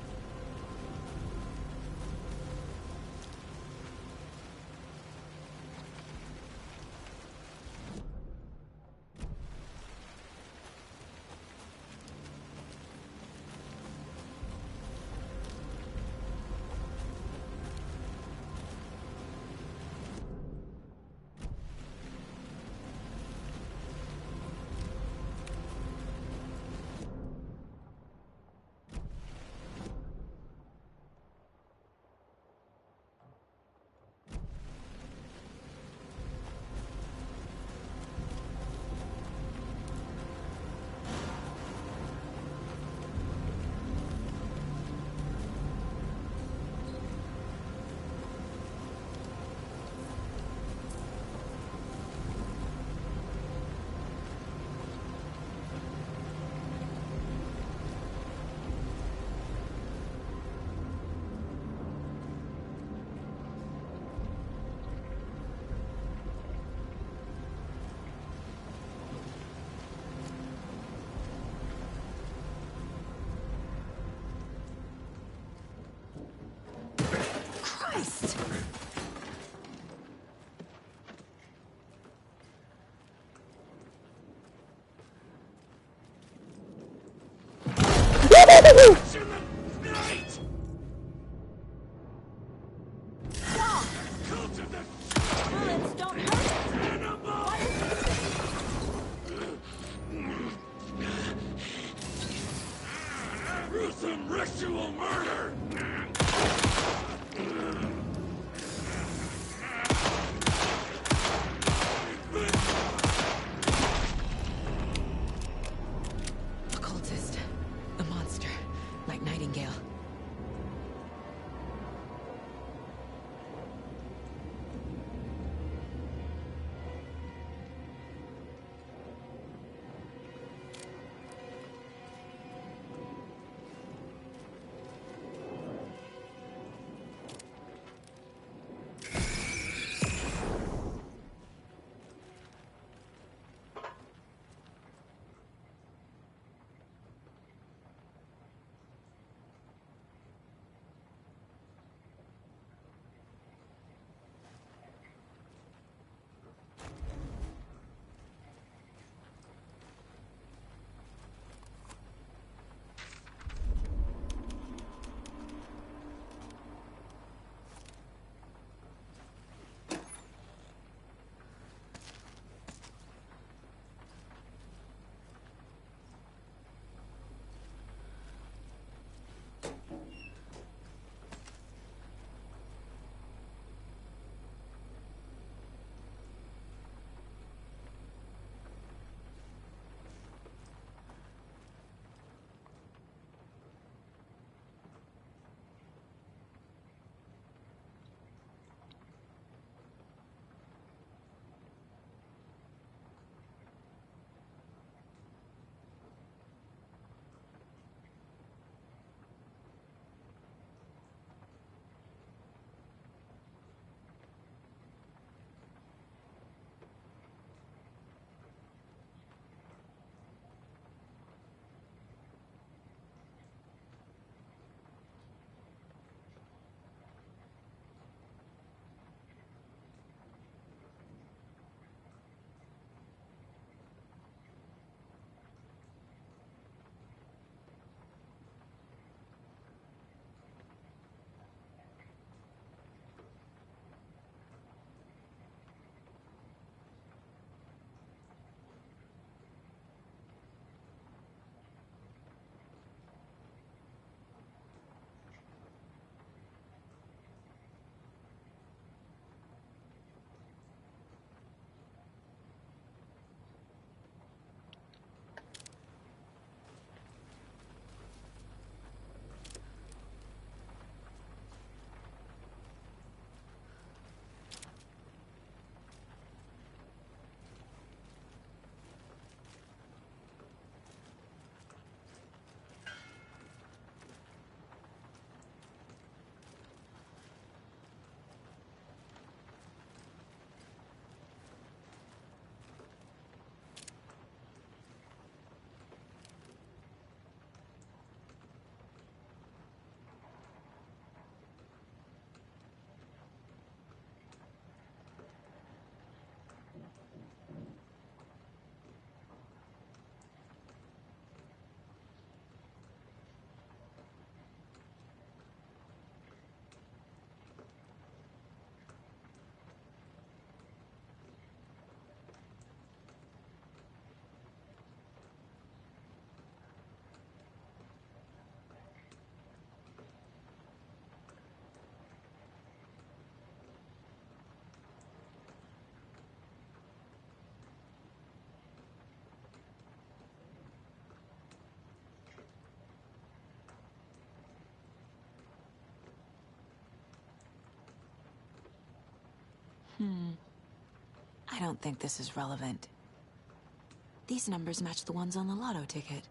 Christ! Gruesome ritual murder! I don't think this is relevant. These numbers match the ones on the lotto ticket.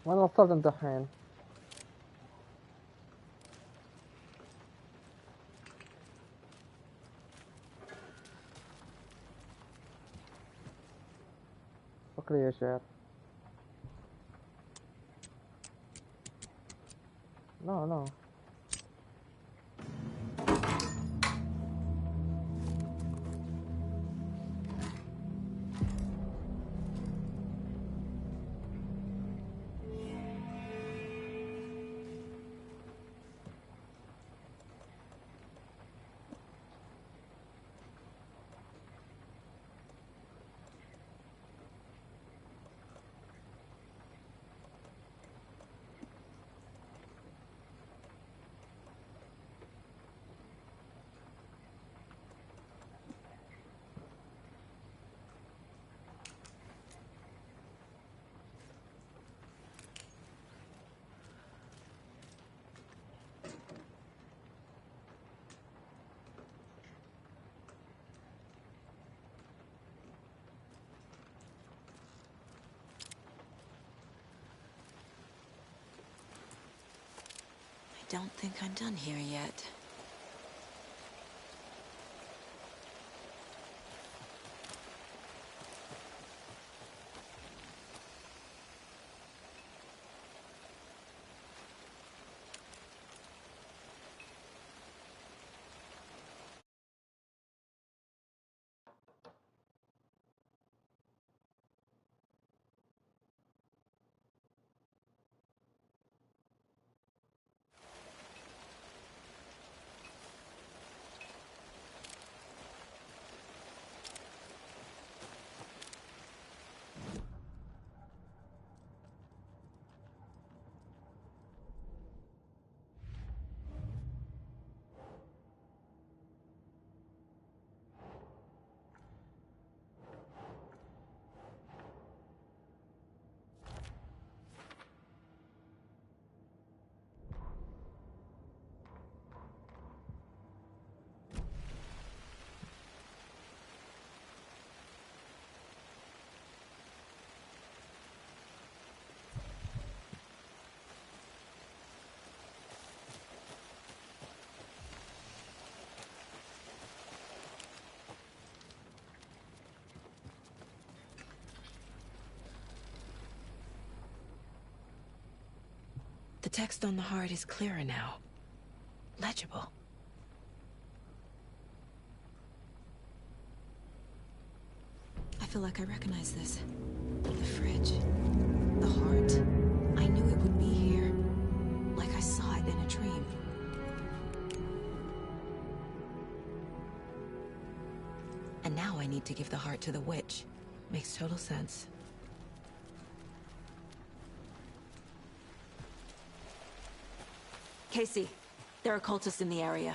وأنا وصلت امتحان. فكري يا شعر. No, no. I don't think I'm done here yet. text on the heart is clearer now. Legible. I feel like I recognize this. The fridge. The heart. I knew it would be here. Like I saw it in a dream. And now I need to give the heart to the witch. Makes total sense. Casey, there are cultists in the area.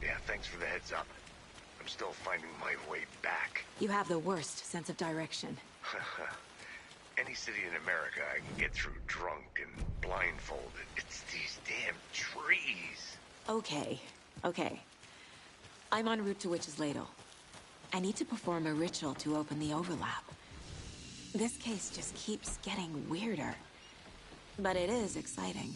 Yeah, thanks for the heads up. I'm still finding my way back. You have the worst sense of direction. Any city in America I can get through drunk and blindfolded. It's these damn trees. Okay. I'm en route to Witch's Ladle. I need to perform a ritual to open the overlap. This case just keeps getting weirder. But it is exciting.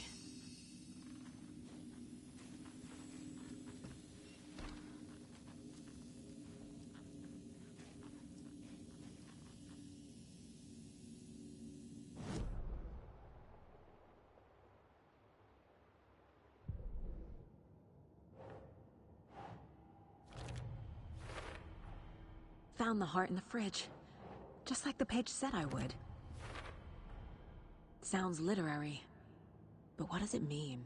Found the heart in the fridge. Just like the page said I would. Sounds literary. But what does it mean?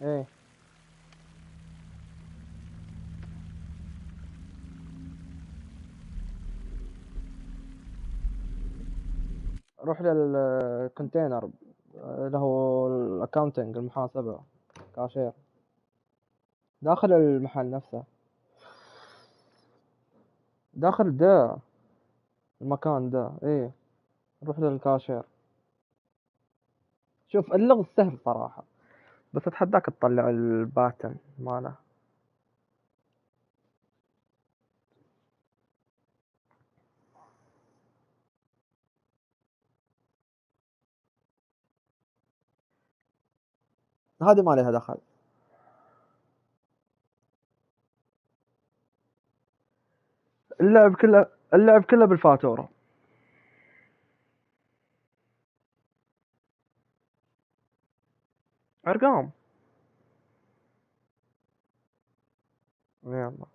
ايه روح للكونتينر اللي هو الاكاونتنج، المحاسبة، كاشير، داخل المحل نفسه، داخل ده المكان ده. ايه روح للكاشير. شوف اللغز سهل صراحة، بس اتحداك تطلع الباتن ماله. هذه ما لها دخل. اللعب كله بالفاتورة. ارقام. يلا.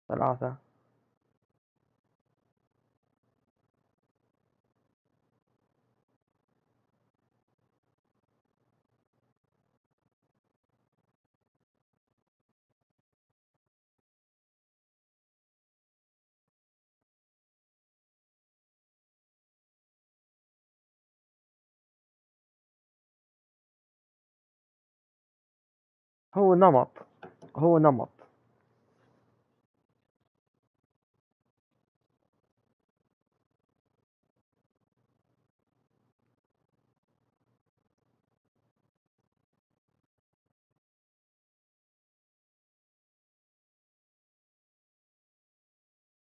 ثلاثة. هو نمط. هو نمط.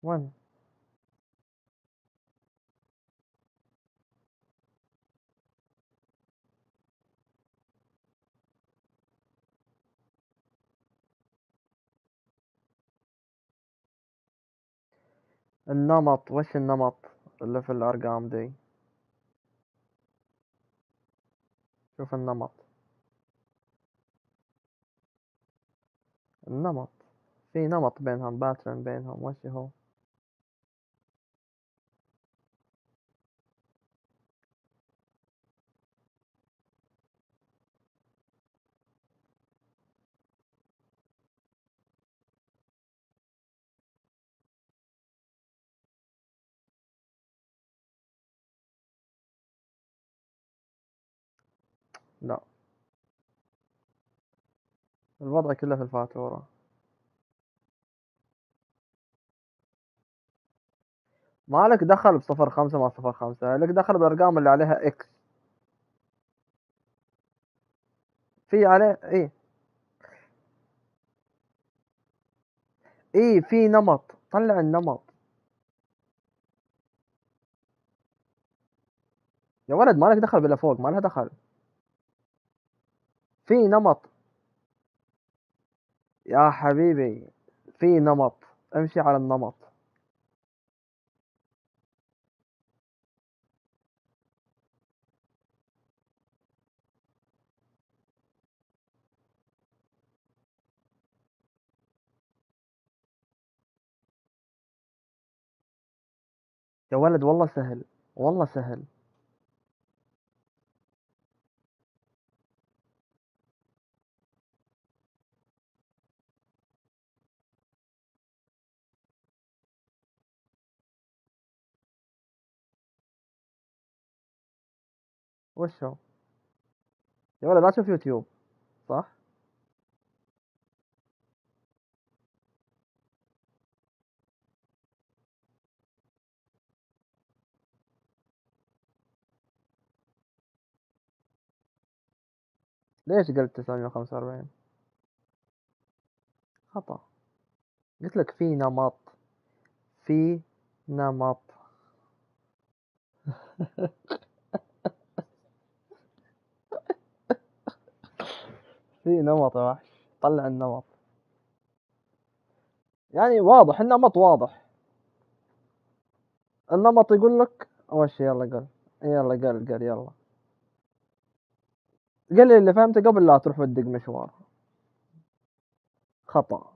وين؟ النمط، وش النمط اللي في الأرقام دي؟ شوف النمط. النمط في نمط بينهم، باترن بينهم، وش هو؟ لا، الوضع كله في الفاتورة. ما لك دخل بصفر خمسة ما صفر خمسة، لك دخل بالأرقام اللي عليها إكس. في عليه إيه. إيه في نمط، طلع النمط. يا ولد ما لك دخل باللي فوق، ما لها دخل. في نمط يا حبيبي، في نمط، امشي على النمط. يا ولد والله سهل، والله سهل. وش هو؟ يا ولد لا تشوف يوتيوب، صح؟ ليش قلت 945؟ خطأ. قلت لك في نمط. في نمط. في نمط يا وحش، طلع النمط. يعني واضح، النمط واضح. النمط يقول لك وش. يلا قل. يلا قل يلا. قل لي اللي فهمته قبل لا تروح ودق مشوار. خطأ.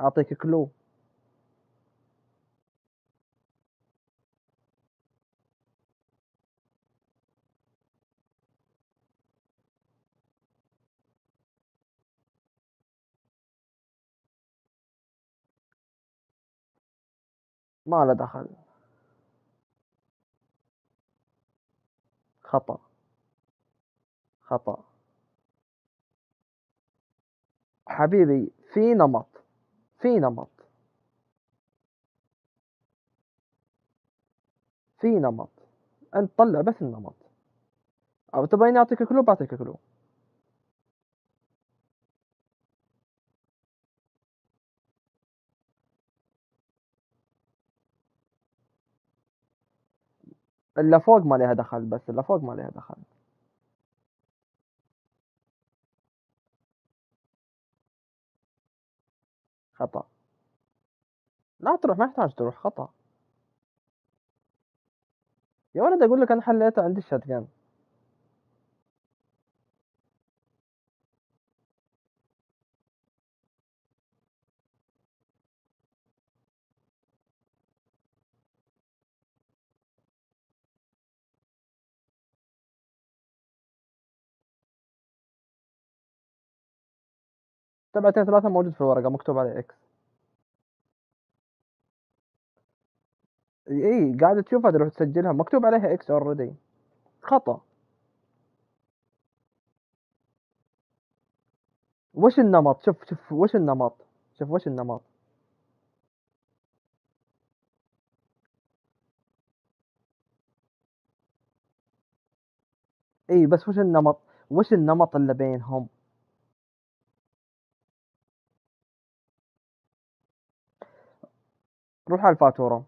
أعطيك كلو. ما له دخل. خطأ. خطأ. حبيبي في نمط. في نمط. في نمط. أنت طلع بس النمط. أو تبغيني أعطيك كلو بعطيك كلو. اللي فوق ما لها دخل، بس اللي فوق ما لها دخل. خطأ. لا تروح، ما يحتاج تروح. خطأ. يا ولد أقول لك أنا حليته عندي الشتقن. تبعتين ثلاثة موجود في الورقة مكتوب عليه إكس. إي قاعد تشوفها تروح تسجلها مكتوب عليها إكس أوريدي. خطأ. وش النمط؟ شوف وش النمط. شوف وش النمط. إي بس وش النمط؟ وش النمط اللي بينهم؟ روح على الفاتورة.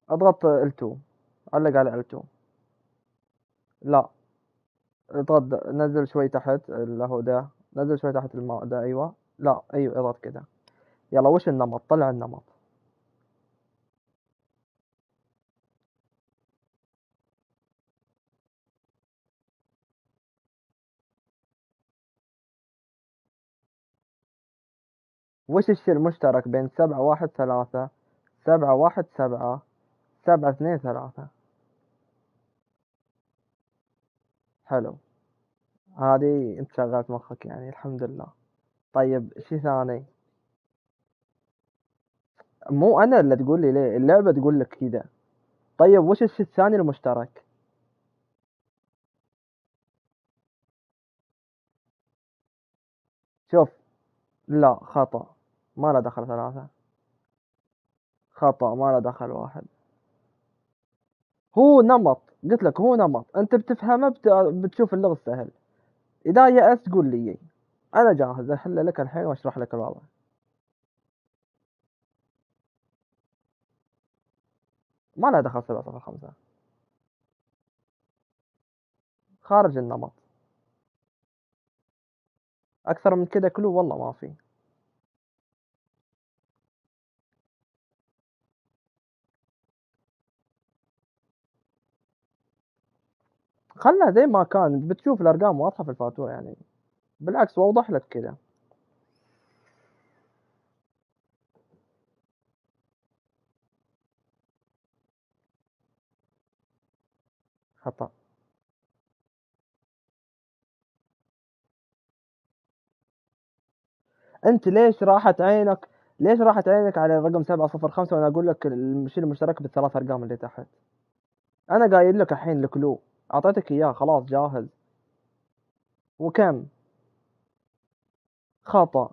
اضغط L2. علق على L2. لا. اضغط نزل شوي تحت اللي هو ده. نزل شوي تحت الماء ده. أيوة. لا أيوة اضغط كده. يلا وش النمط؟ طلع النمط. وش الشيء المشترك بين 713 717 723؟ حلو. هذه انت شغلت مخك يعني، الحمد لله. طيب شي ثاني. مو انا اللي تقول لي ليه، اللعبة تقول لك كذا. طيب وش الشيء الثاني المشترك؟ شوف. لا خطأ. ما له دخل ثلاثة. خطأ. ما له دخل واحد. هو نمط. قلت لك هو نمط، انت بتفهمه بتشوف اللغز سهل. اذا يأست قول لي. انا جاهز احل لك الحين واشرح لك الوضع. ما له دخل 705. خارج النمط. اكثر من كذا كلو والله ما في. خلها زي ما كان، بتشوف الارقام واضحة في الفاتورة يعني. بالعكس واوضح لك كذا. خطأ. انت ليش راحت عينك؟ ليش راحت عينك على الرقم 705 وانا اقول لك الشيء المشترك بالثلاث ارقام اللي تحت؟ انا قايل لك الحين الكلو، اعطيتك اياه خلاص جاهز. وكم؟ خطأ.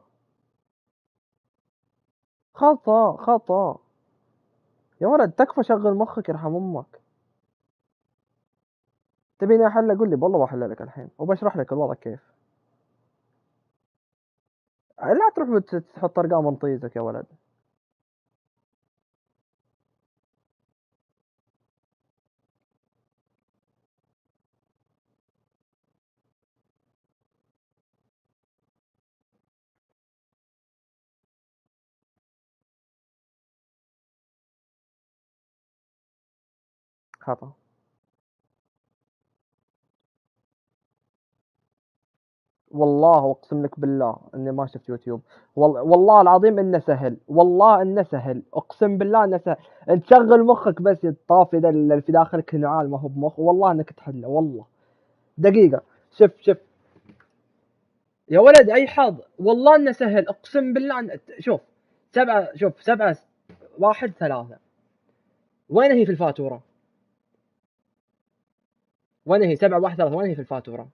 خطأ. خطأ. يا ولد تكفى شغل مخك يرحم امك. تبيني احل؟ قول لي والله بحل لك الحين وبشرح لك الوضع كيف. لا تروح تحط ارقام من طيزك يا ولد. خطأ. والله اقسم لك بالله اني ما شفت يوتيوب. والله العظيم انه سهل، والله انه سهل، اقسم بالله انه سهل. انت شغل مخك بس، الطافي ذا اللي في داخلك نعال ما هو بمخ، والله انك تحله والله. دقيقة. شوف يا ولد اي حظ، والله انه سهل اقسم بالله شوف 7، شوف 7 1 3 وين هي في الفاتورة؟ وين هي 7 1 3 وين هي في الفاتورة؟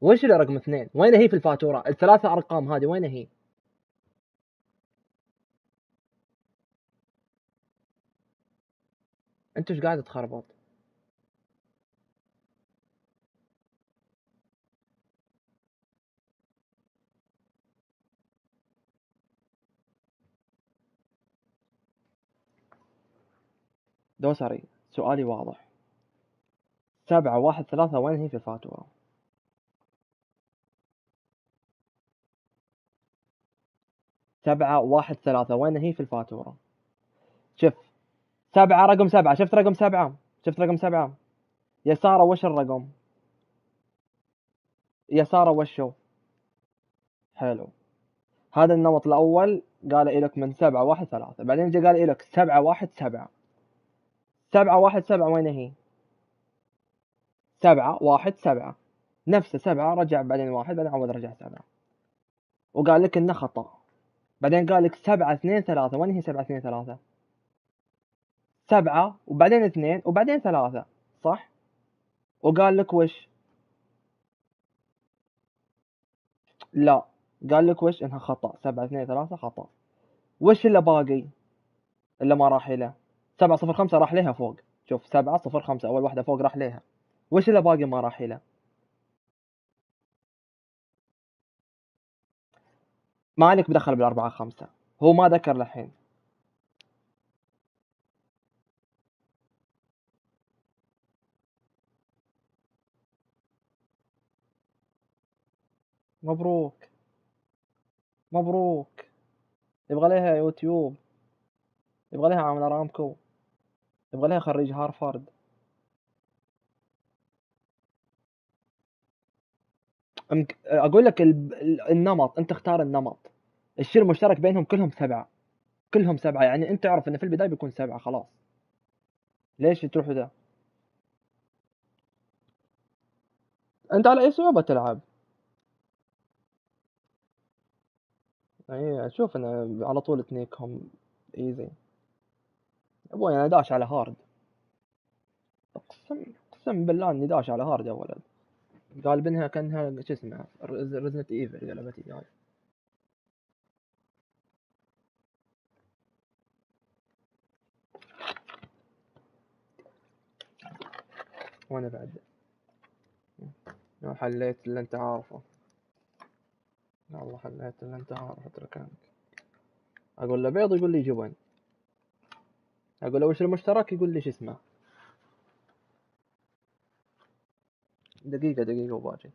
وش اللي رقم 2 وين هي في الفاتورة؟ الثلاثة ارقام هذه وين هي؟ انت ايش قاعد تخربط؟ دوسري سؤالي واضح. 7 1 3 وين هي في الفاتورة؟ 7 1 3 وين هي في الفاتورة؟ شوف 7 رقم 7، شفت رقم 7؟ شفت رقم 7 يساره وش الرقم؟ يساره وشو؟ حلو. هذا النمط الأول قال لك من 7 1 3، بعدين جاء قال لك 7 1 7. 7 1 7 وين هي؟ 7 1 7 نفسه 7 رجع بعدين 1 بعدين عوض رجع 7 وقال لك إنه خطأ. بعدين قال لك 7 2 3 وين هي 7 2 3؟ 7 وبعدين 2 وبعدين 3 صح؟ وقال لك وش؟ لا قال لك وش؟ إنها خطأ. 7 2 3 خطأ. وش اللي باقي اللي ما راح له؟ 7 0 5 راح لها فوق. شوف 7 0 5 أول واحدة فوق راح لها. وش اللي باقي ما راح له؟ ما عليك بدخل بالأربعة 5، هو ما ذكر للحين. مبروك مبروك. يبغى لها يوتيوب، يبغى لها عامل ارامكو، يبغى لها خريج هارفارد. اقول لك النمط، انت اختار النمط. الشيء المشترك بينهم كلهم 7، كلهم 7، يعني انت تعرف ان في البداية بيكون 7 خلاص. ليش تروح ده؟ انت على اي صعوبة تلعب؟ يعني شوف انا على طول تنيكهم ايزي. ابوي انا داش على هارد، اقسم بالله اني داش على هارد يا ولد. قالبينها كانها شو اسمها ريزنت ايفل قلبتي جاي. وانا بعد حليت اللي انت عارفه. والله حليت اللي انت عارفه اتركنك. اقول له بيض يقول لي جبن، اقول له وش المشترك يقول لي شو اسمه. دقيقة وباجي.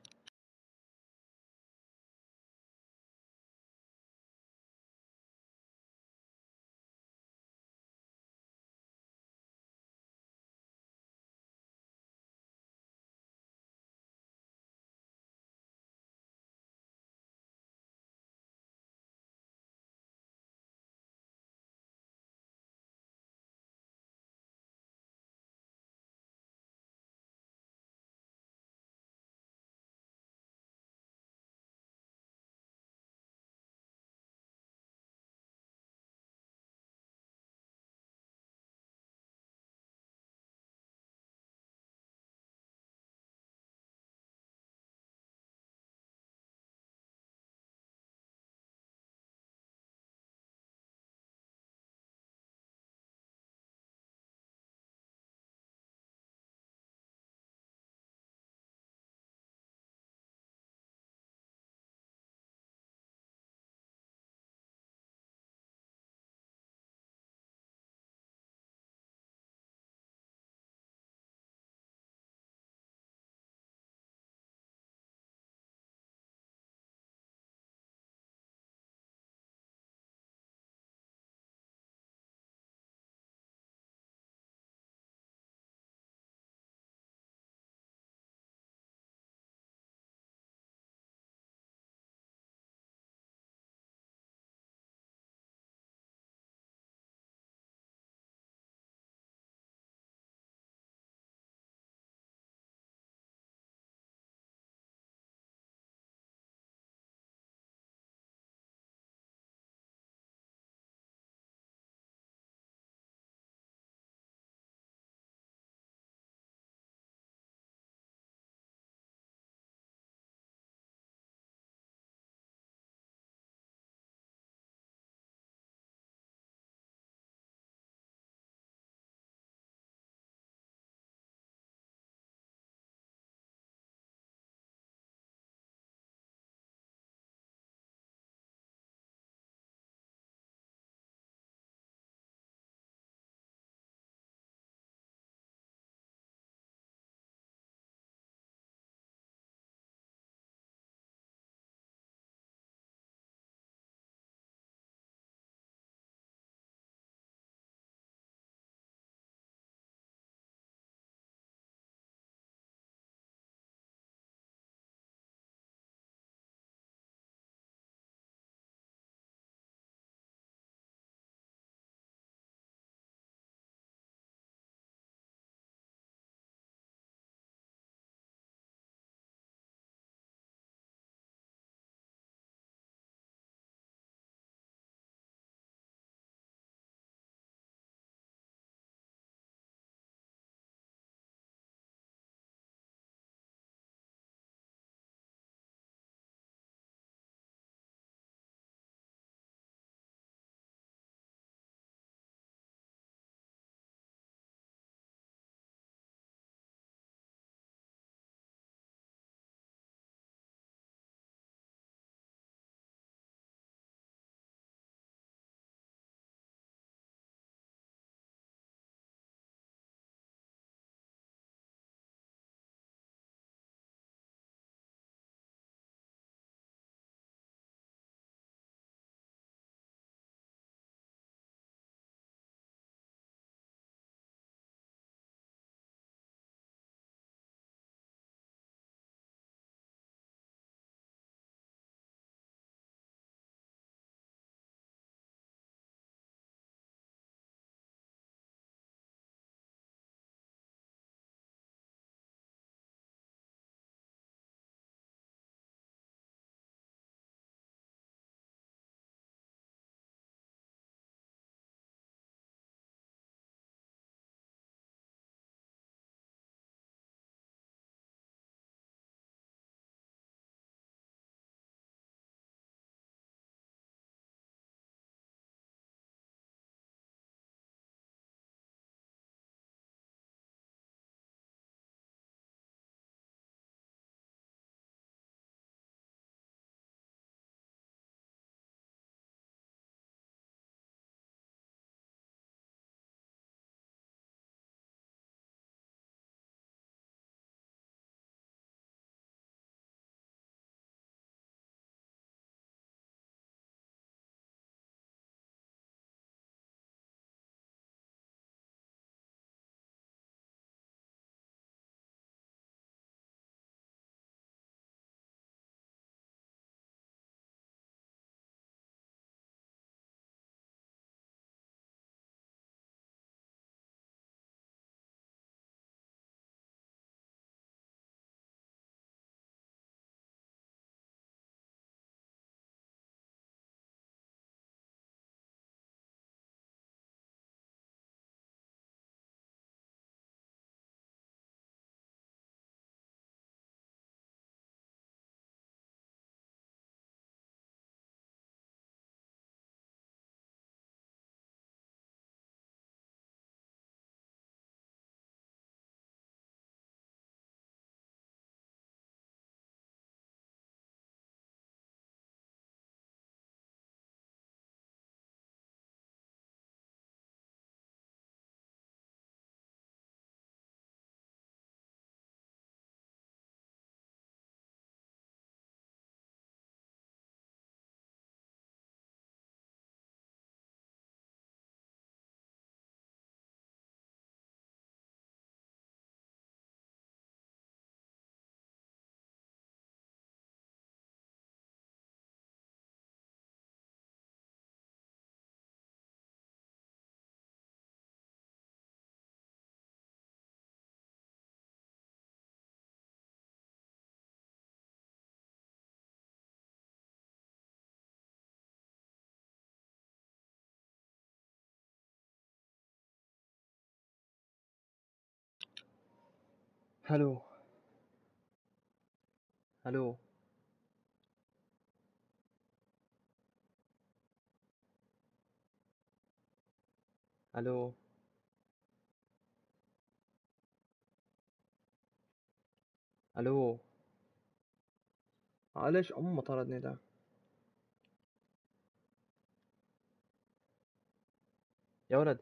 الو الو الو الو ليش أمه طردني ده؟ يا ولد